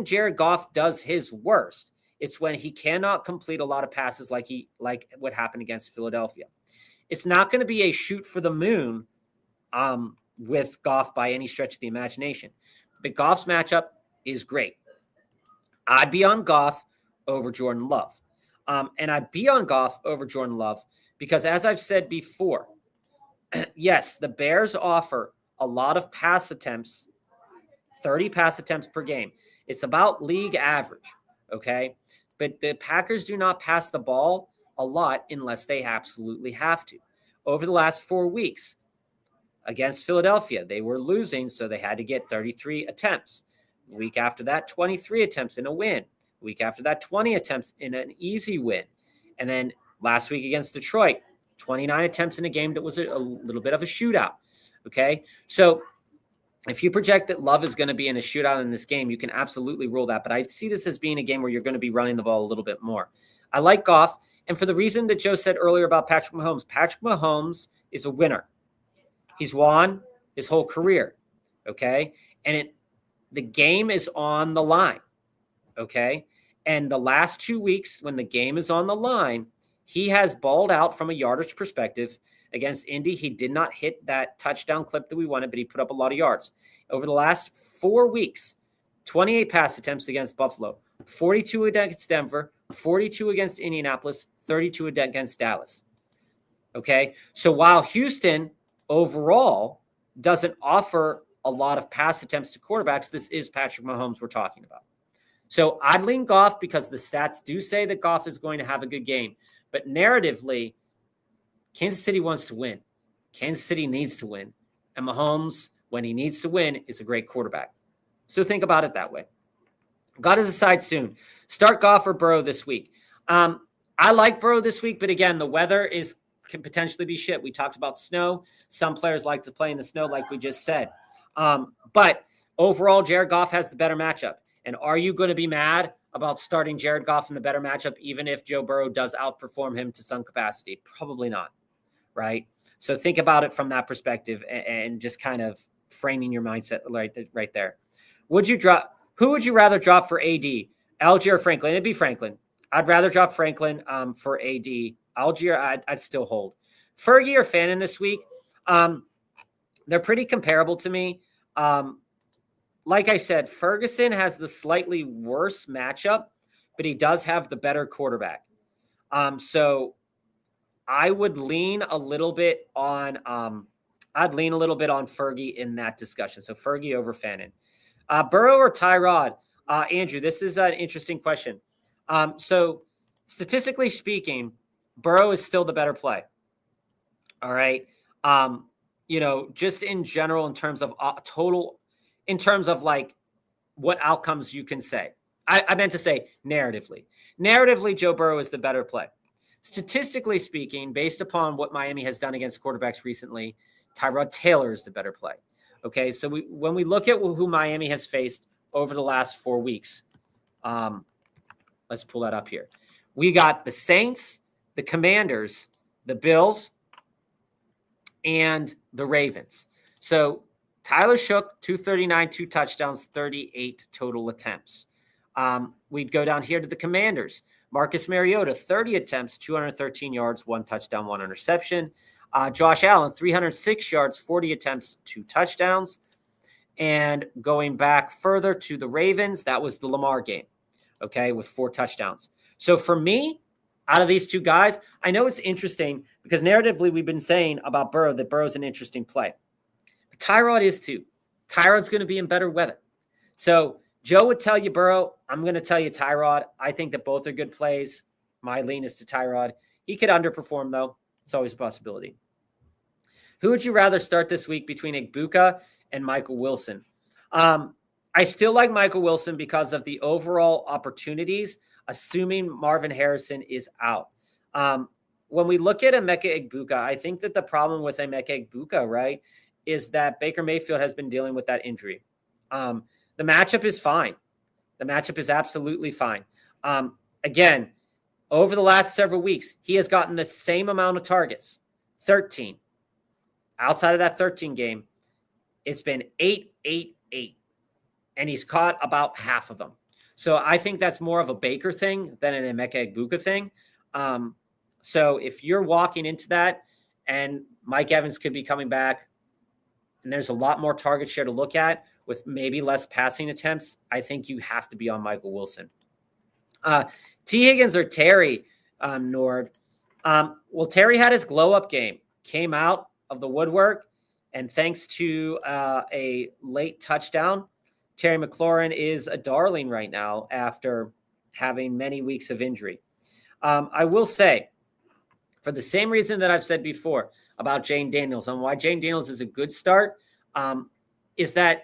B: Jared Goff does his worst, it's when he cannot complete a lot of passes like what happened against Philadelphia. It's not going to be a shoot for the moon with Goff by any stretch of the imagination. But Goff's matchup is great. I'd be on Goff over Jordan Love. And I'd be on Goff over Jordan Love because, as I've said before, yes, the Bears offer a lot of pass attempts, 30 pass attempts per game. It's about league average, okay? But the Packers do not pass the ball a lot unless they absolutely have to. Over the last 4 weeks against Philadelphia, they were losing, so they had to get 33 attempts. The week after that, 23 attempts in a win. The week after that, 20 attempts in an easy win. And then last week against Detroit, 29 attempts in a game that was a little bit of a shootout, okay? So if you project that Love is going to be in a shootout in this game, you can absolutely rule that. But I see this as being a game where you're going to be running the ball a little bit more. I like Goff. And for the reason that Joe said earlier about Patrick Mahomes is a winner. He's won his whole career, okay? And the game is on the line, okay? And the last 2 weeks when the game is on the line, he has balled out from a yardage perspective. Against Indy, he did not hit that touchdown clip that we wanted, but he put up a lot of yards. Over the last 4 weeks, 28 pass attempts against Buffalo, 42 against Denver, 42 against Indianapolis, 32 against Dallas. Okay? So while Houston overall doesn't offer a lot of pass attempts to quarterbacks, this is Patrick Mahomes we're talking about. So I'd lean Goff because the stats do say that Goff is going to have a good game. But narratively, Kansas City wants to win. Kansas City needs to win. And Mahomes, when he needs to win, is a great quarterback. So think about it that way. Got to decide soon. Start Goff or Burrow this week. I like Burrow this week, but again, the weather can potentially be shit. We talked about snow. Some players like to play in the snow, like we just said. But overall, Jared Goff has the better matchup. And are you going to be mad about starting Jared Goff in the better matchup, even if Joe Burrow does outperform him to some capacity? Probably not, right? So think about it from that perspective and just kind of framing your mindset right there. Who would you rather drop for AD, Algier or Franklin? It'd be Franklin. I'd rather drop Franklin for AD. Algier, I'd still hold. Fergie or Fannin this week, they're pretty comparable to me. Like I said, Ferguson has the slightly worse matchup, but he does have the better quarterback. So I would lean a little bit on Fergie in that discussion. So Fergie over Fannin. Burrow or Tyrod? Andrew, this is an interesting question. So statistically speaking, Burrow is still the better play. All right. Just in general, in terms of in terms of like what outcomes you can say. I meant to say narratively. Narratively, Joe Burrow is the better play. Statistically speaking, based upon what Miami has done against quarterbacks recently, Tyrod Taylor is the better play. Okay, so when we look at who Miami has faced over the last 4 weeks, let's pull that up here. We got the Saints, the Commanders, the Bills, and the Ravens. So Tyler Shook, 239, 2 touchdowns, 38 total attempts. We'd go down here to the Commanders. Marcus Mariota, 30 attempts, 213 yards, 1 touchdown, 1 interception. Josh Allen, 306 yards, 40 attempts, 2 touchdowns. And going back further to the Ravens, that was the Lamar game, okay, with 4 touchdowns. So for me, out of these two guys, I know it's interesting because narratively we've been saying about Burrow that Burrow's an interesting play. But Tyrod is too. Tyrod's going to be in better weather. So Joe would tell you Burrow. I'm going to tell you Tyrod. I think that both are good plays. My lean is to Tyrod. He could underperform, though. It's always a possibility. Who would you rather start this week between Igbuka and Michael Wilson? I still like Michael Wilson because of the overall opportunities, assuming Marvin Harrison is out. When we look at Emeka Egbuka, I think that the problem with Emeka Egbuka, right, is that Baker Mayfield has been dealing with that injury. The matchup is fine. The matchup is absolutely fine. Again, over the last several weeks, he has gotten the same amount of targets, 13. Outside of that 13 game, it's been 8, 8, 8. And he's caught about half of them. So I think that's more of a Baker thing than an Emeka Egbuka thing. So if you're walking into that and Mike Evans could be coming back and there's a lot more target share to look at with maybe less passing attempts, I think you have to be on Michael Wilson. T. Higgins or Terry, Nord. Well, Terry had his glow-up game, came out of the woodwork, and thanks to a late touchdown, Terry McLaurin is a darling right now after having many weeks of injury. I will say, for the same reason that I've said before about Jane Daniels and why Jane Daniels is a good start, is that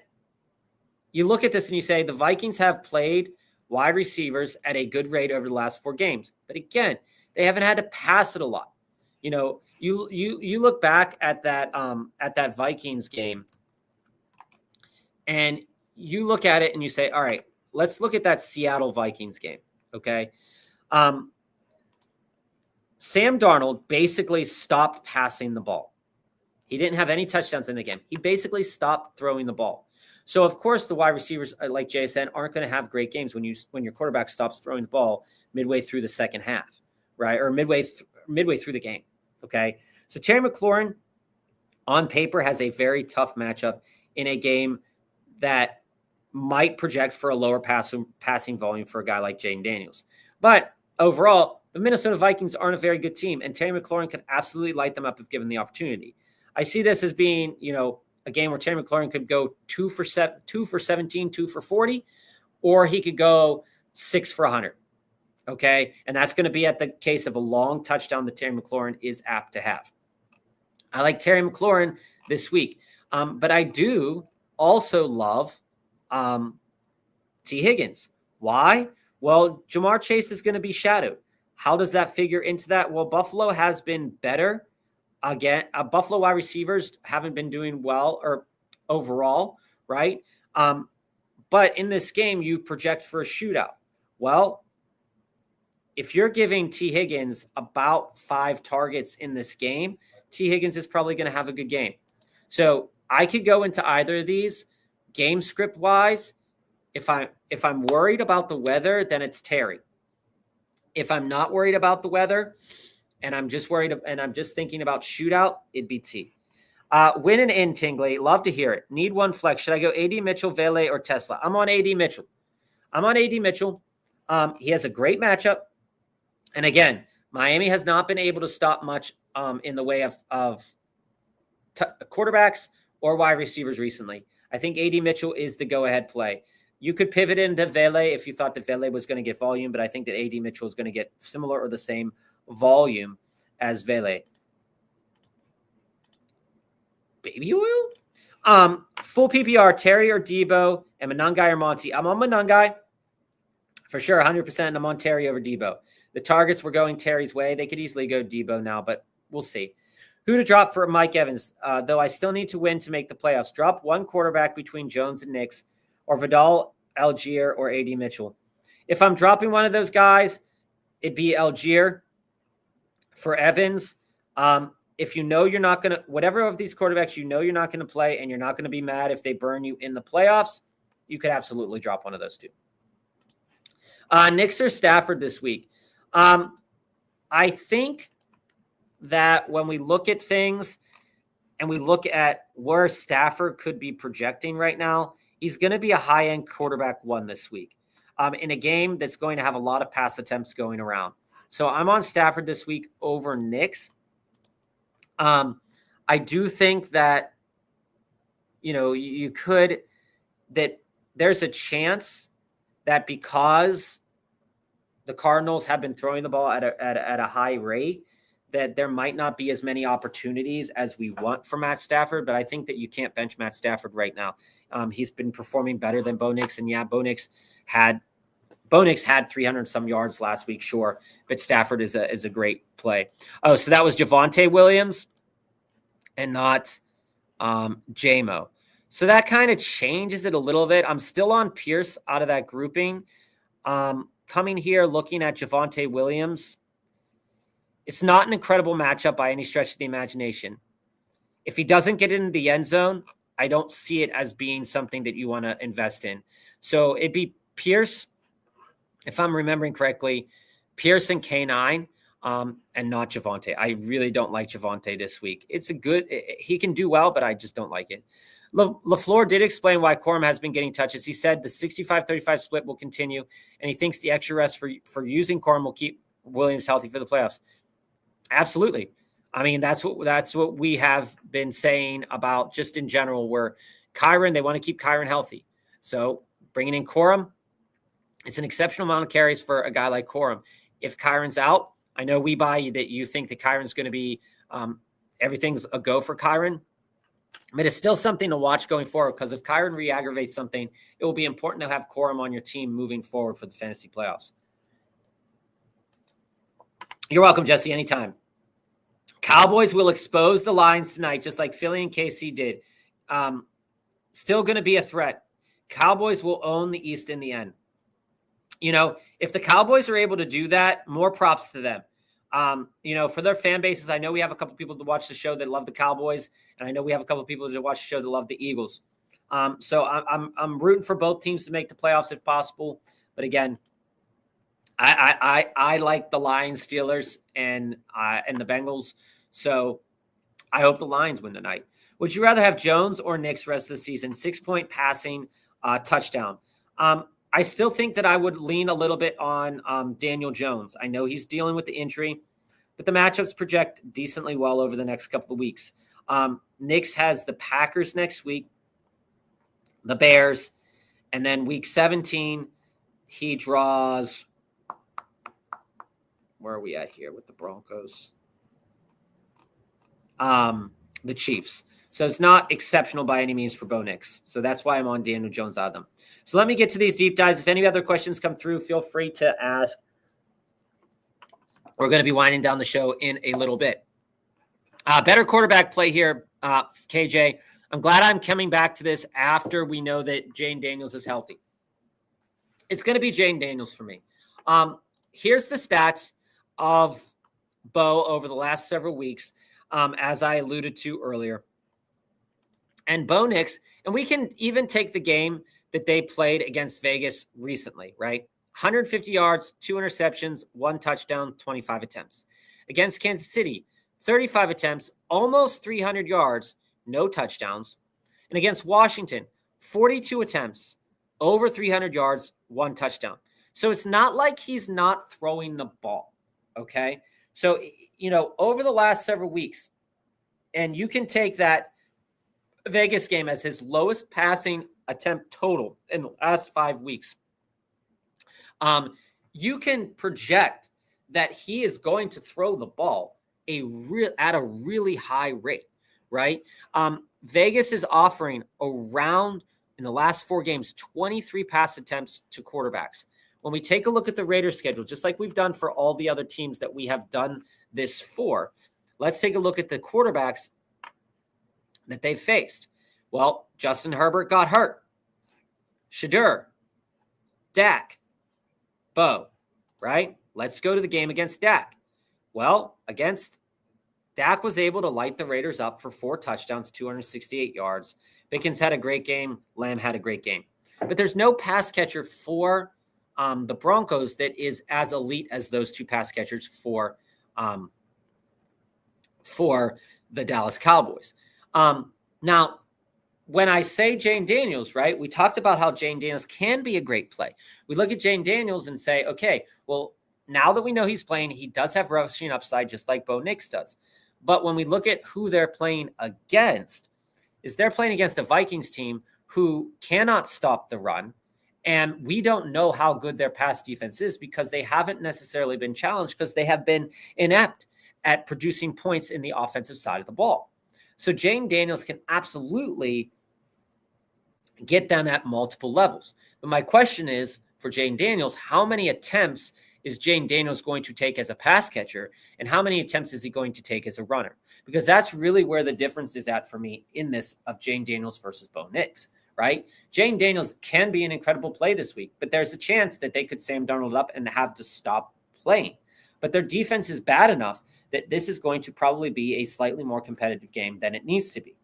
B: you look at this and you say the Vikings have played wide receivers at a good rate over the last 4 games. But again, they haven't had to pass it a lot. You know, you look back at that Vikings game and you look at it and you say, all right, let's look at that Seattle Vikings game. Okay. Sam Darnold basically stopped passing the ball. He didn't have any touchdowns in the game. He basically stopped throwing the ball. So of course the wide receivers, like Jay said, aren't going to have great games when your quarterback stops throwing the ball midway through the second half, right? Or midway through the game. Okay. So Terry McLaurin on paper has a very tough matchup in a game that might project for a lower passing volume for a guy like Jaden Daniels. But overall, the Minnesota Vikings aren't a very good team, and Terry McLaurin could absolutely light them up if given the opportunity. I see this as being, a game where Terry McLaurin could go 2 for 17, 2 for 40, or he could go 6 for 100. Okay. And that's going to be at the case of a long touchdown that Terry McLaurin is apt to have. I like Terry McLaurin this week. But I do also love T. Higgins. Why? Well, Jamar Chase is going to be shadowed. How does that figure into that? Well, Buffalo has been better. Again, Buffalo wide receivers haven't been doing well or overall, right? But in this game, you project for a shootout. Well, if you're giving T. Higgins about 5 targets in this game, T. Higgins is probably going to have a good game. So I could go into either of these game script wise. If I'm worried about the weather, then it's Terry. If I'm not worried about the weather and I'm just thinking about shootout, it'd be T. Win and in, Tingley. Love to hear it. Need one flex. Should I go AD Mitchell, Vele, or Tesla? I'm on AD Mitchell. He has a great matchup. And again, Miami has not been able to stop much in the way of quarterbacks or wide receivers recently. I think AD Mitchell is the go-ahead play. You could pivot into Vele if you thought that Vele was going to get volume, but I think that AD Mitchell is going to get similar or the same volume as Vele. Baby oil? Full PPR, Terry or Debo, and Monangai or Monty. I'm on Monangai for sure, 100%. I'm on Terry over Debo. The targets were going Terry's way. They could easily go Debo now, but we'll see. Who to drop for Mike Evans? Though I still need to win to make the playoffs. Drop one quarterback between Jones and Nix, or Vidal, Algier, or AD Mitchell. If I'm dropping one of those guys, it'd be Algier for Evans. If you know you're not going to, whatever of these quarterbacks you know you're not going to play and you're not going to be mad if they burn you in the playoffs, you could absolutely drop one of those two. Nix or Stafford this week? I think that when we look at things and we look at where Stafford could be projecting right now, he's going to be a high-end quarterback one this week in a game that's going to have a lot of pass attempts going around. So I'm on Stafford this week over Nix. I do think that, you could, that there's a chance that because the Cardinals have been throwing the ball at a high rate, that there might not be as many opportunities as we want for Matt Stafford, but I think that you can't bench Matt Stafford right now. He's been performing better than Bo Nix, and yeah, Bo Nix had 300 some yards last week, sure, but Stafford is a great play. Oh, so that was Javonte Williams and not JMO. So that kind of changes it a little bit. I'm still on Pierce out of that grouping. Coming here, looking at Javonte Williams, it's not an incredible matchup by any stretch of the imagination. If he doesn't get into the end zone, I don't see it as being something that you want to invest in. So it'd be Pierce, if I'm remembering correctly, Pierce and K9, and not Javonte. I really don't like Javonte this week. He can do well, but I just don't like it. LaFleur did explain why Corum has been getting touches. He said the 65-35 split will continue, and he thinks the extra rest for using Corum will keep Williams healthy for the playoffs. Absolutely. I mean, that's what we have been saying about just in general, where Kyron, they want to keep Kyron healthy. So bringing in Corum, it's an exceptional amount of carries for a guy like Corum. If Kyron's out, I know we buy that you think that Kyron's going to be everything's a go for Kyron. But it's still something to watch going forward, because if Kyron re-aggravates something, it will be important to have Corum on your team moving forward for the fantasy playoffs. You're welcome, Jesse, anytime. Cowboys will expose the Lions tonight, just like Philly and KC did. Still going to be a threat. Cowboys will own the East in the end. If the Cowboys are able to do that, more props to them. For their fan bases, I know we have a couple people to watch the show that love the Cowboys, and I know we have a couple people to watch the show that love the Eagles. So I'm rooting for both teams to make the playoffs if possible. But again, I like the Lions, Steelers, and the Bengals. So I hope the Lions win tonight. Would you rather have Jones or Nix rest of the season? 6-point passing touchdown. I still think that I would lean a little bit on Daniel Jones. I know he's dealing with the injury, but the matchups project decently well over the next couple of weeks. Knicks has the Packers next week, the Bears, and then week 17, he draws. Where are we at here with the Broncos? The Chiefs. So it's not exceptional by any means for Bo Nix. So that's why I'm on Daniel Jones out of them. So let me get to these deep dives. If any other questions come through, feel free to ask. We're going to be winding down the show in a little bit. Better quarterback play here, KJ. I'm glad I'm coming back to this after we know that Jane Daniels is healthy. It's going to be Jane Daniels for me. Here's the stats of Bo over the last several weeks, as I alluded to earlier. And Bo Nix, and we can even take the game that they played against Vegas recently, right? 150 yards, 2 interceptions, 1 touchdown, 25 attempts. Against Kansas City, 35 attempts, almost 300 yards, no touchdowns. And against Washington, 42 attempts, over 300 yards, 1 touchdown. So it's not like he's not throwing the ball, okay? So, over the last several weeks, and you can take that Vegas game as his lowest passing attempt total in the last 5 weeks. You can project that he is going to throw the ball at a really high rate, right? Vegas is offering around, in the last 4 games, 23 pass attempts to quarterbacks. When we take a look at the Raiders schedule, just like we've done for all the other teams that we have done this for, let's take a look at the quarterbacks that they've faced. Well, Justin Herbert got hurt. Shadur, Dak, Bo, right? Let's go to the game against Dak. Well, Dak was able to light the Raiders up for 4 touchdowns, 268 yards. Pickens had a great game. Lamb had a great game. But there's no pass catcher for the Broncos that is as elite as those 2 pass catchers for the Dallas Cowboys. Now, when I say Jane Daniels, right, we talked about how Jane Daniels can be a great play. We look at Jane Daniels and say, okay, well, now that we know he's playing, he does have rushing upside just like Bo Nix does. But when we look at who they're playing against, they're playing against a Vikings team who cannot stop the run. And we don't know how good their pass defense is because they haven't necessarily been challenged because they have been inept at producing points in the offensive side of the ball. So Jane Daniels can absolutely get them at multiple levels. But my question is, for Jane Daniels, how many attempts is Jane Daniels going to take as a pass catcher, and how many attempts is he going to take as a runner? Because that's really where the difference is at for me in this of Jane Daniels versus Bo Nix, right? Jane Daniels can be an incredible play this week, but there's a chance that they could Sam Darnold up and have to stop playing. But their defense is bad enough that this is going to probably be a slightly more competitive game than it needs to be.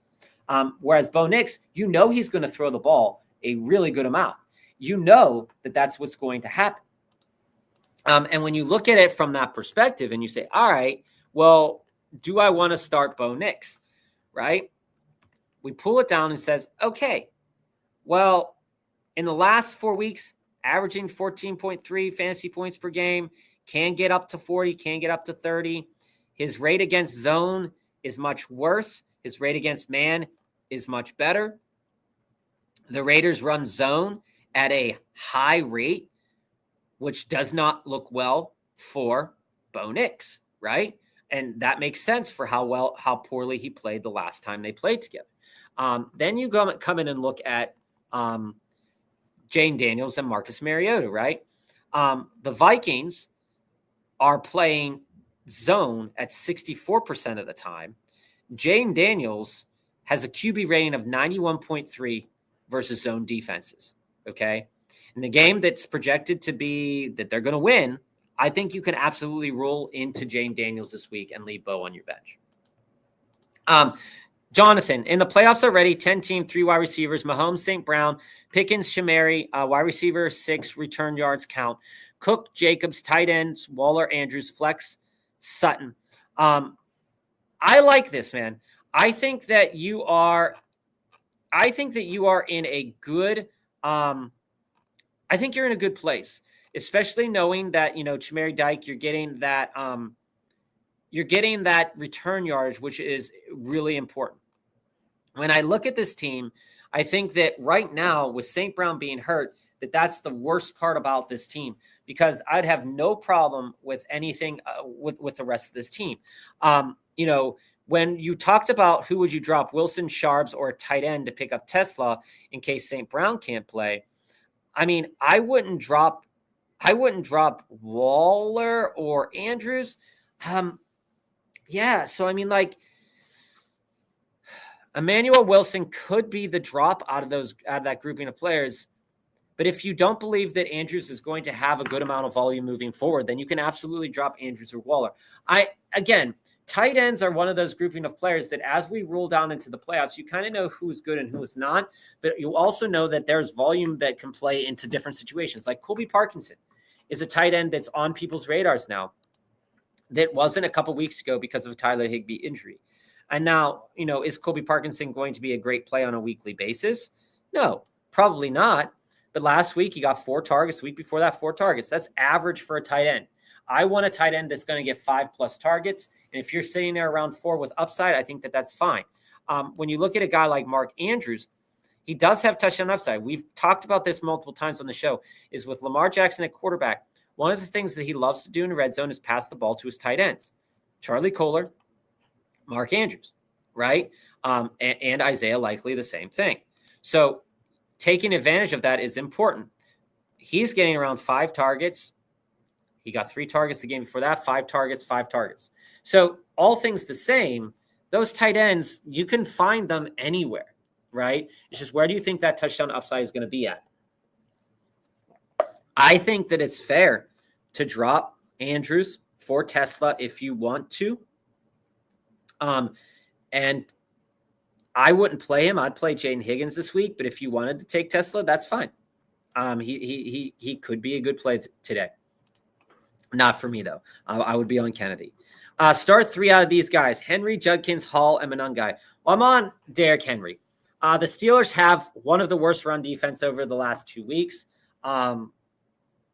B: Whereas Bo Nix, he's going to throw the ball a really good amount. That that's what's going to happen. And when you look at it from that perspective and you say, all right, well, do I want to start Bo Nix, right? We pull it down and says, okay, well, in the last 4 weeks, averaging 14.3 fantasy points per game, can get up to 40, can get up to 30. His rate against zone is much worse. His rate against man is much better. The Raiders run zone at a high rate, which does not look well for Bo Nix, right? And that makes sense for how poorly he played the last time they played together. Then you come in and look at Jane Daniels and Marcus Mariota, right? The Vikings are playing zone at 64% of the time. Jane Daniels has a QB rating of 91.3 versus zone defenses, okay? In the game that's projected to be that they're going to win, I think you can absolutely roll into Jane Daniels this week and leave Bo on your bench. Jonathan, in the playoffs already, 10-team, 3 wide receivers, Mahomes, St. Brown, Pickens, Shamari, wide receiver, 6 return yards count, Cook, Jacobs, tight ends, Waller, Andrews, flex, Sutton. I like this, man. I think that you are in a good I think you're in a good place, especially knowing that, Chamari Dyke, you're getting that you're getting that return yardage, which is really important. When I look at this team, I think that right now with St. Brown being hurt, that's the worst part about this team, because I'd have no problem with anything with the rest of this team. When you talked about who would you drop, Wilson, Sharps, or a tight end to pick up Tesla in case St. Brown can't play, I mean, I wouldn't drop Waller or Andrews. So I mean, like, Emmanuel Wilson could be the drop out of that grouping of players. But if you don't believe that Andrews is going to have a good amount of volume moving forward, then you can absolutely drop Andrews or Waller. Again, tight ends are one of those grouping of players that as we roll down into the playoffs, you kind of know who's good and who's not, but you also know that there's volume that can play into different situations. Like Colby Parkinson is a tight end that's on people's radars now that wasn't a couple weeks ago because of a Tyler Higbee injury. And now, is Colby Parkinson going to be a great play on a weekly basis? No, probably not. But last week he got 4 targets. The week before that, 4 targets. That's average for a tight end. I want a tight end that's going to get 5+ targets. And if you're sitting there around 4 with upside, I think that's fine. When you look at a guy like Mark Andrews, he does have touchdown upside. We've talked about this multiple times on the show, is with Lamar Jackson at quarterback. One of the things that he loves to do in the red zone is pass the ball to his tight ends. Charlie Kohler, Mark Andrews, right? And Isaiah Likely, the same thing. So taking advantage of that is important. He's getting around 5 targets. He got 3 targets the game before that, 5 targets, 5 targets. So all things the same, those tight ends, you can find them anywhere, right? It's just, where do you think that touchdown upside is going to be at? I think that it's fair to drop Andrews for Tesla if you want to. And I wouldn't play him. I'd play Jaden Higgins this week, but if you wanted to take Tesla, that's fine. He could be a good play today. Not for me, though. I would be on Kennedy. Start 3 out of these guys: Henry, Judkins, Hall, and Monangai. Well, I'm on Derrick Henry. The Steelers have one of the worst run defense over the last 2 weeks.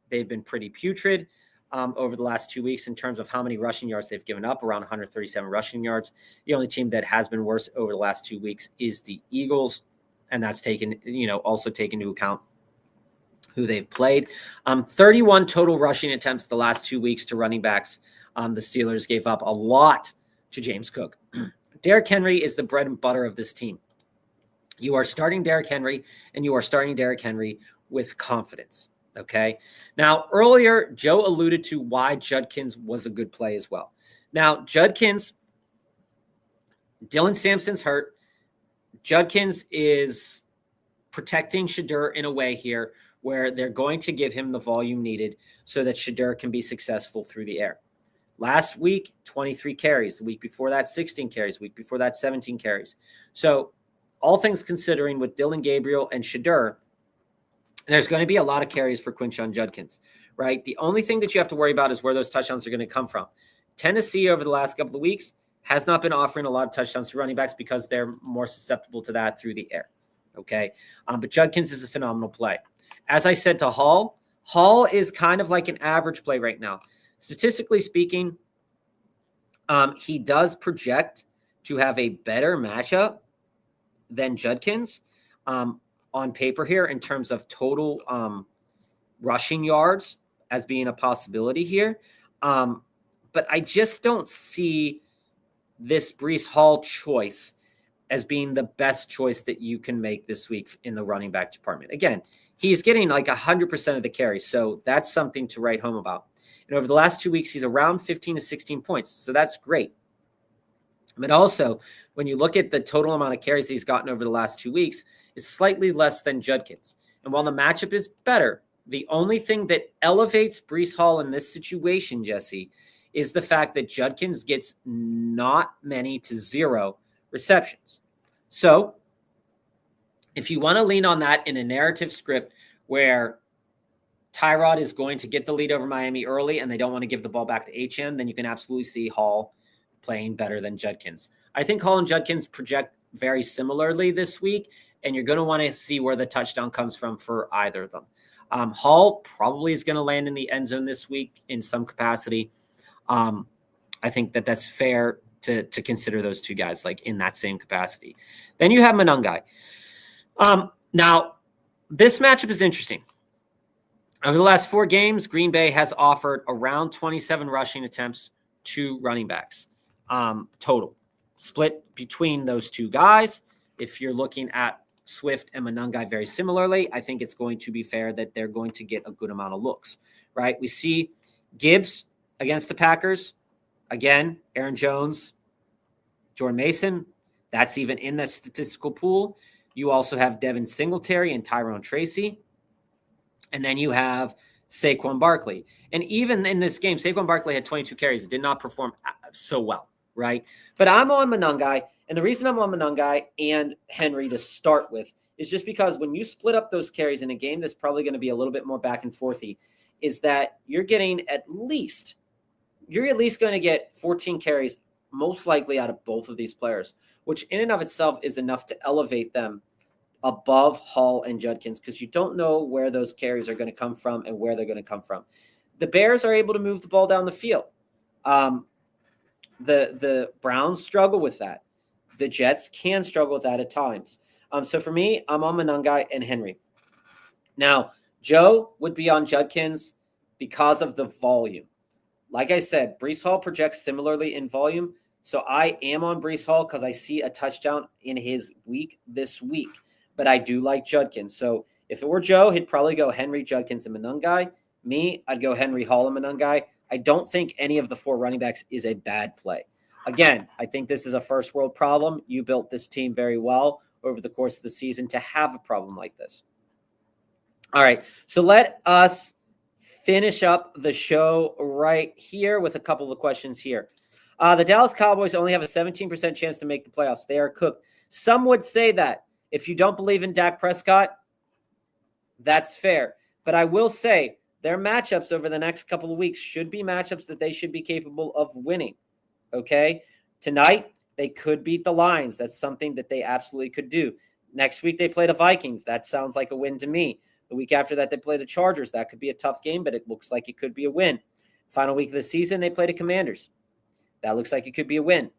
B: They've been pretty putrid over the last 2 weeks in terms of how many rushing yards they've given up, around 137 rushing yards. The only team that has been worse over the last 2 weeks is the Eagles, and that's also taken into account who they've played. 31 total rushing attempts the last 2 weeks to running backs. The Steelers gave up a lot to James Cook. Derrick Henry is the bread and butter of this team. You are starting Derrick Henry, and you are starting Derrick Henry with confidence. Okay. Now, earlier, Joe alluded to why Judkins was a good play as well. Now, Judkins, Dylan Sampson's hurt. Judkins is protecting Shedeur in a way here where they're going to give him the volume needed so that Shedeur can be successful through the air. Last week, 23 carries. The week before that, 16 carries. The week before that, 17 carries. So all things considering, with Dylan Gabriel and Shedeur, there's going to be a lot of carries for Quinshon Judkins, right? The only thing that you have to worry about is where those touchdowns are going to come from. Tennessee, over the last couple of weeks, has not been offering a lot of touchdowns to running backs because they're more susceptible to that through the air, okay? But Judkins is a phenomenal play. As I said to Hall is kind of like an average play right now. Statistically speaking, he does project to have a better matchup than Judkins on paper here in terms of total rushing yards as being a possibility here. But I just don't see this Breece Hall choice as being the best choice that you can make this week in the running back department. Again, he's getting like 100% of the carries, so that's something to write home about. And over the last 2 weeks, he's around 15 to 16 points, so that's great. But also, when you look at the total amount of carries he's gotten over the last 2 weeks, it's slightly less than Judkins. And while the matchup is better, the only thing that elevates Breece Hall in this situation, Jesse, is the fact that Judkins gets not many to 0 receptions. So if you want to lean on that in a narrative script where Tyrod is going to get the lead over Miami early and they don't want to give the ball back to HN, then you can absolutely see Hall playing better than Judkins. I think Hall and Judkins project very similarly this week, and you're going to want to see where the touchdown comes from for either of them. Hall probably is going to land in the end zone this week in some capacity. I I think that that's fair to consider those two guys like in that same capacity. Then you have Monangai. Now, this matchup is interesting. Over the last 4 games, Green Bay has offered around 27 rushing attempts to running backs total, split between those two guys. If you're looking at Swift and Monangai very similarly, I think it's going to be fair that they're going to get a good amount of looks, right? We see Gibbs against the Packers. Again, Aaron Jones, Jordan Mason, that's even in that statistical pool. You also have Devin Singletary and Tyrone Tracy. And then you have Saquon Barkley. And even in this game, Saquon Barkley had 22 carries. It did not perform so well, right? But I'm on Monangai. And the reason I'm on Monangai and Henry to start with is just because when you split up those carries in a game that's probably going to be a little bit more back and forthy, is that you're at least going to get 14 carries, most likely out of both of these players, which in and of itself is enough to elevate them above Hall and Judkins, because you don't know where those carries are going to come from and where they're going to come from. The Bears are able to move the ball down the field. The Browns struggle with that. The Jets can struggle with that at times. So for me, I'm on Monangai and Henry. Now, Joe would be on Judkins because of the volume. Like I said, Breece Hall projects similarly in volume. So I am on Breece Hall because I see a touchdown in his week this week. But I do like Judkins. So if it were Joe, he'd probably go Henry, Judkins, and Monangai. Me, I'd go Henry, Hall, and Monangai. I don't think any of the 4 running backs is a bad play. Again, I think this is a first world problem. You built this team very well over the course of the season to have a problem like this. All right, so let us finish up the show right here with a couple of questions here. The Dallas Cowboys only have a 17% chance to make the playoffs. They are cooked. Some would say that. If you don't believe in Dak Prescott, that's fair. But I will say their matchups over the next couple of weeks should be matchups that they should be capable of winning. Okay? Tonight, they could beat the Lions. That's something that they absolutely could do. Next week, they play the Vikings. That sounds like a win to me. The week after that, they play the Chargers. That could be a tough game, but it looks like it could be a win. Final week of the season, they play the Commanders. That looks like it could be a win.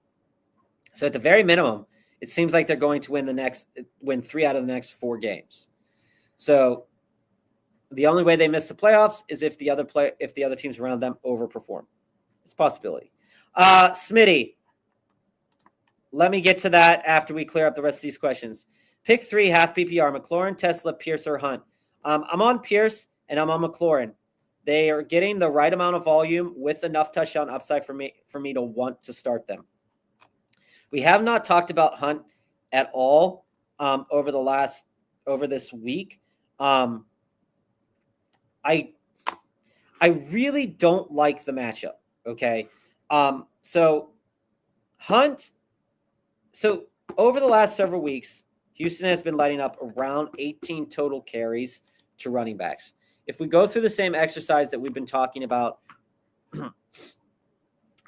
B: So at the very minimum, it seems like they're going to win 3 out of the next 4 games. So the only way they miss the playoffs is if the other teams around them overperform. It's a possibility. Smitty, let me get to that after we clear up the rest of these questions. Pick 3, half PPR, McLaurin, Tesla, Pierce, or Hunt. I'm on Pierce and I'm on McLaurin. They are getting the right amount of volume with enough touchdown upside for me to want to start them. We have not talked about Hunt at all over this week. I really don't like the matchup. Okay. So Hunt. So over the last several weeks, Houston has been lighting up around 18 total carries to running backs. If we go through the same exercise that we've been talking about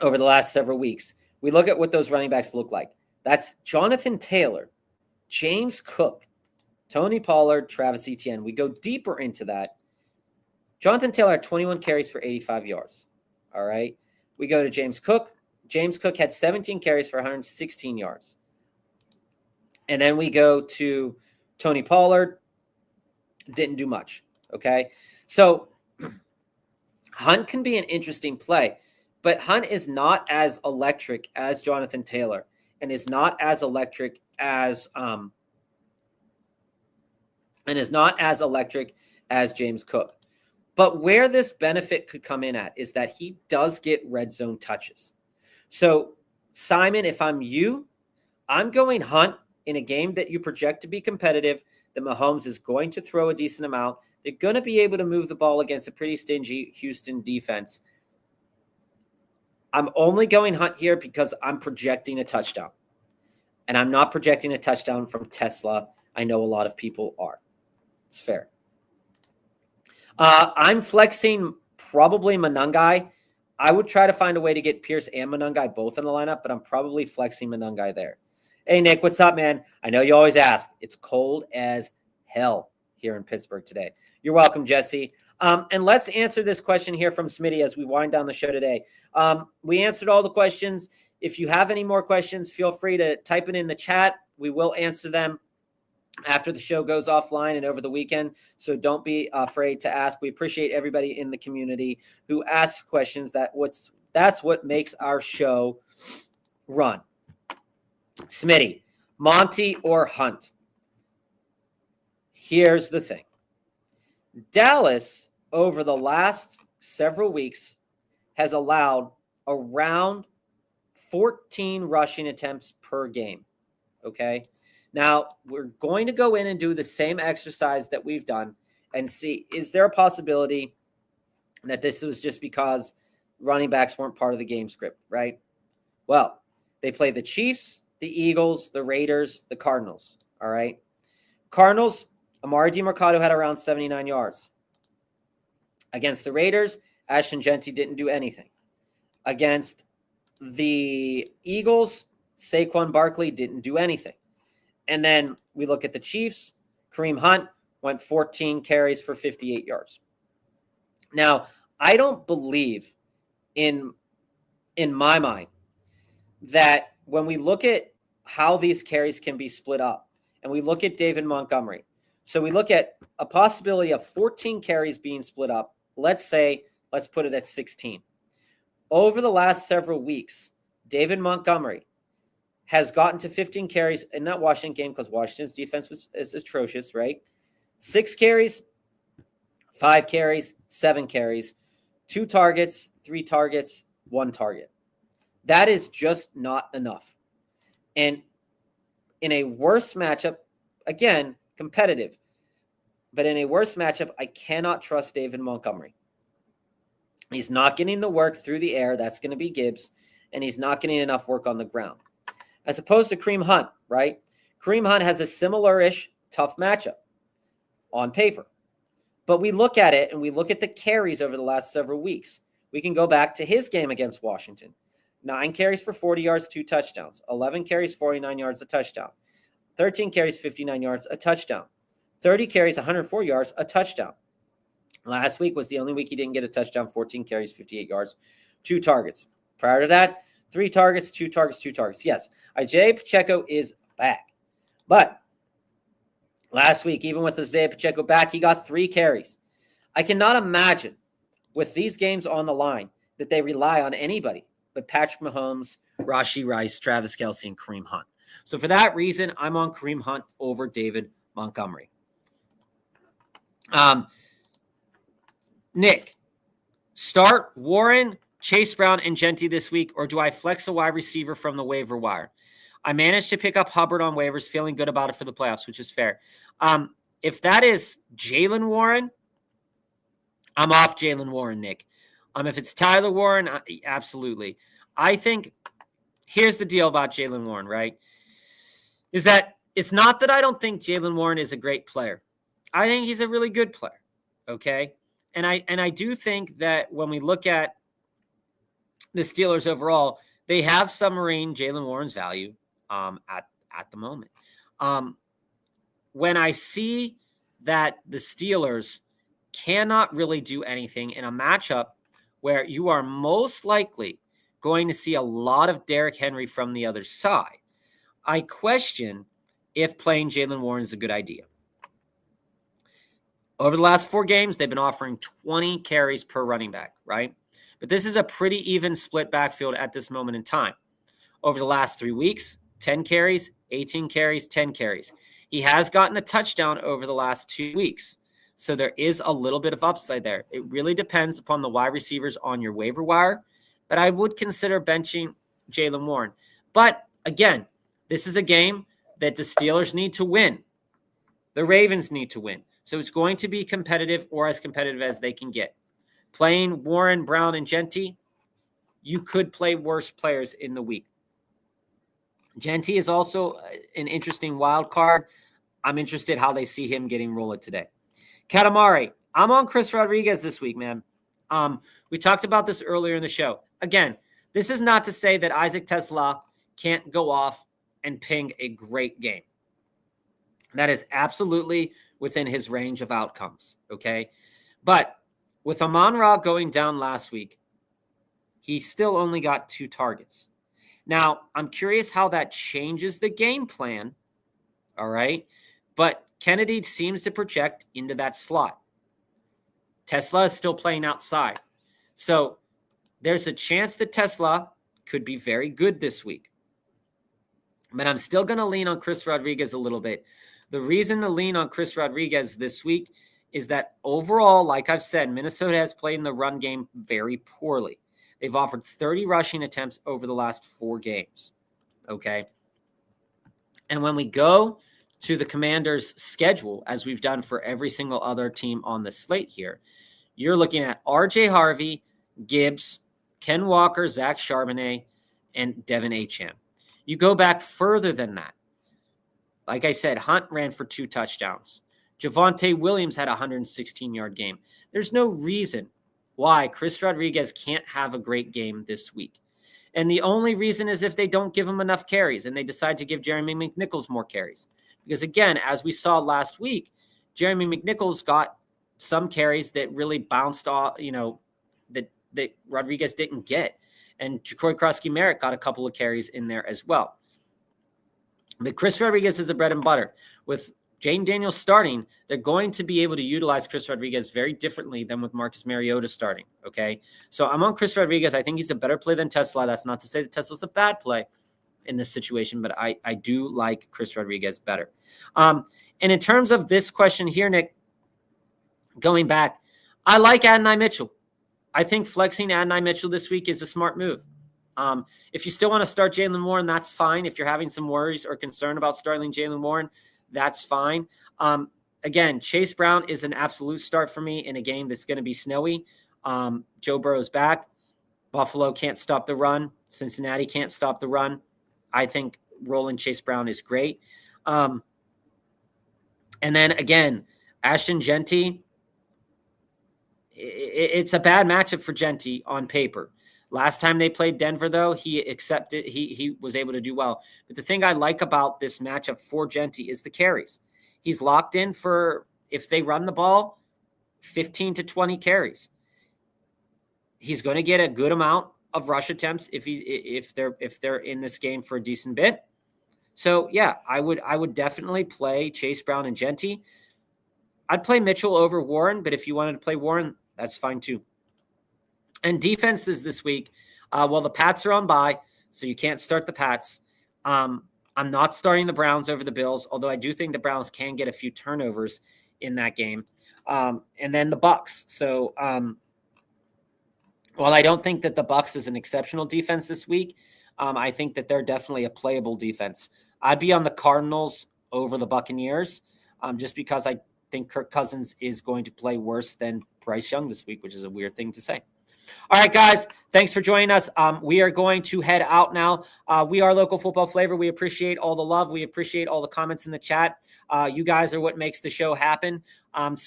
B: over the last several weeks, we look at what those running backs look like. That's Jonathan Taylor, James Cook, Tony Pollard, Travis Etienne. We go deeper into that. Jonathan Taylor had 21 carries for 85 yards. All right. We go to James Cook. James Cook had 17 carries for 116 yards. And then we go to Tony Pollard. Didn't do much. Okay. So Hunt can be an interesting play. But Hunt is not as electric as Jonathan Taylor and is not as electric as James Cook. But where this benefit could come in at is that he does get red zone touches. So, Simon, if I'm you, I'm going Hunt in a game that you project to be competitive, that Mahomes is going to throw a decent amount. They're going to be able to move the ball against a pretty stingy Houston defense. I'm only going Hunt here because I'm projecting a touchdown. And I'm not projecting a touchdown from Tesla. I know a lot of people are. It's fair. I'm flexing probably Monangai. I would try to find a way to get Pierce and Monangai both in the lineup, but I'm probably flexing Monangai there. Hey, Nick, what's up, man? I know you always ask. It's cold as hell here in Pittsburgh today. You're welcome, Jesse. And let's answer this question here from Smitty as we wind down the show today. We answered all the questions. If you have any more questions, feel free to type it in the chat. We will answer them after the show goes offline and over the weekend. So don't be afraid to ask. We appreciate everybody in the community who asks questions. That's what makes our show run. Smitty, Monty or Hunt? Here's the thing. Dallas, over the last several weeks, has allowed around 14 rushing attempts per game. Okay? Now, we're going to go in and do the same exercise that we've done and see, is there a possibility that this was just because running backs weren't part of the game script, right? Well, they played the Chiefs, the Eagles, the Raiders, the Cardinals, all right? Cardinals, Amari DiMercado had around 79 yards. Against the Raiders, Ashton Jeanty didn't do anything. Against the Eagles, Saquon Barkley didn't do anything. And then we look at the Chiefs. Kareem Hunt went 14 carries for 58 yards. Now, I don't believe in my mind that when we look at how these carries can be split up and we look at David Montgomery, so we look at a possibility of 14 carries being split up. Let's put it at 16. Over the last several weeks, David Montgomery has gotten to 15 carries in that Washington game because Washington's defense is atrocious, right? 6 carries, 5 carries, 7 carries, 2 targets, 3 targets, 1 target. That is just not enough. And in a worse matchup, again, competitive, but in a worse matchup, I cannot trust David Montgomery. He's not getting the work through the air. That's going to be Gibbs. And he's not getting enough work on the ground. As opposed to Kareem Hunt, right? Kareem Hunt has a similar-ish tough matchup on paper. But we look at it and we look at the carries over the last several weeks. We can go back to his game against Washington. 9 carries for 40 yards, 2 touchdowns. 11 carries, 49 yards, a touchdown. 13 carries, 59 yards, a touchdown. 30 carries, 104 yards, a touchdown. Last week was the only week he didn't get a touchdown, 14 carries, 58 yards, 2 targets. Prior to that, 3 targets, 2 targets, 2 targets. Yes, Isaiah Pacheco is back. But last week, even with Isaiah Pacheco back, he got 3 carries. I cannot imagine with these games on the line that they rely on anybody but Patrick Mahomes, Rashee Rice, Travis Kelce, and Kareem Hunt. So for that reason, I'm on Kareem Hunt over David Montgomery. Nick, start Warren, Chase Brown, and Jeanty this week, or do I flex a wide receiver from the waiver wire? I managed to pick up Hubbard on waivers, feeling good about it for the playoffs, which is fair. If that is Jaylen Warren, I'm off Jaylen Warren, Nick. If it's Tyler Warren, absolutely. I think here's the deal about Jaylen Warren, right? Is that it's not that I don't think Jaylen Warren is a great player. I think he's a really good player, okay? And I do think that when we look at the Steelers overall, they have submarined Jaylen Warren's value at the moment. When I see that the Steelers cannot really do anything in a matchup where you are most likely going to see a lot of Derrick Henry from the other side, I question if playing Jaylen Warren is a good idea. Over the last 4 games, they've been offering 20 carries per running back, right? But this is a pretty even split backfield at this moment in time. Over the last 3 weeks, 10 carries, 18 carries, 10 carries. He has gotten a touchdown over the last 2 weeks. So there is a little bit of upside there. It really depends upon the wide receivers on your waiver wire, but I would consider benching Jaylen Warren. But again, this is a game that the Steelers need to win. The Ravens need to win. So it's going to be competitive or as competitive as they can get. Playing Warren, Brown, and Jeanty, you could play worse players in the week. Jeanty is also an interesting wild card. I'm interested how they see him getting rolled today. Katamari, I'm on Chris Rodriguez this week, man. We talked about this earlier in the show. Again, this is not to say that Isaac Tesla can't go off and ping a great game. That is absolutely within his range of outcomes, okay? But With Amon-Ra going down last week, he still only got 2 targets. Now, I'm curious how that changes the game plan, all right? But Kennedy seems to project into that slot. Tesla is still playing outside. So there's a chance that Tesla could be very good this week. But I'm still going to lean on Chris Rodriguez a little bit. The reason to lean on Chris Rodriguez this week is that overall, like I've said, Minnesota has played in the run game very poorly. They've offered 30 rushing attempts over the last 4 games. Okay. And when we go to the Commanders' schedule, as we've done for every single other team on the slate here, you're looking at RJ Harvey, Gibbs, Ken Walker, Zach Charbonnet, and Devin Achane. You go back further than that. Like I said, Hunt ran for 2 touchdowns. Javonte Williams had a 116-yard game. There's no reason why Chris Rodriguez can't have a great game this week. And the only reason is if they don't give him enough carries and they decide to give Jeremy McNichols more carries. Because again, as we saw last week, Jeremy McNichols got some carries that really bounced off, that Rodriguez didn't get. And Troy Krosky-Merritt got a couple of carries in there as well. But Chris Rodriguez is the bread and butter. With Jane Daniels starting, they're going to be able to utilize Chris Rodriguez very differently than with Marcus Mariota starting, okay? So I'm on Chris Rodriguez. I think he's a better play than Tesla. That's not to say that Tesla's a bad play in this situation, but I do like Chris Rodriguez better. And in terms of this question here, Nick, going back, I like Adonai Mitchell. I think flexing Adonai Mitchell this week is a smart move. If you still want to start Jaylen Warren, that's fine. If you're having some worries or concern about starting Jaylen Warren, that's fine. Again, Chase Brown is an absolute start for me in a game that's going to be snowy. Joe Burrow's back. Buffalo can't stop the run. Cincinnati can't stop the run. I think rolling Chase Brown is great. And then again, Ashton Genty, it's a bad matchup for Genty on paper. Last time they played Denver, though, he was able to do well. But the thing I like about this matchup for Genty is the carries. He's locked in for, if they run the ball, 15 to 20 carries. He's going to get a good amount of rush attempts if they're in this game for a decent bit. So yeah, I would definitely play Chase Brown and Genty. I'd play Mitchell over Warren, but if you wanted to play Warren, that's fine too. And defenses this week, well, the Pats are on bye, so you can't start the Pats. I'm not starting the Browns over the Bills, although I do think the Browns can get a few turnovers in that game. And then the Bucks. So while I don't think that the Bucks is an exceptional defense this week, I think that they're definitely a playable defense. I'd be on the Cardinals over the Buccaneers, just because I think Kirk Cousins is going to play worse than Bryce Young this week, which is a weird thing to say. All right, guys, thanks for joining us. We are going to head out now. We are Local Football Flavor. We appreciate all the love. We appreciate all the comments in the chat. You guys are what makes the show happen.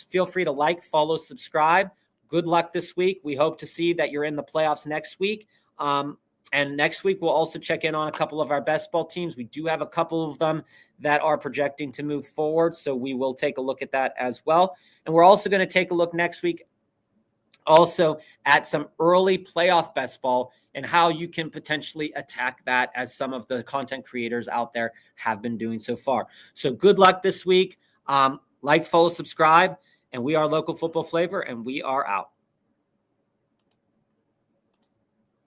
B: Feel free to like, follow, subscribe. Good luck this week. We hope to see that you're in the playoffs next week. And next week, we'll also check in on a couple of our best ball teams. We do have a couple of them that are projecting to move forward, so we will take a look at that as well. And we're also going to take a look next week also at some early playoff best ball and how you can potentially attack that, as some of the content creators out there have been doing so far. So good luck this week. Like, follow, subscribe, and we are Local Football Flavor, and we are out.